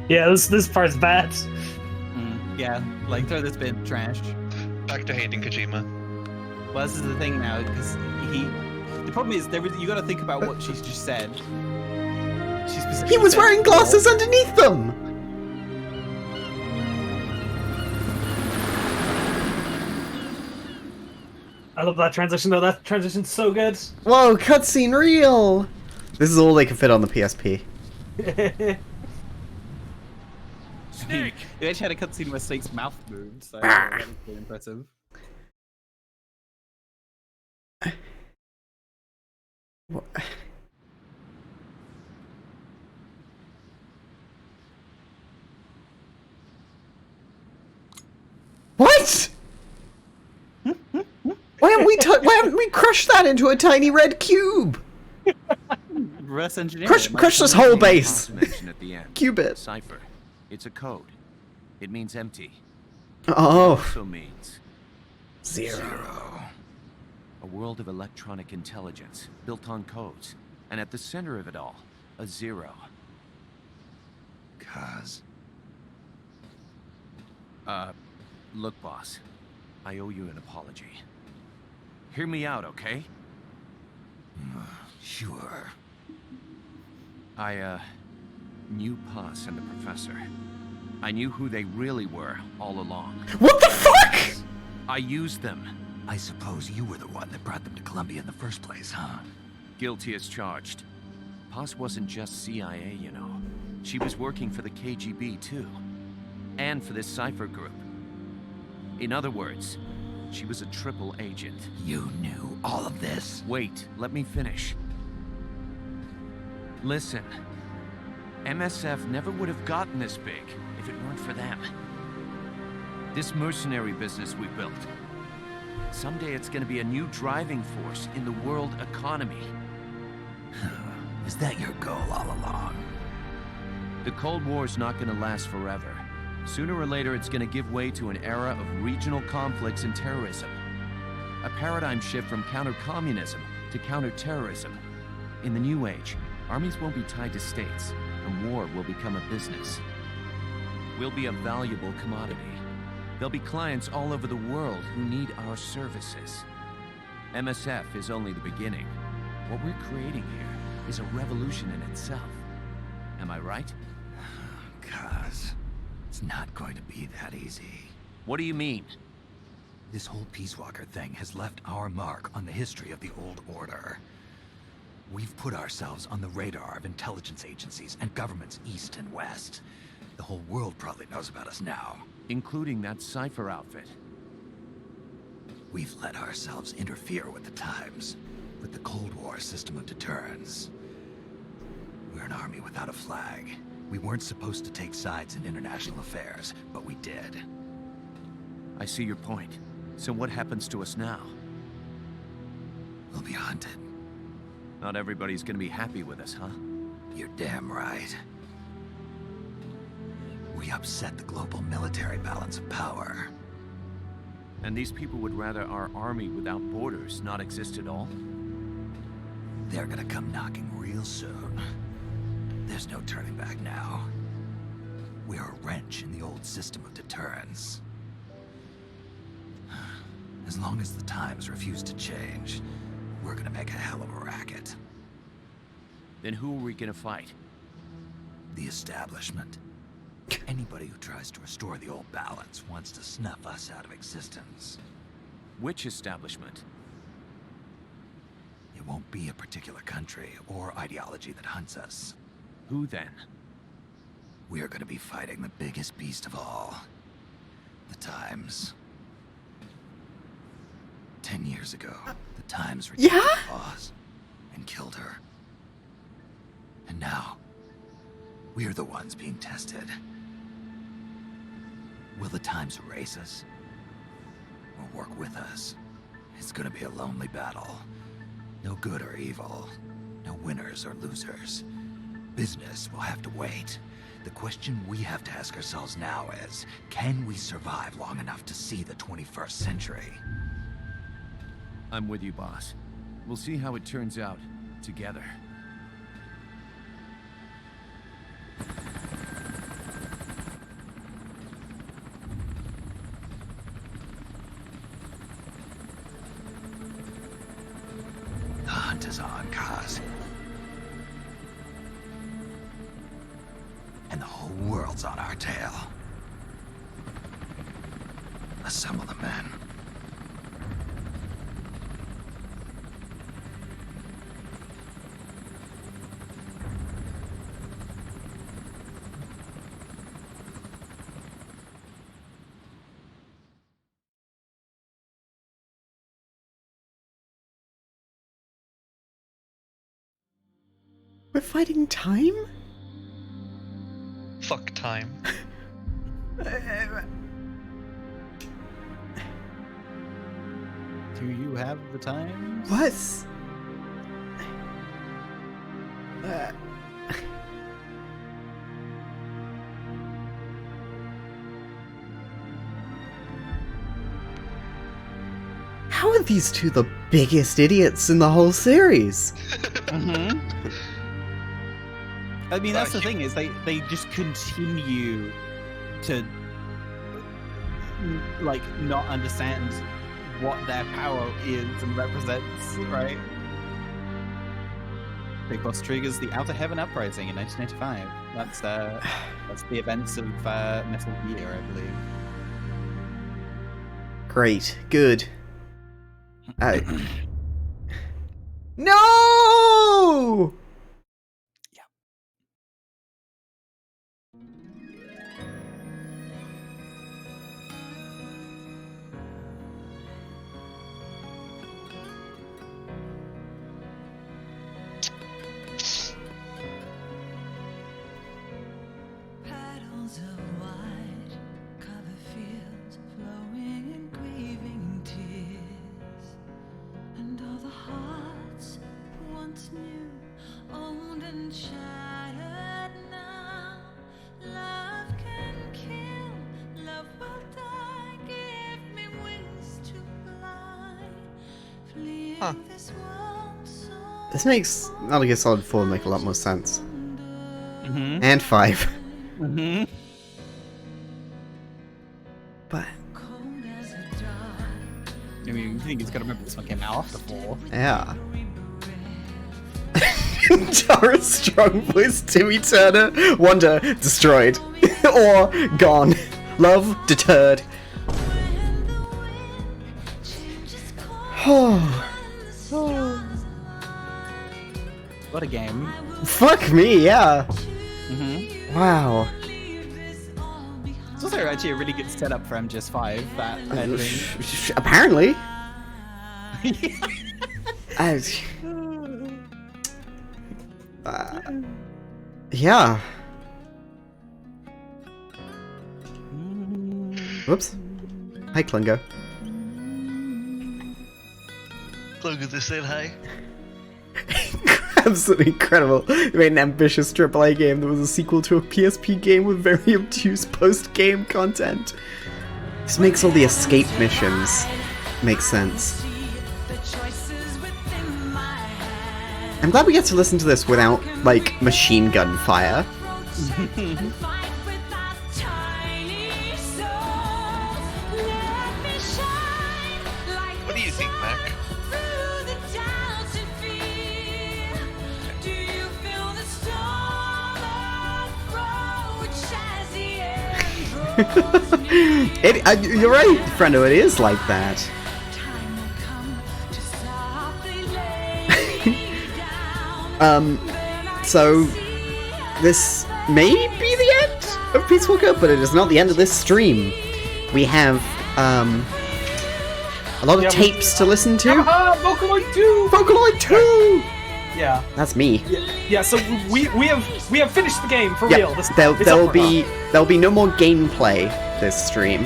Yeah, this part's bad. Yeah, like throw this bit in trash. Back to hating Kojima. Well, this is the thing now, because the problem is, you got to think about what she's just said. She specifically He was said, wearing glasses underneath them. I love that transition though. That transition's so good. Whoa, cutscene real. This is all they can fit on the PSP. Snake! They actually had a cutscene where Snake's mouth moved, so that was pretty impressive. What? Why haven't we crushed that into a tiny red cube? Reverse engineering. Crush this whole base. Mention at the end. Qubit. Cipher. It's a code. It means empty. Oh. It also means Zero. A world of electronic intelligence built on codes, and at the center of it all, a zero. Cause. Look, boss. I owe you an apology. Hear me out, okay? Sure. I knew Puss and the Professor. I knew who they really were all along. What the fuck? I used them. I suppose you were the one that brought them to Columbia in the first place, huh? Guilty as charged. Puss wasn't just CIA, you know. She was working for the KGB, too. And for this Cipher group. In other words, she was a triple agent. You knew all of this? Wait, let me finish. Listen. MSF never would have gotten this big if it weren't for them. This mercenary business we built. Someday it's gonna be a new driving force in the world economy. Is that your goal all along? The Cold War's not gonna last forever. Sooner or later, it's gonna give way to an era of regional conflicts and terrorism. A paradigm shift from counter-communism to counter-terrorism. In the new age, armies won't be tied to states, and war will become a business. We'll be a valuable commodity. There'll be clients all over the world who need our services. MSF is only the beginning. What we're creating here is a revolution in itself. Am I right? Cuz it's not going to be that easy. What do you mean? This whole Peace Walker thing has left our mark on the history of the Old Order. We've put ourselves on the radar of intelligence agencies and governments east and west. The whole world probably knows about us now. Including that Cipher outfit. We've let ourselves interfere with the times, with the Cold War system of deterrence. We're an army without a flag. We weren't supposed to take sides in international affairs, but we did. I see your point. So what happens to us now? We'll be hunted. Not everybody's gonna be happy with us, huh? You're damn right. We upset the global military balance of power. And these people would rather our army without borders not exist at all? They're gonna come knocking real soon. There's no turning back now. We're a wrench in the old system of deterrence. As long as the times refuse to change, we're gonna make a hell of a racket. Then who are we gonna fight? The establishment. Anybody who tries to restore the old balance wants to snuff us out of existence. Which establishment? It won't be a particular country or ideology that hunts us. Who then? We are gonna be fighting the biggest beast of all. The Times. 10 years ago, the Times rejected the boss and killed her. And now, we're the ones being tested. Will the Times erase us? Or work with us? It's gonna be a lonely battle. No good or evil. No winners or losers. Business will have to wait. The question we have to ask ourselves now is, can we survive long enough to see the 21st century? I'm with you, boss. We'll see how it turns out together. The hunt is on, Kaz. And the whole world's on our tail. Assemble the men. We're fighting time? Fuck time. Do you have the time? What? How are these two the biggest idiots in the whole series? I mean, that's the thing, is they just continue to like not understand what their power is and represents, right? Big Boss triggers the Outer Heaven Uprising in 1995. That's the events of Metal Gear, I believe. Great. Good. No! Petals of white cover fields flowing in grieving tears, and all the hearts once new, old and shattered now. Love can kill, love will die. Give me wings to fly, fleeing this world so. This makes Metal Gear Solid 4 make a lot more sense. Mm-hmm. And 5. Mm-hmm. But I mean, you think he's gotta remember this one came out after 4. yeah. Tara Strong voice Timmy Turner. Wonder destroyed. Or gone. Love deterred. What a game. Fuck me, yeah. Mm-hmm. Wow. It's also actually a really good setup for MGS5, that ending. Apparently. Yeah. Whoops. Hi, Klungo. Look, they said hi. Absolutely incredible. They made an ambitious AAA game that was a sequel to a PSP game with very obtuse post-game content. This makes all the escape missions make sense. I'm glad we get to listen to this without, like, machine gun fire. You're right, Frendo, it is like that. So this may be the end of Peace Walker, but it is not the end of this stream. We have a lot of tapes to listen to. Vocaloid 2! Vocaloid 2! Yeah. That's me. Yeah, so we have finished the game for Yep, real. There'll be no more gameplay this stream.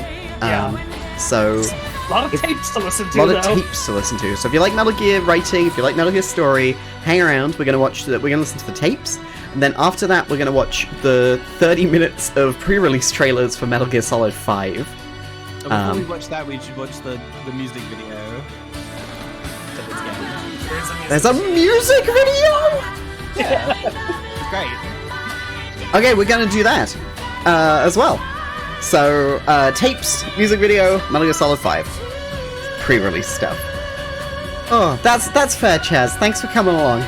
So a lot of tapes to listen to. a lot of tapes to listen to. So if you like Metal Gear writing, if you like Metal Gear story, hang around. We're gonna listen to the tapes, and then after that, we're gonna watch the 30 minutes of pre-release trailers for Metal Gear Solid 5. Before we watch that, we should watch the music video. There's a music video. Yeah, it's great. Okay, we're gonna do that as well. So tapes, music video, Metal Gear Solid 5, pre-release stuff. Oh, that's fair, Chaz. Thanks for coming along.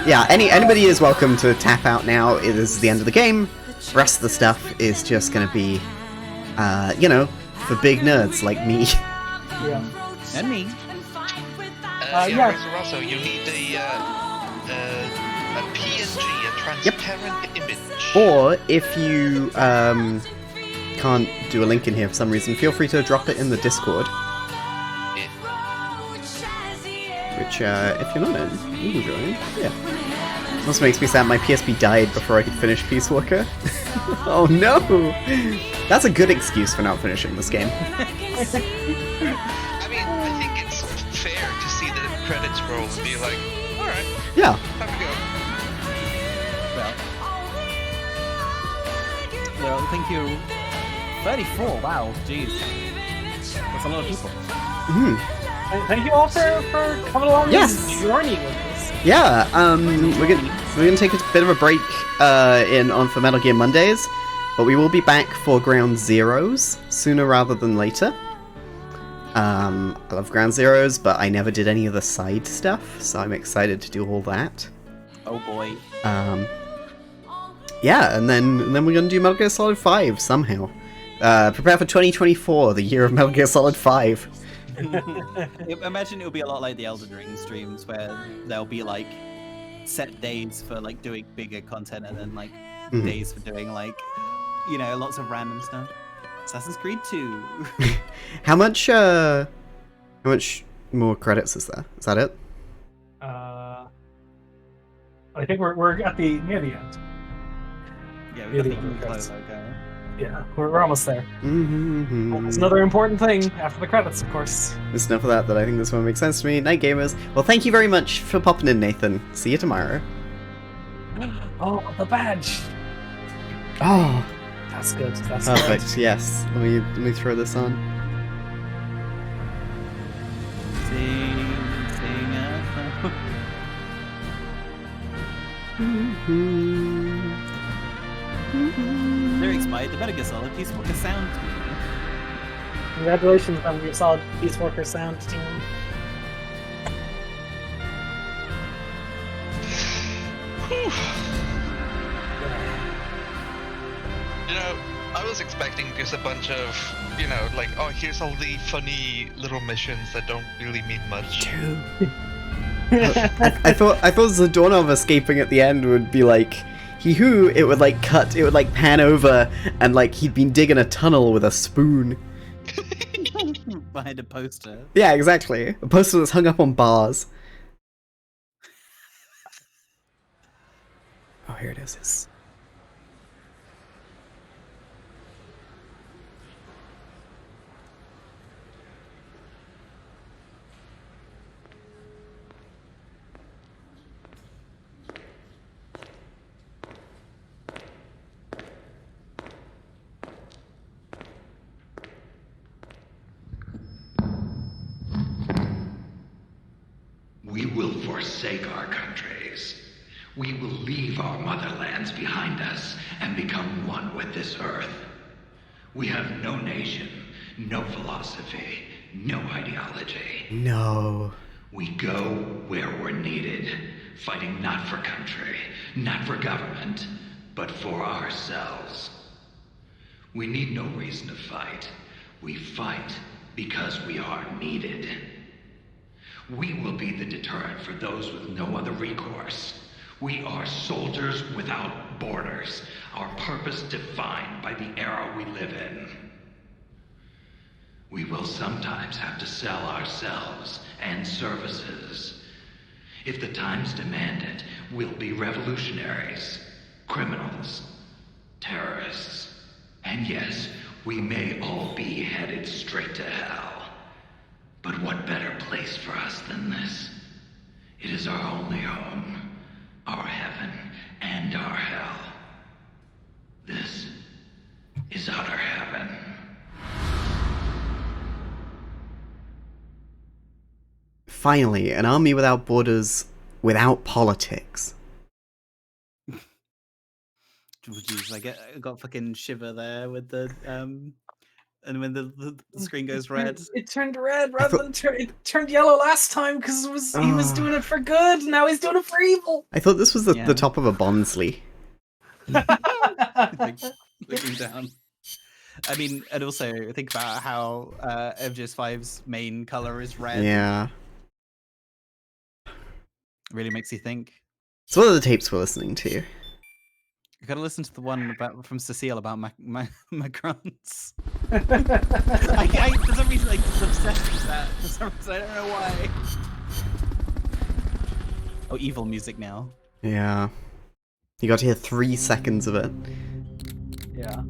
Yeah, anybody is welcome to tap out now. It is the end of the game. The rest of the stuff is just gonna be, for big nerds like me. Yeah. And me. Rosso, you need a PNG, a transparent image. Or if you can't do a link in here for some reason, feel free to drop it in the Discord. Which, if you're not in, you can join. Yeah. Also makes me sad my PSP died before I could finish Peace Walker. Oh no! That's a good excuse for not finishing this game. I mean, I think it's fair to see the credits roll and be like, alright. Yeah. Time to go. Well, thank you. 34, wow, jeez. That's a lot of people. Thank you all for coming along Yes. this journey with us. Yeah, we're gonna take a bit of a break on for Metal Gear Mondays, but we will be back for Ground Zeroes sooner rather than later. I love Ground Zeroes, but I never did any of the side stuff, so I'm excited to do all that. Oh boy. Yeah, and then we're gonna do Metal Gear Solid 5 somehow. Prepare for 2024, the year of Metal Gear Solid 5. Imagine it'll be a lot like the Elden Ring streams, where there'll be like set days for like doing bigger content, and then like days for doing like lots of random stuff. Assassin's Creed 2. How much more credits is there? Is that it? I think we're at near the end. Yeah, we've got the close logo. Yeah, we're almost there. Mm-hmm. There's another important thing after the credits, of course. There's enough of that I think this one makes sense to me. Night gamers. Well, thank you very much for popping in, Nathan. See you tomorrow. Oh, the badge. Oh, that's good. That's perfect. Good. Yes. Let me throw this on. Lyrics by the Metal Gear Solid Peace Walker sound team. Congratulations on your solid Peace Walker sound team. I was expecting just a bunch of, like, oh, here's all the funny little missions that don't really mean much. I thought Zadornov escaping at the end would be like, it would like pan over and like he'd been digging a tunnel with a spoon. Behind a poster. Yeah, exactly. A poster that's hung up on bars. Oh, here it is. We will forsake our countries. We will leave our motherlands behind us and become one with this earth. We have no nation, no philosophy, no ideology. No. We go where we're needed, fighting not for country, not for government, but for ourselves. We need no reason to fight. We fight because we are needed. We will be the deterrent for those with no other recourse. We are soldiers without borders, our purpose defined by the era we live in. We will sometimes have to sell ourselves and services. If the times demand it, we'll be revolutionaries, criminals, terrorists. And yes, we may all be headed straight to hell. But what better place for us than this? It is our only home, our heaven and our hell. This is utter heaven. Finally, an army without borders, without politics. Jeez, I got fucking shiver there with the and when the screen goes red. It turned red rather than it turned yellow last time because he was doing it for good. Now he's doing it for evil. I thought this was the top of a Bonsly. Like, looking down. I mean, and also think about how FGS5's main color is red. Yeah. Really makes you think. So what are the tapes we're listening to? You gotta listen to the one from Cecile about Macrons. I for some reason just obsessed with that. For some reason, I don't know why. Oh, evil music now. Yeah. You got to hear 3 seconds of it. Yeah.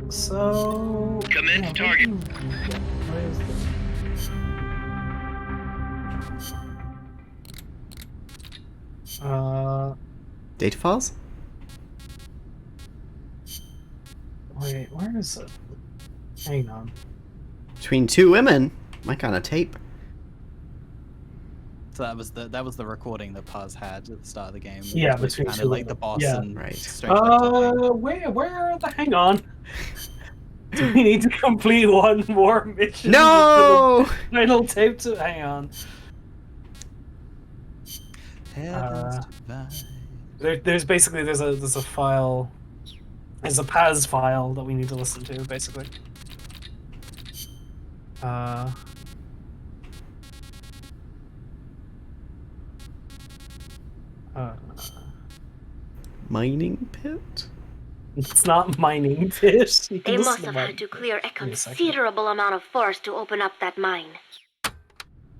So... Commence target. What is this? Data files? Wait, where is it? Hang on. Between 2 women? My kind of tape. So that was the recording that Paz had at the start of the game. Yeah, which between kind two of like of the them. boss Yeah. and Right. Strange Love Where are the... Hang on. Do we need to complete one more mission? No! with the Final tape to... Hang on. There's basically there's a file, there's a Paz file that we need to listen to basically. Mining pit? It's not mining pit. You can They listen must to have mine. had to clear a Wait a second. considerable amount of force to open up that mine.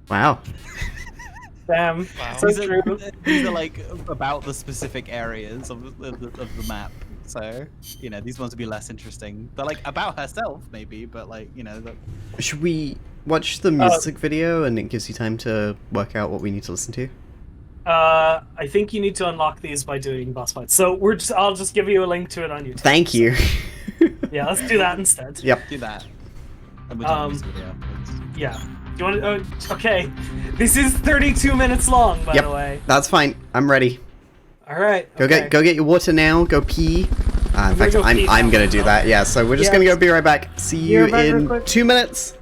Wow. Damn. So These true. these are like about the specific areas of the map. So, you know, these ones would be less interesting. They're like about herself, maybe, but like, you know, Should we watch the music video and it gives you time to work out what we need to listen to? I think you need to unlock these by doing boss fights. So I'll just give you a link to it on YouTube. Thank you. Yeah, let's do that instead. Yep. do that. And we'll do the music video. Yeah. Do you want to? Okay. This is 32 minutes long, by the way. That's fine. I'm ready. All right. Go get your water now. Go pee. In gonna fact, go pee I'm now. gonna do that. Yeah. So we're just Yeah. gonna go be right back. See Be you right back real in quick. 2 minutes.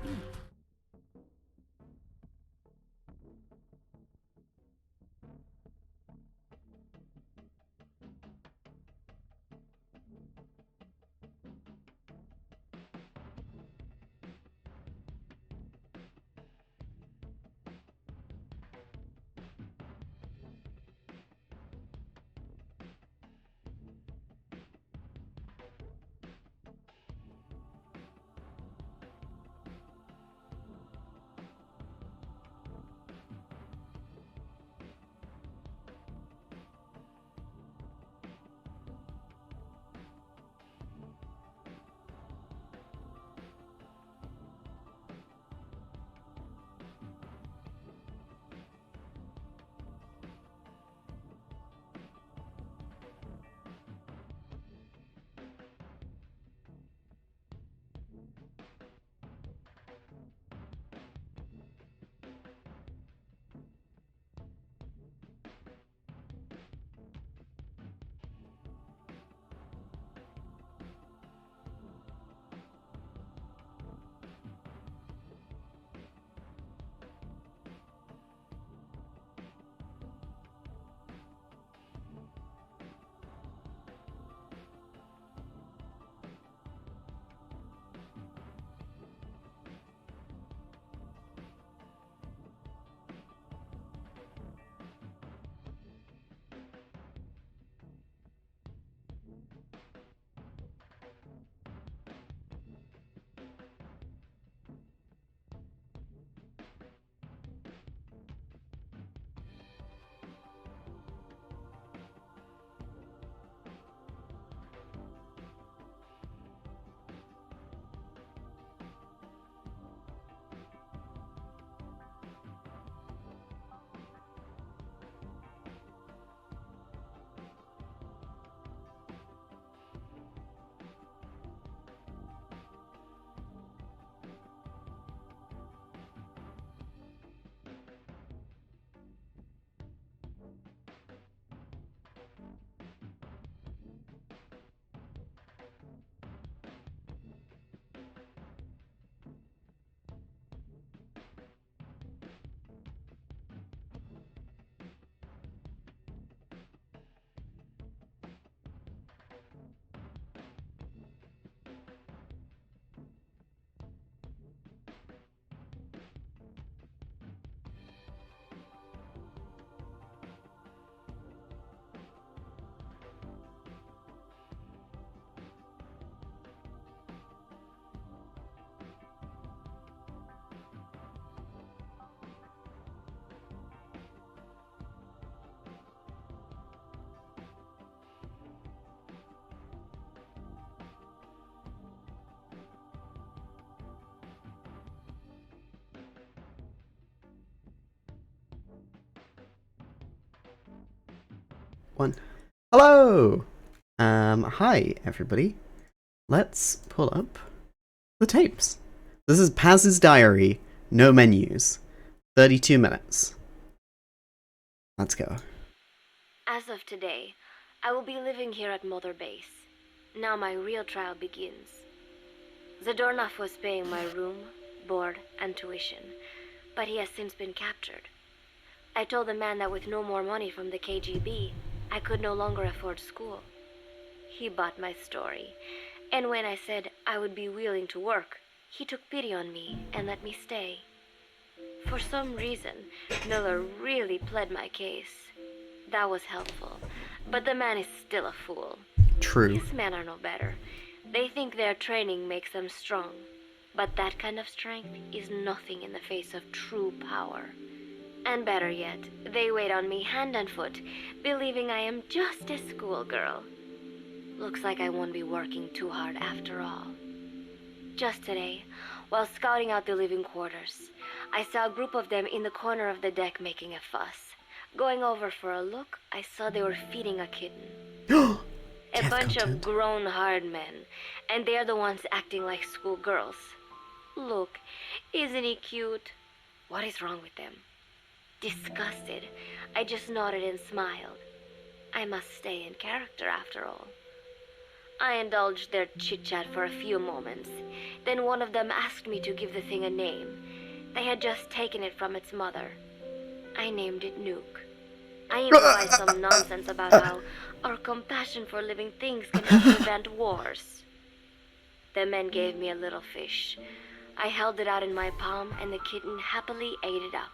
1. Hello! Hi, everybody. Let's pull up the tapes. This is Paz's diary, no menus. 32 minutes. Let's go. As of today, I will be living here at Mother Base. Now my real trial begins. Zadornov was paying my room, board, and tuition, but he has since been captured. I told the man that with no more money from the KGB, I could no longer afford school. He bought my story, and when I said I would be willing to work, he took pity on me and let me stay. For some reason, Miller really pled my case. That was helpful, but the man is still a fool. True. These men are no better. They think their training makes them strong, but that kind of strength is nothing in the face of true power. And better yet, they wait on me hand and foot, believing I am just a schoolgirl. Looks like I won't be working too hard after all. Just today, while scouting out the living quarters, I saw a group of them in the corner of the deck making a fuss. Going over for a look, I saw they were feeding a kitten. A bunch of grown hard men, and they're the ones acting like schoolgirls. Look, isn't he cute? What is wrong with them? Disgusted, I just nodded and smiled. I must stay in character after all. I indulged their chit-chat for a few moments. Then one of them asked me to give the thing a name. They had just taken it from its mother. I named it Nuke. I improvised some nonsense about how our compassion for living things can help prevent wars. The men gave me a little fish. I held it out in my palm, and the kitten happily ate it up.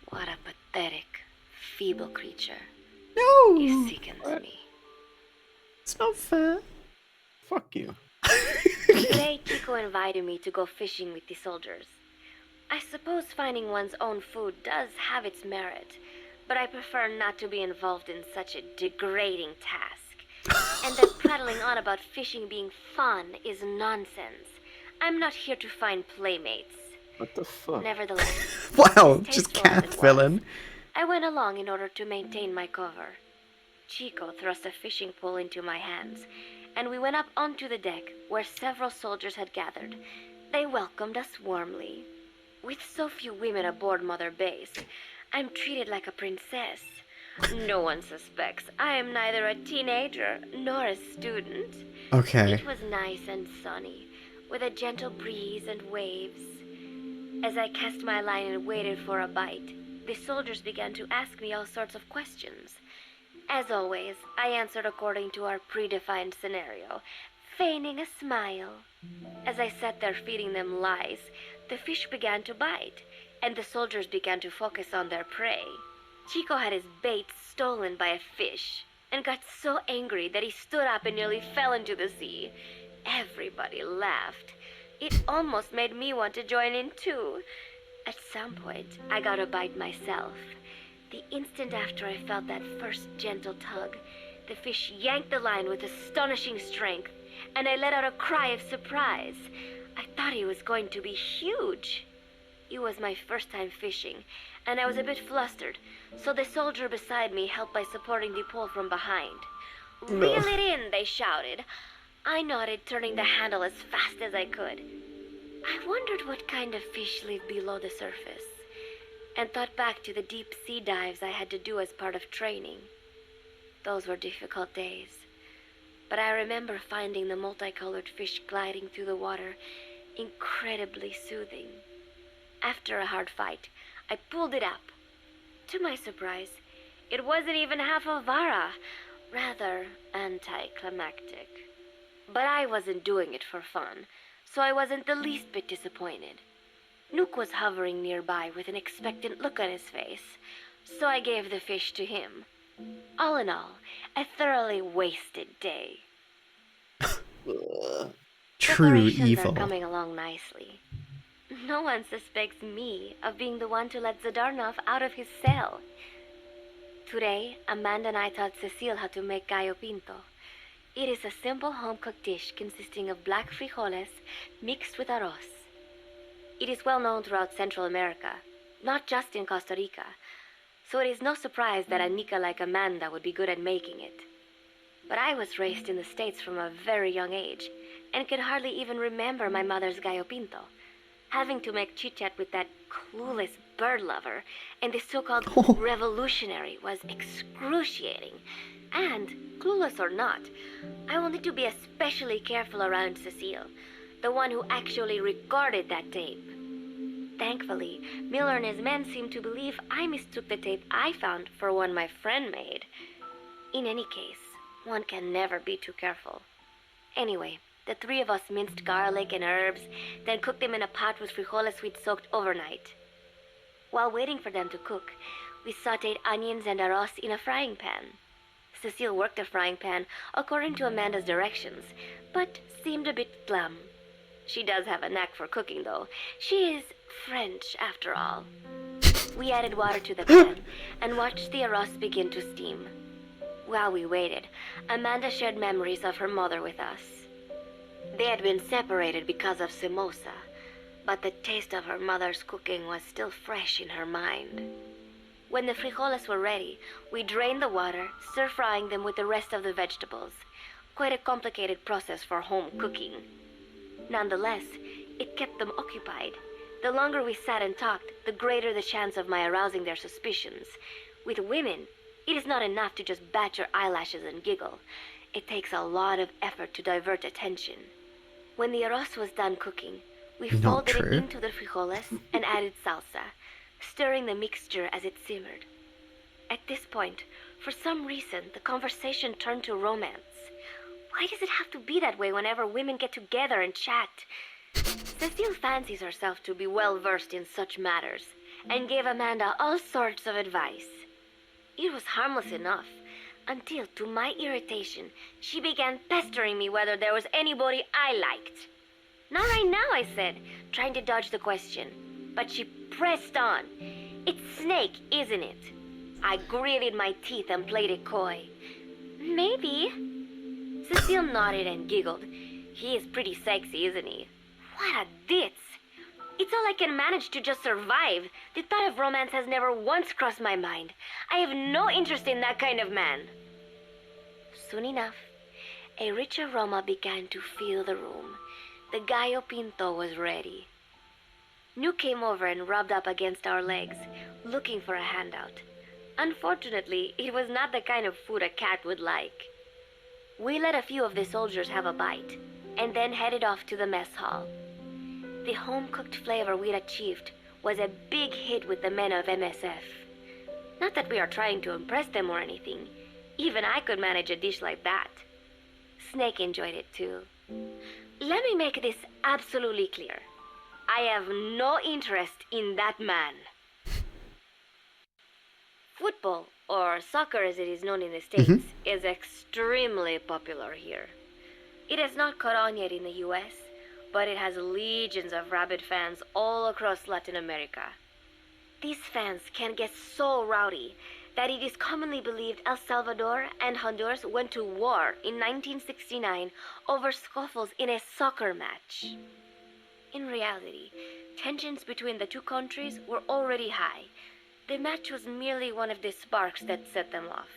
What a pathetic, feeble creature. No! It sickens me. It's not fair. Fuck you. Today, Chico invited me to go fishing with the soldiers. I suppose finding one's own food does have its merit, but I prefer not to be involved in such a degrading task. And that prattling on about fishing being fun is nonsense. I'm not here to find playmates. What the fuck? Nevertheless, Wow, as just tasteful as cat it villain. was, I went along in order to maintain my cover. Chico thrust a fishing pole into my hands, and we went up onto the deck where several soldiers had gathered. They welcomed us warmly. With so few women aboard Mother Base, I'm treated like a princess. No one suspects I am neither a teenager nor a student. Okay. It was nice and sunny, with a gentle breeze and waves. As I cast my line and waited for a bite, the soldiers began to ask me all sorts of questions. As always, I answered according to our predefined scenario, feigning a smile. As I sat there feeding them lies, the fish began to bite, and the soldiers began to focus on their prey. Chico had his bait stolen by a fish, and got so angry that he stood up and nearly fell into the sea. Everybody laughed. It almost made me want to join in too. At some point, I got a bite myself. The instant after I felt that first gentle tug, the fish yanked the line with astonishing strength, and I let out a cry of surprise. I thought he was going to be huge. It was my first time fishing, and I was a bit flustered, so the soldier beside me helped by supporting the pole from behind. Reel it in, they shouted. I nodded, turning the handle as fast as I could. I wondered what kind of fish lived below the surface, and thought back to the deep sea dives I had to do as part of training. Those were difficult days, but I remember finding the multicolored fish gliding through the water incredibly soothing. After a hard fight, I pulled it up. To my surprise, it wasn't even half a vara, rather anticlimactic. But I wasn't doing it for fun, so I wasn't the least bit disappointed. Nuke was hovering nearby with an expectant look on his face, so I gave the fish to him. All in all, a thoroughly wasted day. True Preparations evil. are coming along nicely. No one suspects me of being the one to let Zadarnov out of his cell. Today, Amanda and I taught Cecile how to make gallo pinto. It is a simple home-cooked dish consisting of black frijoles mixed with arroz. It is well known throughout Central America, not just in Costa Rica, so it is no surprise that a Nika like Amanda would be good at making it. But I was raised in the States from a very young age, and could hardly even remember my mother's gallo pinto. Having to make chit-chat with that clueless bird lover and the so-called revolutionary was excruciating. And, clueless or not, I wanted to be especially careful around Cecile, the one who actually recorded that tape. Thankfully, Miller and his men seemed to believe I mistook the tape I found for one my friend made. In any case, one can never be too careful. Anyway, the three of us minced garlic and herbs, then cooked them in a pot with frijoles we'd soaked overnight. While waiting for them to cook, we sautéed onions and arroz in a frying pan. Cecile worked the frying pan according to Amanda's directions, but seemed a bit glum. She does have a knack for cooking, though. She is French, after all. We added water to the pan and watched the arroz begin to steam. While we waited, Amanda shared memories of her mother with us. They had been separated because of Simosa, but the taste of her mother's cooking was still fresh in her mind. When the frijoles were ready, we drained the water, stir-frying them with the rest of the vegetables. Quite a complicated process for home cooking. Nonetheless, it kept them occupied. The longer we sat and talked, the greater the chance of my arousing their suspicions. With women, it is not enough to just bat your eyelashes and giggle. It takes a lot of effort to divert attention. When the arroz was done cooking, we folded it into the frijoles and added salsa, stirring the mixture as it simmered. At this point, for some reason, the conversation turned to romance. Why does it have to be that way whenever women get together and chat? Cecile fancies herself to be well-versed in such matters, and gave Amanda all sorts of advice. It was harmless enough, until, to my irritation, she began pestering me whether there was anybody I liked. Not right now, I said, trying to dodge the question. But she pressed on. It's Snake, isn't it? I gritted my teeth and played it coy. Maybe. Cecile nodded and giggled. He is pretty sexy, isn't he? What a ditz. It's all I can manage to just survive. The thought of romance has never once crossed my mind. I have no interest in that kind of man. Soon enough, a rich aroma began to fill the room. The gallo pinto was ready. Nuke came over and rubbed up against our legs, looking for a handout. Unfortunately, it was not the kind of food a cat would like. We let a few of the soldiers have a bite, and then headed off to the mess hall. The home-cooked flavor we'd achieved was a big hit with the men of MSF. Not that we are trying to impress them or anything. Even I could manage a dish like that. Snake enjoyed it too. Let me make this absolutely clear. I have no interest in that man. Football, or soccer as it is known in the States, is extremely popular here. It has not caught on yet in the US, but it has legions of rabid fans all across Latin America. These fans can get so rowdy that it is commonly believed El Salvador and Honduras went to war in 1969 over scuffles in a soccer match. In reality, tensions between the two countries were already high. The match was merely one of the sparks that set them off.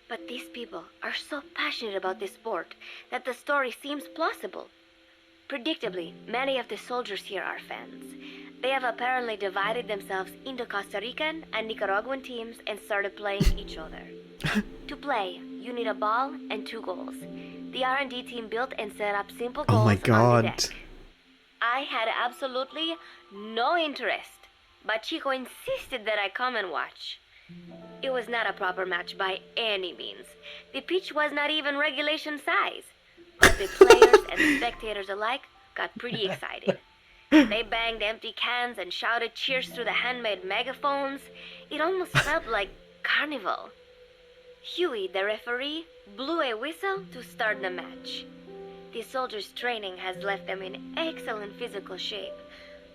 But these people are so passionate about this sport that the story seems plausible. Predictably, many of the soldiers here are fans. They have apparently divided themselves into Costa Rican and Nicaraguan teams and started playing each other. To play, you need a ball and 2 goals. The R&D team built and set up simple goals on the deck. I had absolutely no interest, but Chico insisted that I come and watch. It was not a proper match by any means. The pitch was not even regulation size. But the players and spectators alike got pretty excited. They banged empty cans and shouted cheers through the handmade megaphones. It almost felt like carnival. Huey, the referee, blew a whistle to start the match. The soldiers' training has left them in excellent physical shape,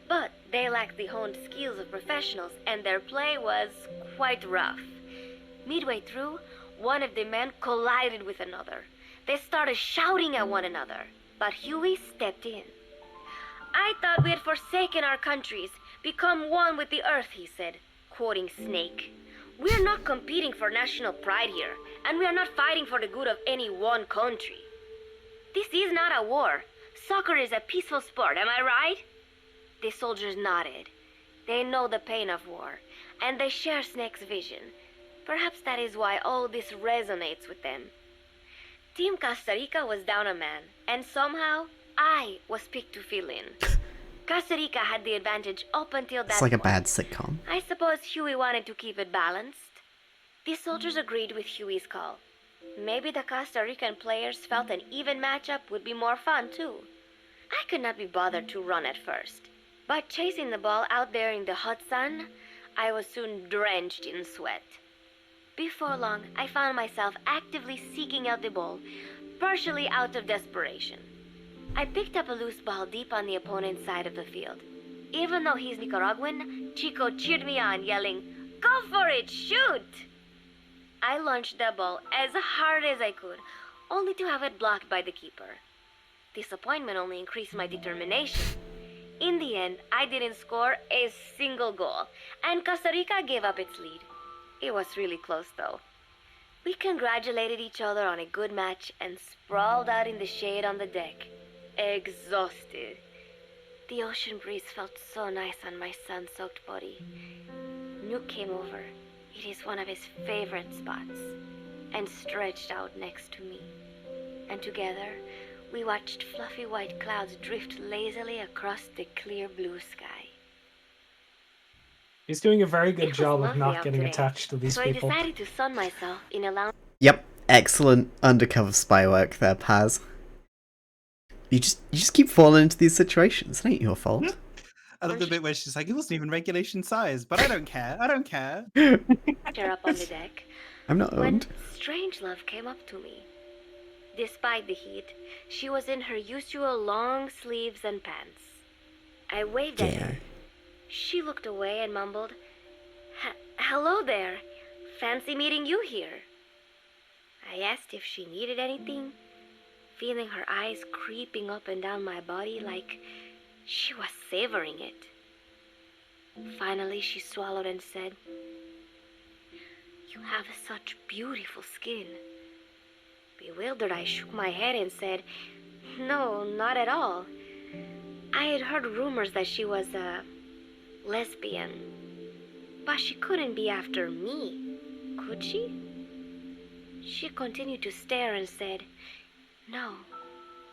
but they lacked the honed skills of professionals and their play was quite rough. Midway through, one of the men collided with another. They started shouting at one another, but Huey stepped in. I thought we had forsaken our countries, become one with the earth, he said, quoting Snake. We're not competing for national pride here, and we are not fighting for the good of any one country. This is not a war. Soccer is a peaceful sport, am I right? The soldiers nodded. They know the pain of war, and they share Snake's vision. Perhaps that is why all this resonates with them. Team Costa Rica was down a man, and somehow I was picked to fill in. Costa Rica had the advantage up until that It's like a point. bad sitcom. I suppose Huey wanted to keep it balanced. The soldiers agreed with Huey's call. Maybe the Costa Rican players felt an even matchup would be more fun too. I could not be bothered to run at first, but chasing the ball out there in the hot sun, I was soon drenched in sweat. Before long, I found myself actively seeking out the ball, partially out of desperation. I picked up a loose ball deep on the opponent's side of the field. Even though he's Nicaraguan, Chico cheered me on, yelling, "Go for it, shoot!" I launched the ball as hard as I could, only to have it blocked by the keeper. Disappointment only increased my determination. In the end, I didn't score a single goal, and Costa Rica gave up its lead. It was really close, though. We congratulated each other on a good match and sprawled out in the shade on the deck, exhausted. The ocean breeze felt so nice on my sun-soaked body. Nuke came over. It is one of his favorite spots, and stretched out next to me. And together, we watched fluffy white clouds drift lazily across the clear blue sky. He's doing a very good It was job of lovely not out getting today, attached to these so people. I decided to sun myself in a lounge. Yep, excellent undercover spy work there, Paz. You just keep falling into these situations. It ain't your fault. I love the bit where she's like, it wasn't even regulation size, but I don't care. I don't care. Up on the deck I'm not when owned. Strangelove came up to me. Despite the heat, she was in her usual long sleeves and pants. I waved at her. She looked away and mumbled, "Hello there. Fancy meeting you here." I asked if she needed anything, feeling her eyes creeping up and down my body like she was savoring it. Finally, she swallowed and said, "You have such beautiful skin." Bewildered, I shook my head and said, "No, not at all. I had heard rumors that she was a lesbian, but she couldn't be after me, could she?" She continued to stare and said, "No,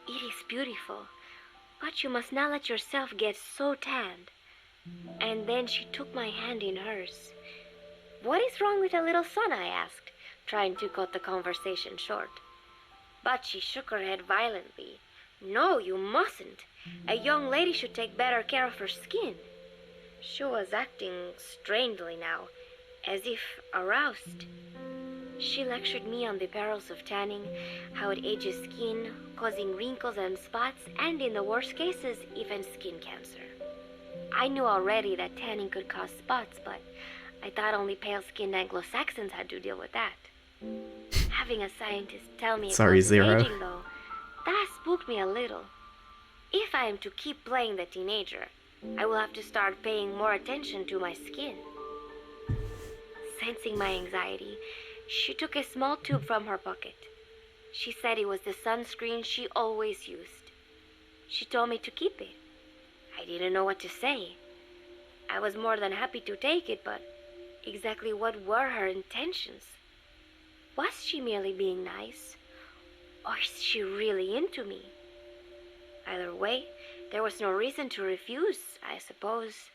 it is beautiful, but you must not let yourself get so tanned." And then she took my hand in hers. "What is wrong with a little sun?" I asked, trying to cut the conversation short. But she shook her head violently. "No, you mustn't. A young lady should take better care of her skin." She was acting strangely now, as if aroused. She lectured me on the perils of tanning, how it ages skin, causing wrinkles and spots, and in the worst cases, even skin cancer. I knew already that tanning could cause spots, but I thought only pale-skinned Anglo-Saxons had to deal with that. Having a scientist tell me it Sorry, wasn't Zero. aging, though, that spooked me a little. If I am to keep playing the teenager, I will have to start paying more attention to my skin. Sensing my anxiety, she took a small tube from her pocket. She said it was the sunscreen she always used. She told me to keep it. I didn't know what to say. I was more than happy to take it, but exactly what were her intentions? Was she merely being nice? Or is she really into me? Either way, there was no reason to refuse, I suppose.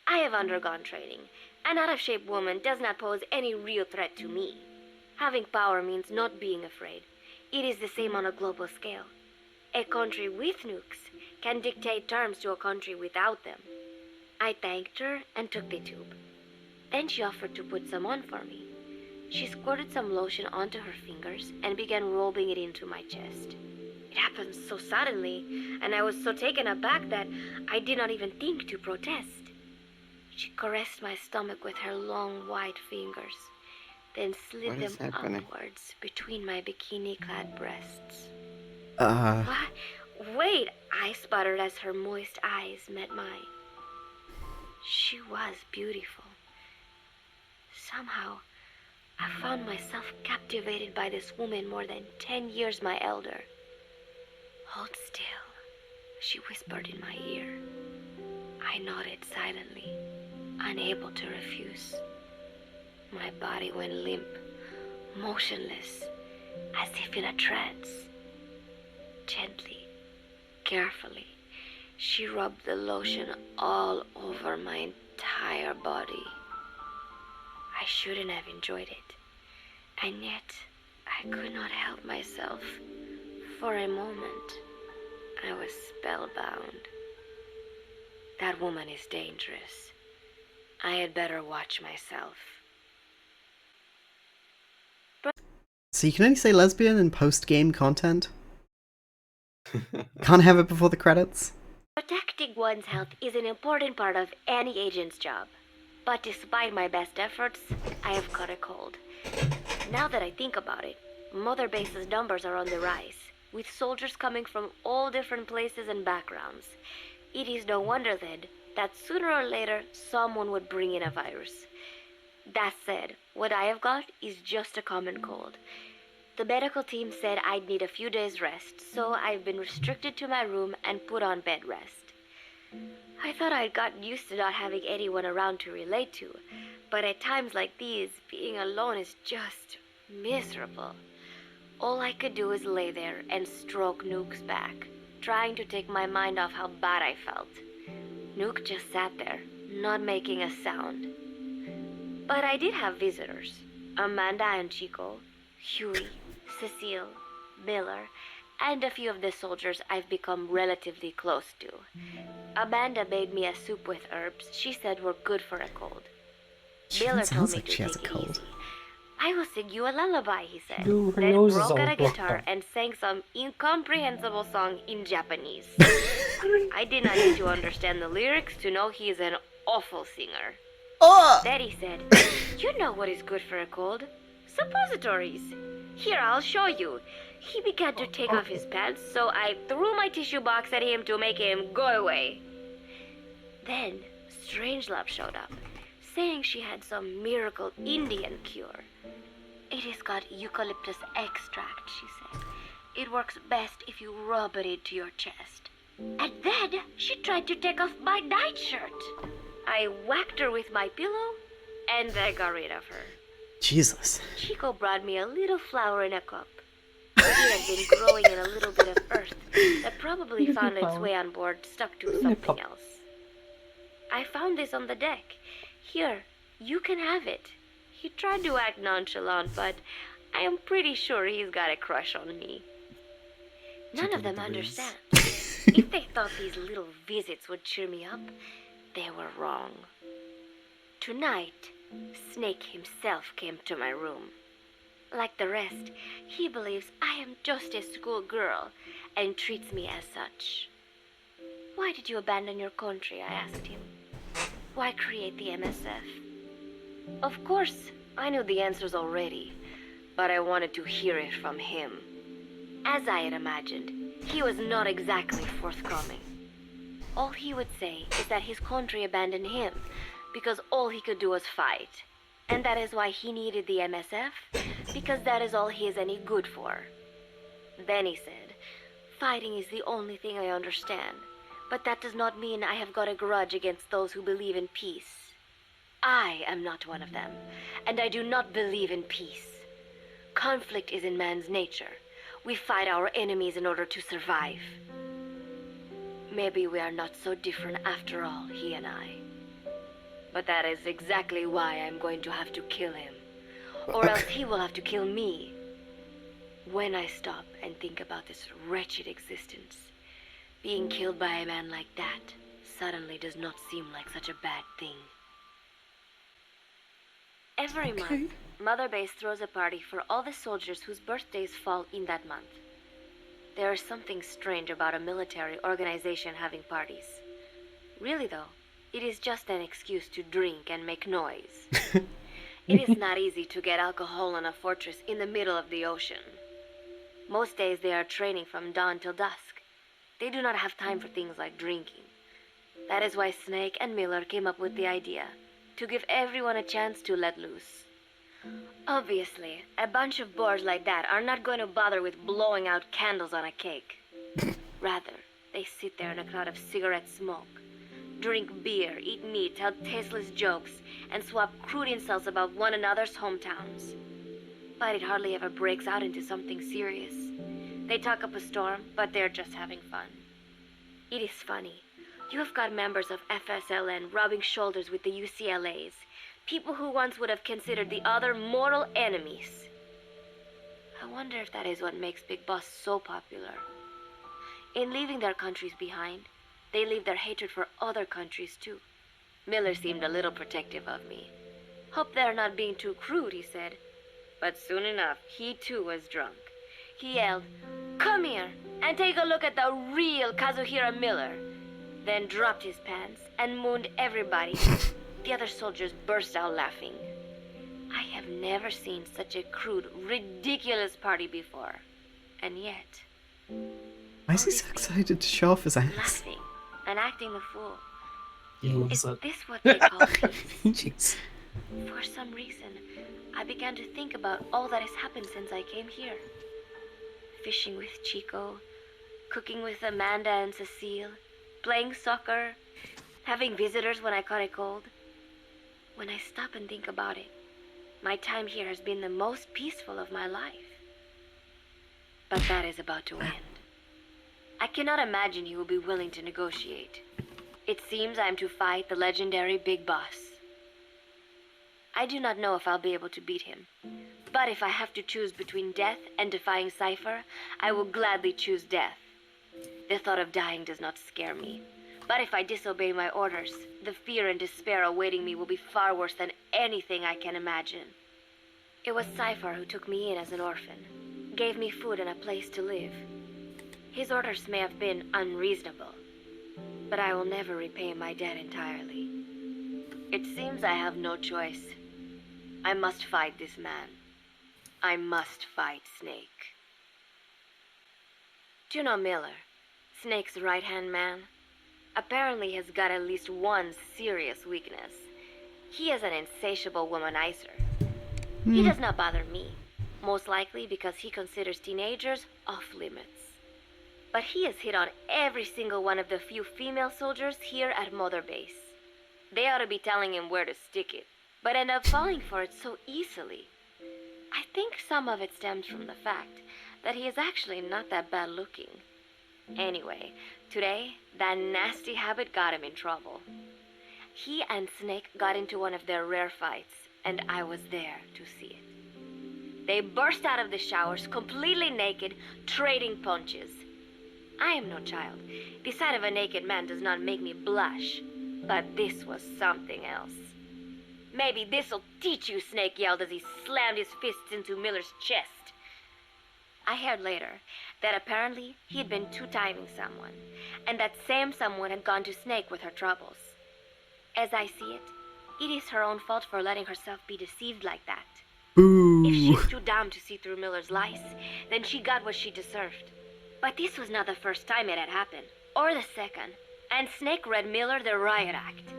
I have undergone training. An out-of-shape woman does not pose any real threat to me. Having power means not being afraid. It is the same on a global scale. A country with nukes can dictate terms to a country without them. I thanked her and took the tube. Then she offered to put some on for me. She squirted some lotion onto her fingers and began rolling it into my chest. It happened so suddenly, and I was so taken aback that I did not even think to protest. She caressed my stomach with her long white fingers, then slid What them is happening? upwards between my bikini-clad breasts. Uh, Wait, I sputtered as her moist eyes met mine. She was beautiful. Somehow, I found myself captivated by this woman more than 10 years my elder. Hold still, she whispered in my ear. I nodded silently, unable to refuse. My body went limp, motionless, as if in a trance. Gently, carefully, she rubbed the lotion all over my entire body. I shouldn't have enjoyed it, and yet I could not help myself. For a moment, I was spellbound. That woman is dangerous. I had better watch myself. So you can only say lesbian in post-game content? Can't have it before the credits? Protecting one's health is an important part of any agent's job. But despite my best efforts, I have caught a cold. Now that I think about it, Mother Base's numbers are on the rise, with soldiers coming from all different places and backgrounds. It is no wonder then that sooner or later someone would bring in a virus. That said, what I have got is just a common cold. The medical team said I'd need a few days rest, so I've been restricted to my room and put on bed rest. I thought I'd gotten used to not having anyone around to relate to, but at times like these, being alone is just miserable. All I could do is lay there and stroke Nook's back, trying to take my mind off how bad I felt. Nook just sat there, not making a sound. But I did have visitors. Amanda and Chico, Huey, Cecile, Miller, and a few of the soldiers I've become relatively close to. Amanda made me a soup with herbs she said were good for a cold. Miller told me to take it easy. I will sing you a lullaby, he said. Dude, her Then nose is broke all out a blocked guitar up. and sang some incomprehensible song in Japanese. I did not need to understand the lyrics to know he is an awful singer. Then he said, you know what is good for a cold? Suppositories. Here, I'll show you. He began to take off his pants, so I threw my tissue box at him to make him go away. Then, Strangelove showed up, saying she had some miracle Indian cure. It has got eucalyptus extract, she said. It works best if you rub it into your chest. And then she tried to take off my nightshirt. I whacked her with my pillow, and I got rid of her. Jesus. Chico brought me a little flower in a cup. It had been growing in a little bit of earth that probably found its way on board, stuck to something else. I found this on the deck. Here, you can have it. He tried to act nonchalant, but I am pretty sure he's got a crush on me. None of them understand. If they thought these little visits would cheer me up, they were wrong. Tonight, Snake himself came to my room. Like the rest, he believes I am just a schoolgirl and treats me as such. Why did you abandon your country? I asked him. Why create the MSF? Of course, I knew the answers already, but I wanted to hear it from him. As I had imagined, he was not exactly forthcoming. All he would say is that his country abandoned him because all he could do was fight. And that is why he needed the MSF, because that is all he is any good for. Then he said, fighting is the only thing I understand, but that does not mean I have got a grudge against those who believe in peace. I am not one of them, and I do not believe in peace. Conflict is in man's nature. We fight our enemies in order to survive. Maybe we are not so different after all, he and I. But that is exactly why I'm going to have to kill him. Or else he will have to kill me. When I stop and think about this wretched existence, being killed by a man like that suddenly does not seem like such a bad thing. Every month, Mother Base throws a party for all the soldiers whose birthdays fall in that month. There is something strange about a military organization having parties. Really though, it is just an excuse to drink and make noise. It is not easy to get alcohol in a fortress in the middle of the ocean. Most days they are training from dawn till dusk. They do not have time for things like drinking. That is why Snake and Miller came up with the idea to give everyone a chance to let loose. Obviously, a bunch of boors like that are not going to bother with blowing out candles on a cake. Rather, they sit there in a cloud of cigarette smoke, drink beer, eat meat, tell tasteless jokes, and swap crude insults about one another's hometowns. But it hardly ever breaks out into something serious. They talk up a storm, but they're just having fun. It is funny. You have got members of FSLN rubbing shoulders with the UCLAs, people who once would have considered the other mortal enemies. I wonder if that is what makes Big Boss so popular. In leaving their countries behind, they leave their hatred for other countries too. Miller seemed a little protective of me. Hope they're not being too crude, he said. But soon enough, he too was drunk. He yelled, "Come here and take a look at the real Kazuhira Miller." Then dropped his pants and mooned everybody. The other soldiers burst out laughing. I have never seen such a crude, ridiculous party before. And yet, Why is he so excited to show off his ass? laughing and acting the fool. He loves Is it. this what they call peace? Jeez. For some reason, I began to think about all that has happened since I came here. Fishing with Chico, cooking with Amanda and Cecile, playing soccer, having visitors when I caught a cold. When I stop and think about it, my time here has been the most peaceful of my life. But that is about to end. I cannot imagine he will be willing to negotiate. It seems I am to fight the legendary Big Boss. I do not know if I'll be able to beat him. But if I have to choose between death and defying Cypher, I will gladly choose death. The thought of dying does not scare me. But if I disobey my orders, the fear and despair awaiting me will be far worse than anything I can imagine. It was Cypher who took me in as an orphan, gave me food and a place to live. His orders may have been unreasonable, but I will never repay my debt entirely. It seems I have no choice. I must fight this man. I must fight Snake. Do you know Miller, Snake's right-hand man? Apparently has got at least one serious weakness. He is an insatiable womanizer. He does not bother me, most likely because he considers teenagers off-limits. But he has hit on every single one of the few female soldiers here at Mother Base. They ought to be telling him where to stick it, but end up falling for it so easily. I think some of it stems from the fact that he is actually not that bad looking. Anyway, today, that nasty habit got him in trouble. He and Snake got into one of their rare fights, and I was there to see it. They burst out of the showers, completely naked, trading punches. I am no child. The sight of a naked man does not make me blush, but this was something else. "Maybe this'll teach you," Snake yelled as he slammed his fists into Miller's chest. I heard later that apparently he'd been two-timing someone, and that same someone had gone to Snake with her troubles. As I see it, it is her own fault for letting herself be deceived like that. Boo. If she's too dumb to see through Miller's lies, then she got what she deserved. But this was not the first time it had happened, or the second, and Snake read Miller the riot act.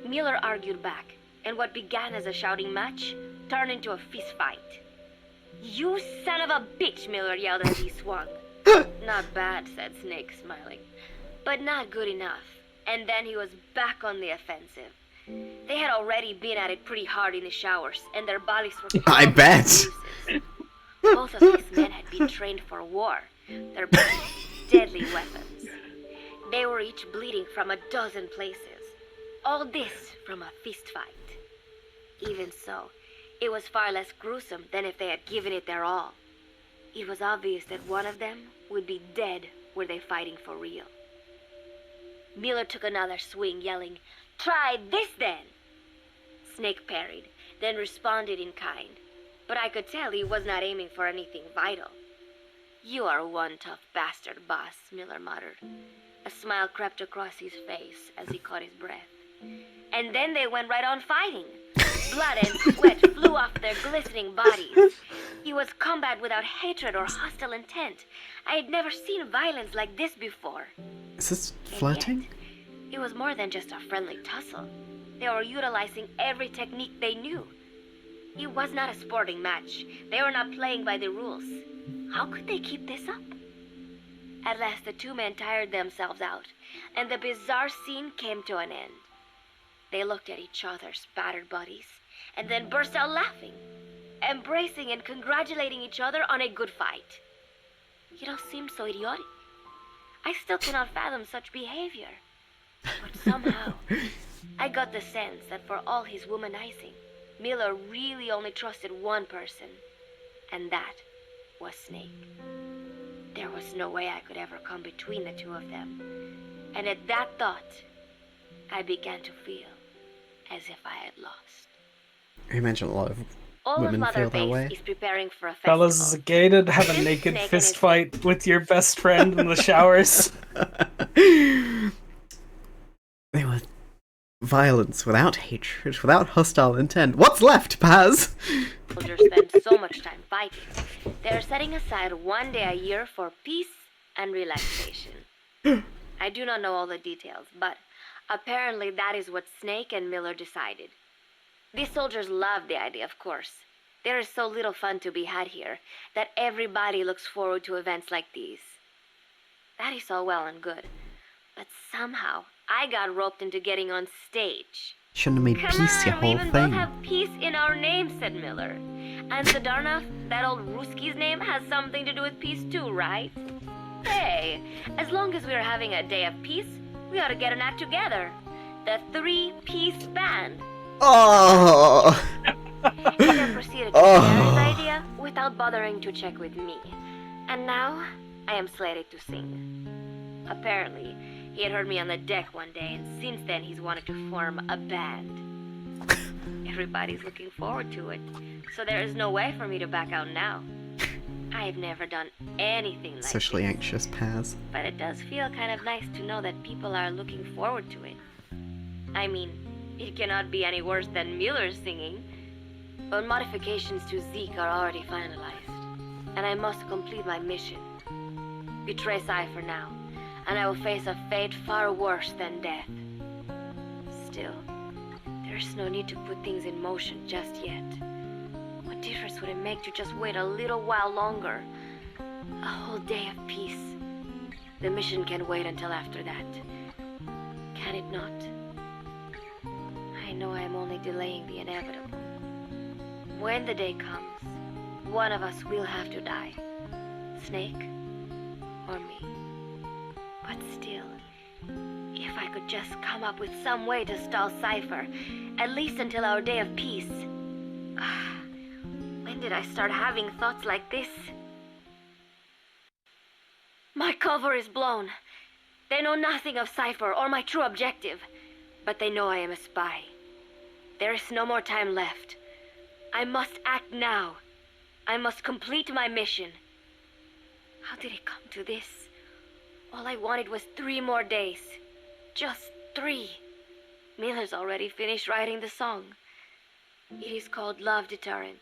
Miller argued back, and what began as a shouting match turned into a fist fight. "You son of a bitch," Miller yelled as he swung. "Not bad," said Snake, smiling, "but not good enough." And then he was back on the offensive. They had already been at it pretty hard in the showers, and their bodies were I bet. Both of these men had been trained for war, their bodies deadly weapons. They were each bleeding from a dozen places. All this from a fist fight. Even so, it was far less gruesome than if they had given it their all. It was obvious that one of them would be dead were they fighting for real. Miller took another swing, yelling, "Try this then!" Snake parried, then responded in kind, but I could tell he was not aiming for anything vital. "You are one tough bastard, boss," Miller muttered. A smile crept across his face as he caught his breath. And then they went right on fighting. Blood and sweat flew off their glistening bodies. It was combat without hatred or hostile intent. I had never seen violence like this before. Is this flirting? It was more than just a friendly tussle. They were utilizing every technique they knew. It was not a sporting match. They were not playing by the rules. How could they keep this up? At last, the two men tired themselves out, and the bizarre scene came to an end. They looked at each other's battered bodies, and then burst out laughing, embracing and congratulating each other on a good fight. It all seemed so idiotic. I still cannot fathom such behavior. But somehow, I got the sense that for all his womanizing, Miller really only trusted one person, and that was Snake. There was no way I could ever come between the two of them. And at that thought, I began to feel as if I had lost. You mentioned a lot of All of women Mother feel that Base way. is preparing for a festival. Fellas, is it gay to have a naked fist fight with your best friend in the showers? There was violence without hatred, without hostile intent. What's left, Paz? Soldiers spend so much time fighting. They're setting aside one day a year for peace and relaxation. I do not know all the details, but apparently that is what Snake and Miller decided. These soldiers love the idea, of course. There is so little fun to be had here that everybody looks forward to events like these. That is all well and good, but somehow I got roped into getting on stage. Shouldn't have made peace your we whole even thing. both have peace in our name, said Miller. And Sadarna, that old Ruski's name, has something to do with peace too, right? Hey, as long as we're having a day of peace, we ought to get an act together. The Three-Piece Band. Oh! Peter proceeded to share his idea without bothering to check with me. And now, I am slated to sing. Apparently, he had heard me on the deck one day, and since then he's wanted to form a band. Everybody's looking forward to it, so there is no way for me to back out now. I have never done anything like Socially this, anxious Paz. but it does feel kind of nice to know that people are looking forward to it. I mean, it cannot be any worse than Miller's singing, but modifications to Zeke are already finalized, and I must complete my mission. Betray Cypher now, and I will face a fate far worse than death. Still, there's no need to put things in motion just yet. What difference would it make to just wait a little while longer? A whole day of peace. The mission can wait until after that. Can it not? I know I am only delaying the inevitable. When the day comes, one of us will have to die. Snake or me. But still, if I could just come up with some way to stall Cypher, at least until our day of peace. When did I start having thoughts like this? My cover is blown. They know nothing of Cypher or my true objective, but they know I am a spy. There is no more time left. I must act now. I must complete my mission. How did it come to this? All I wanted was 3 more days. Just 3. Miller's already finished writing the song. It is called Love Deterrent.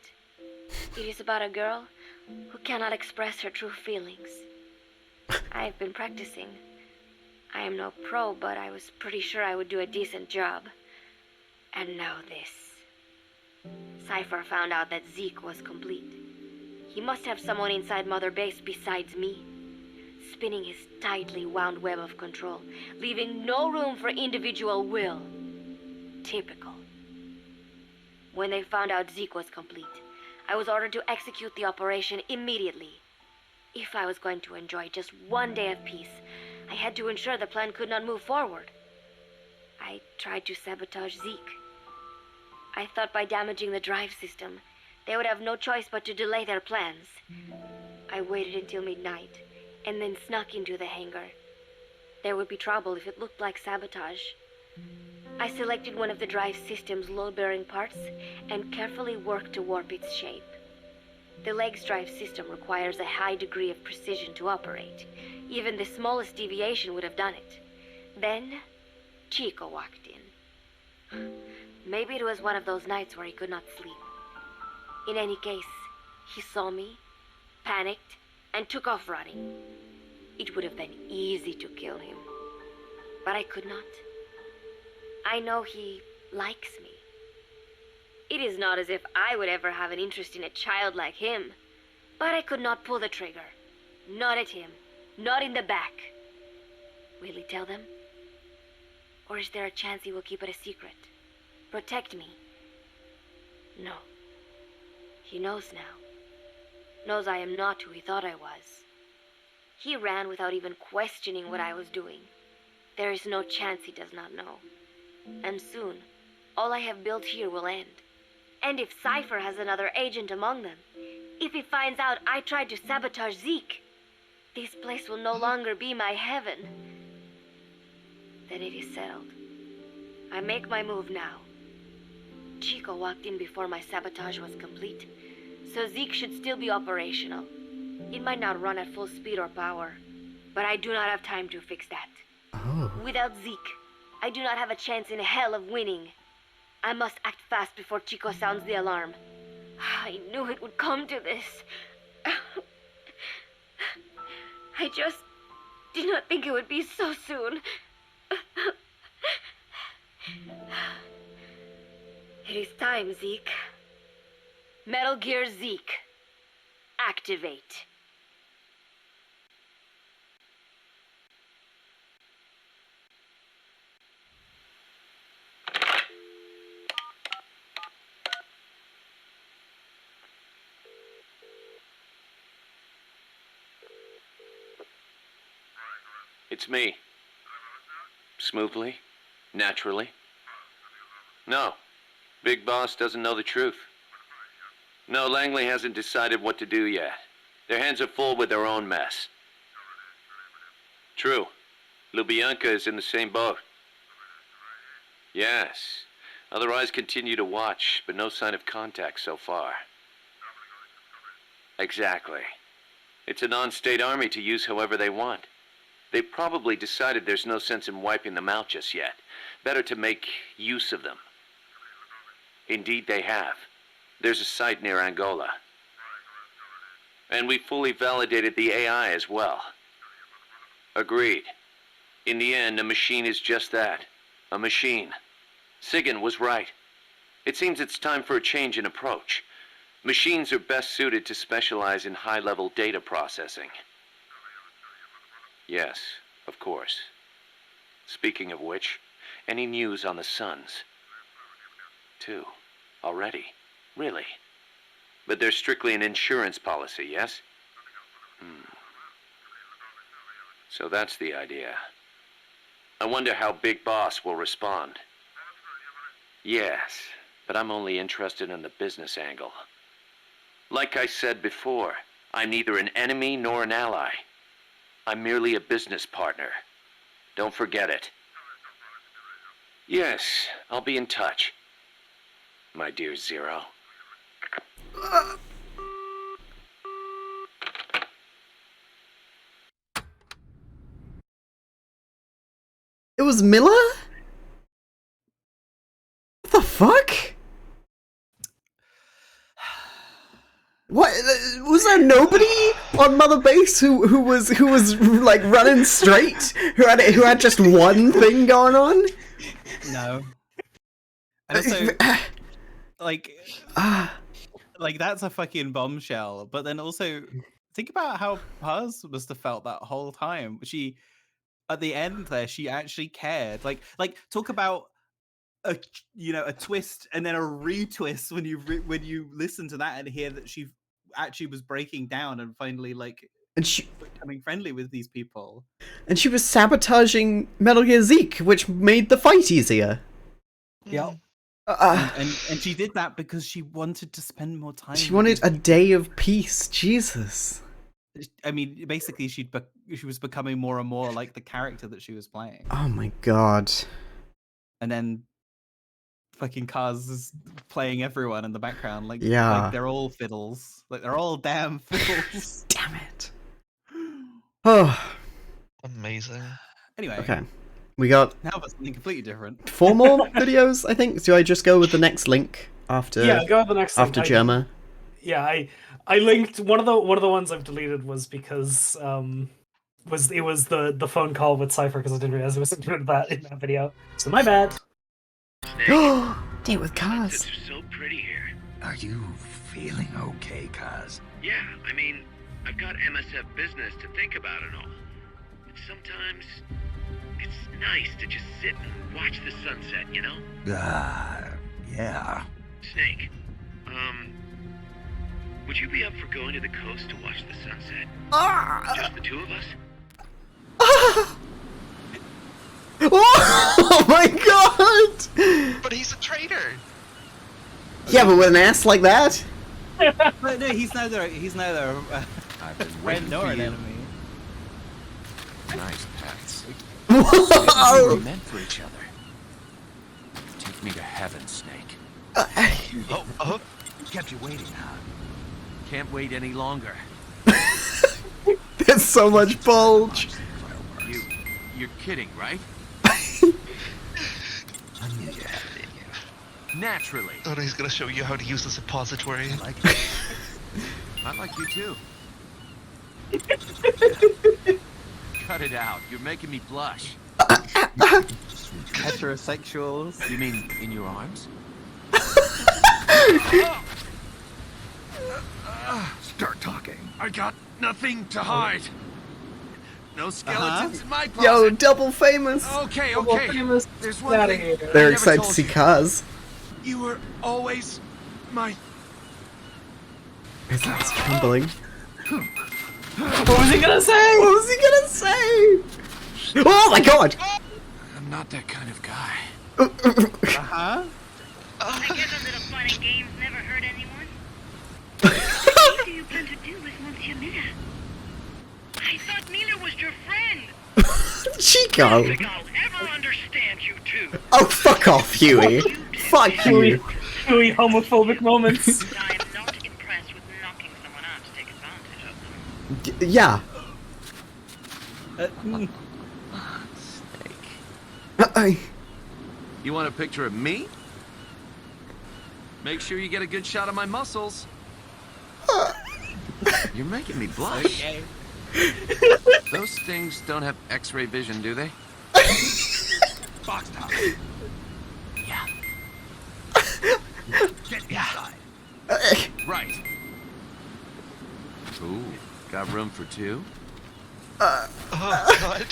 It is about a girl who cannot express her true feelings. I have been practicing. I am no pro, but I was pretty sure I would do a decent job. And now this. Cypher found out that Zeke was complete. He must have someone inside Mother Base besides me, spinning his tightly wound web of control, leaving no room for individual will. Typical. When they found out Zeke was complete, I was ordered to execute the operation immediately. If I was going to enjoy just one day of peace, I had to ensure the plan could not move forward. I tried to sabotage Zeke. I thought by damaging the drive system, they would have no choice but to delay their plans. I waited until midnight, and then snuck into the hangar. There would be trouble if it looked like sabotage. I selected one of the drive system's load-bearing parts and carefully worked to warp its shape. The leg's drive system requires a high degree of precision to operate. Even the smallest deviation would have done it. Then, Chico walked in. Maybe it was one of those nights where he could not sleep. In any case, he saw me, panicked, and took off running. It would have been easy to kill him, but I could not. I know he likes me. It is not as if I would ever have an interest in a child like him, but I could not pull the trigger. Not at him. Not in the back. Will he tell them? Or is there a chance he will keep it a secret? Protect me? No. He knows now. Knows I am not who he thought I was. He ran without even questioning what I was doing. There is no chance he does not know. And soon, all I have built here will end. And if Cypher has another agent among them, if he finds out I tried to sabotage Zeke, this place will no longer be my heaven. Then it is settled. I make my move now. Chico walked in before my sabotage was complete, so Zeke should still be operational. It might not run at full speed or power, but I do not have time to fix that. Oh. Without Zeke, I do not have a chance in hell of winning. I must act fast before Chico sounds the alarm. I knew it would come to this. I just did not think it would be so soon. It is time, Zeke. Metal Gear Zeke. Activate. It's me. Smoothly? Naturally? No. Big Boss doesn't know the truth. No, Langley hasn't decided what to do yet. Their hands are full with their own mess. True. Lubyanka is in the same boat. Yes. Other eyes continue to watch, but no sign of contact so far. Exactly. It's a non-state army to use however they want. They've probably decided there's no sense in wiping them out just yet. Better to make use of them. Indeed they have. There's a site near Angola. And we fully validated the AI as well. Agreed. In the end, a machine is just that. A machine. Sigan was right. It seems it's time for a change in approach. Machines are best suited to specialize in high-level data processing. Yes, of course. Speaking of which, any news on the Suns? 2. Already? Really? But they're strictly an insurance policy, yes? So that's the idea. I wonder how Big Boss will respond. Yes, but I'm only interested in the business angle. Like I said before, I'm neither an enemy nor an ally. I'm merely a business partner. Don't forget it. Yes, I'll be in touch. My dear Zero. It was Miller? What the fuck? What was there nobody on Mother Base who was like running straight? Who had just one thing going on? No. And also, like that's a fucking bombshell. But then also, think about how Paz must have felt that whole time. She, at the end there, she actually cared. Like talk about a twist and then a retwist when you listen to that and hear that she actually was breaking down and finally becoming friendly with these people. And she was sabotaging Metal Gear Zeke, which made the fight easier. Yeah. And she did that because she wanted to spend more time. She wanted a day of peace. Jesus. I mean, basically, she was becoming more and more like the character that she was playing. Oh my god. And then fucking Kaz is playing everyone in the background. Like they're all fiddles. Like they're all damn fiddles. Damn it. Oh. Amazing. Anyway. Okay. We got now for something completely different. 4 more videos, I think. Do I just go with the next link after? Yeah, go with the next after link. Germa. Yeah, I linked one of the ones I've deleted was because it was the phone call with Cypher because I didn't realize there was something about that in that video. So my bad. Snake. Date with Kaz. It's so pretty here. Are you feeling okay, Kaz? Yeah, I mean, I've got MSF business to think about and all. But sometimes it's nice to just sit and watch the sunset, you know? Yeah. Snake, would you be up for going to the coast to watch the sunset? Just the two of us? Oh my god! But he's a traitor. Yeah, but with an ass like that? But no, he's neither I've been friend waiting nor for an you. enemy. Nice pets. Whoa! We're meant for each other. Take me to heaven, Snake. Oh. Kept you waiting, huh? Can't wait any longer. There's so much bulge. You're kidding, right? I knew you had it in you. Naturally. Oh, no, he's gonna show you how to use the suppository. I like you too. Cut it out. You're making me blush. Heterosexuals. You mean in your arms? Start talking. I got nothing to hide. No skeletons in my closet. Yo, double famous. Okay. There's one Outta thing. here. I They're never excited to told see you. Kaz. You were always my. His lips trembling. What was he gonna say? What was he gonna say? Oh my god! I'm not that kind of guy. Uh-huh. I guess a little fun and games never hurt anyone. What do you plan to do with Monsieur Miller? I thought Miller was your friend. Chico! I don't think I'll ever understand you two. Oh, fuck off, Huey. Fuck you. Huey homophobic moments. I am not impressed with knocking someone out to take advantage of them. Yeah. You want a picture of me? Make sure you get a good shot of my muscles. You're making me blush. Okay. Those things don't have X-ray vision, do they? Box top. Yeah. Get inside. Right. Ooh, got room for two? Oh, God.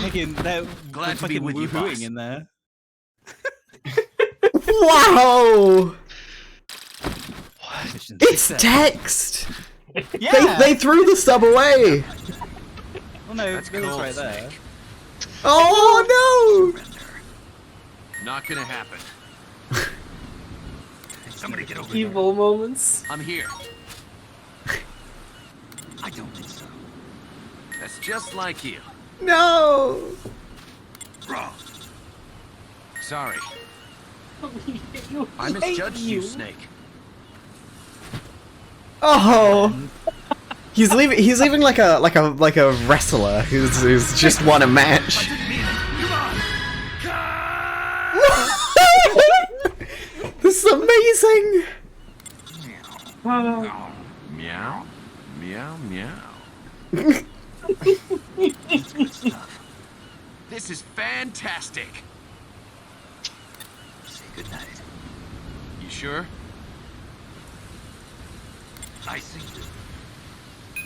Again, they're Glad to be fucking with you, woohooing boss. in there. Wow! Mission It's success. text! Yeah. They threw the sub away! Oh no, That's Bill's cool, right there. Oh no! Not gonna happen. Somebody get over there. Evil moments. I'm here. I don't think so. That's just like you. No! Wrong. Sorry. You I hate misjudged you, you. Snake. Oh! He's leaving like a wrestler who's just won a match. This is amazing! Meow. Meow, meow. This is fantastic. Say goodnight. You sure? I think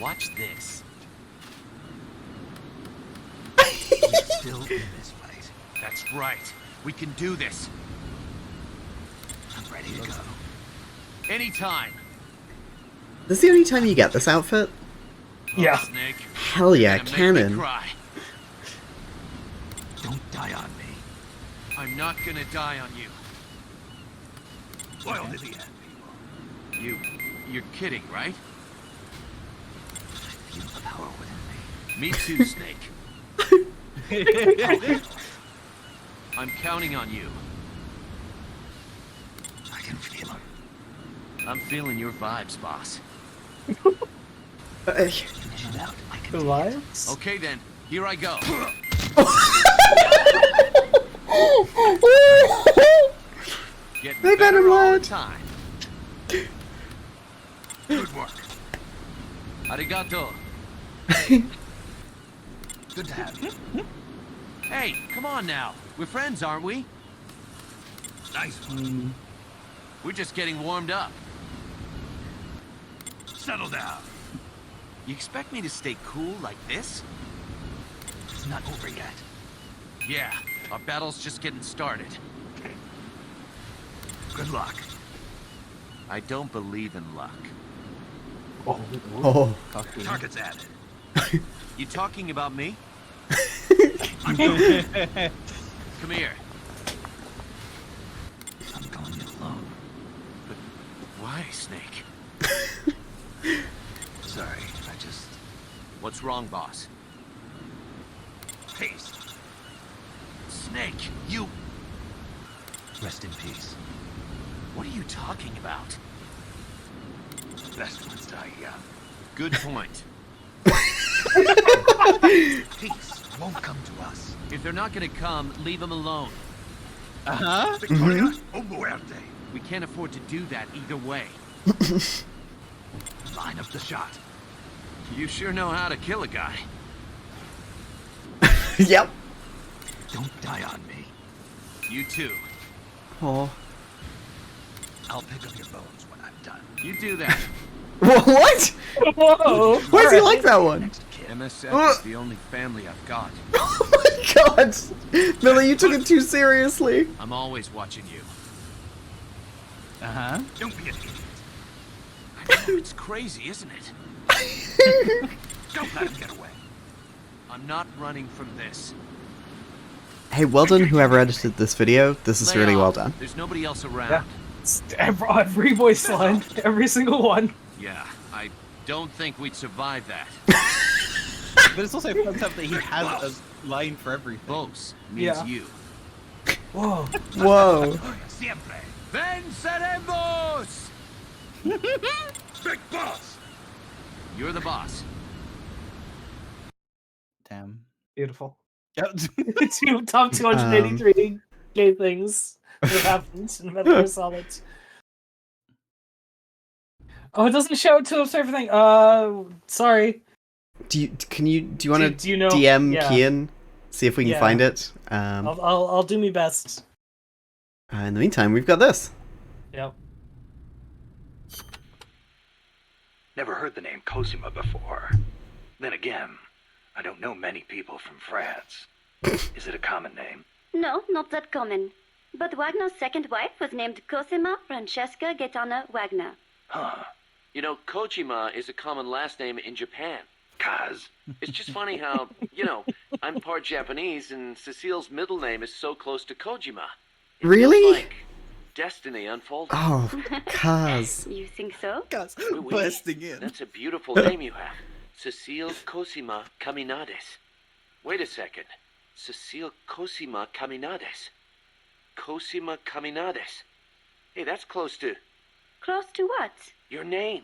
Watch this. we're still in this fight. That's right. We can do this. I'm ready to go. Anytime. This is the only time you get this outfit? Yeah. Snake. Hell yeah, Gonna make me canon. cry. Don't die on me. I'm not gonna die on you. Loyal to the end. You're kidding, right? I feel the power within me. Me too, Snake. I'm counting on you. I can feel him. I'm feeling your vibes, boss. Finish it out. I can The lives? Okay then, here I go. Getting They better better all the lad. time. Good work. Arigato. Good to have you. Hey, come on now. We're friends, aren't we? Nice one. We're just getting warmed up. Settle down. You expect me to stay cool like this? It's not over yet. Yeah, our battle's just getting started. Good luck. I don't believe in luck. Oh. Target's added. You talking about me? I'm going. Come here. I'm going alone. But why, Snake? Sorry, I just... What's wrong, boss? Peace. Snake, you... Rest in peace. What are you talking about? Best ones die young. Good point. Peace won't come to us. If they're not gonna come, leave them alone. Victoria o muerte. We can't afford to do that either way. Line up the shot. You sure know how to kill a guy. Yep. Don't die on me. You too. Oh. I'll pick up your bones when I'm done. You do that. What? Whoa! Why is he like that one? MSF is the only family I've got. Oh my god! Millie, you took it too seriously. I'm always watching you. Don't be an idiot. I know it's crazy, isn't it? Don't let him get away. I'm not running from this. Hey, well done whoever edited this video. This is Lay really well off. done. There's nobody else around. Yeah. Every voice line, every single one. Yeah, I don't think we'd survive that. But it's also fucked up that he has a line for everything. Boss means Yeah. you. Whoa. Whoa. Siempre. Venceremos! Big boss. You're the boss. Damn. Beautiful. Yep. Top 283 gay things that happened in Metal Gear Solid. Oh, it doesn't show to us everything. Sorry. Do you want Do you know? to DM Yeah. Kian? See if we can Yeah. find it. I'll do my best. In the meantime, we've got this. Yep. Never heard the name Cosima before. Then again, I don't know many people from France. Is it a common name? No, not that common. But Wagner's second wife was named Cosima Francesca Gaetana Wagner. Huh. You know, Kojima is a common last name in Japan. Kaz. It's just funny how, I'm part Japanese and Cecile's middle name is so close to Kojima. It Really? feels like destiny unfolding. Oh, Kaz. You think so? Guys, Oui, oui. bursting in. That's a beautiful name you have. Cecile Cosima Caminades. Wait a second. Cecile Cosima Caminades. Cosima Caminades. Hey, that's close to Close to what? your name.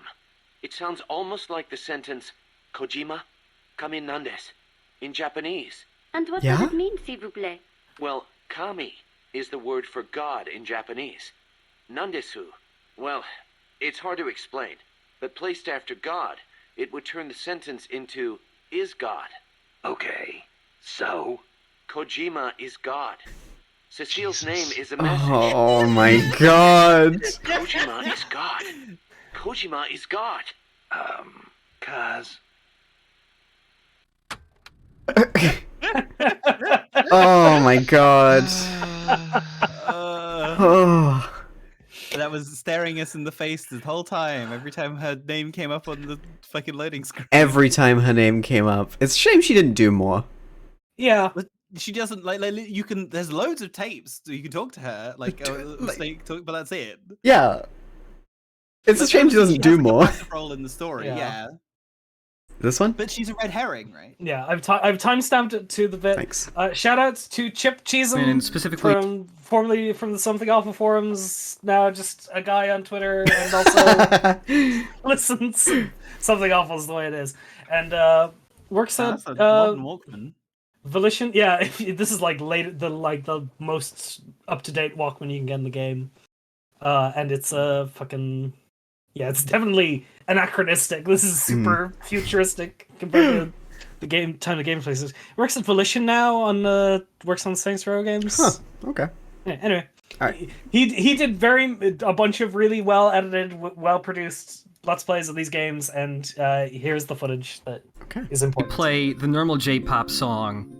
It sounds almost like the sentence Kojima Caminandes in Japanese. And what Yeah? does it mean, s'il vous plaît? Well, kami is the word for God in Japanese. Nandesu, well, it's hard to explain, but placed after God, it would turn the sentence into is God. Okay. So? Kojima is God. Cecile's name is a message. Oh my god. Kojima is God. Kojima is God. Kaz. Oh my god. Oh. That was staring us in the face the whole time. Every time her name came up on the fucking loading screen. Every time her name came up. It's a shame she didn't do more. Yeah. But she doesn't like you can. There's loads of tapes so you can talk to her. But that's it. Yeah. It's a shame she doesn't do more. Role in the story, Yeah. yeah. This one? But she's a red herring, right? Yeah, I've timestamped it to the bit. Thanks. Shout outs to Chip Cheesem, And specifically- formerly from the Something Alpha forums, now just a guy on Twitter, and also listens. Something Alpha is the way it is, and works at That's a modern Walkman. Volition. Yeah, this is like the most up to date Walkman you can get in the game, and it's a fucking. Yeah, it's definitely anachronistic. This is super futuristic compared to the game time the game places. Works at Volition now on works on Saints Row games. Huh. Okay. Yeah, anyway, All right. he did a bunch of really well edited, well produced Let's Plays of these games, and here's the footage that is important. Play the normal J-pop song.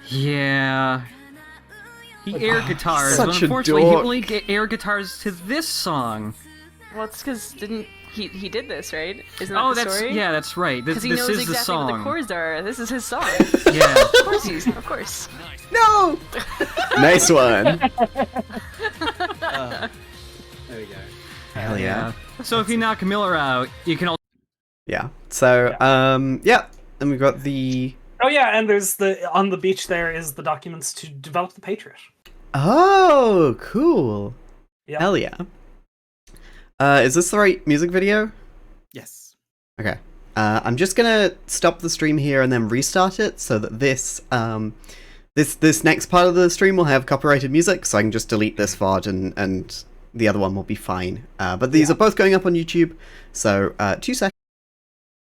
Yeah. He air guitars, but Such a unfortunately he dork. only get air guitars to this song. Well, it's because he did this, right? Isn't that Oh, the that's story? yeah, that's right. This Because he this knows is exactly the song. what the chords are. This is his song. Yeah. Of course. No. Nice one. There we go. Hell yeah. So if you knock Miller out, you can also. Yeah. So yeah, and we've got the. Oh yeah, and there's on the beach there is the documents to develop the Patriot. Oh, cool. Yeah. Hell yeah. Is this the right music video? Yes. Okay. I'm just gonna stop the stream here and then restart it so that this this next part of the stream will have copyrighted music, so I can just delete this VOD and the other one will be fine. But these are both going up on YouTube, so 2 seconds.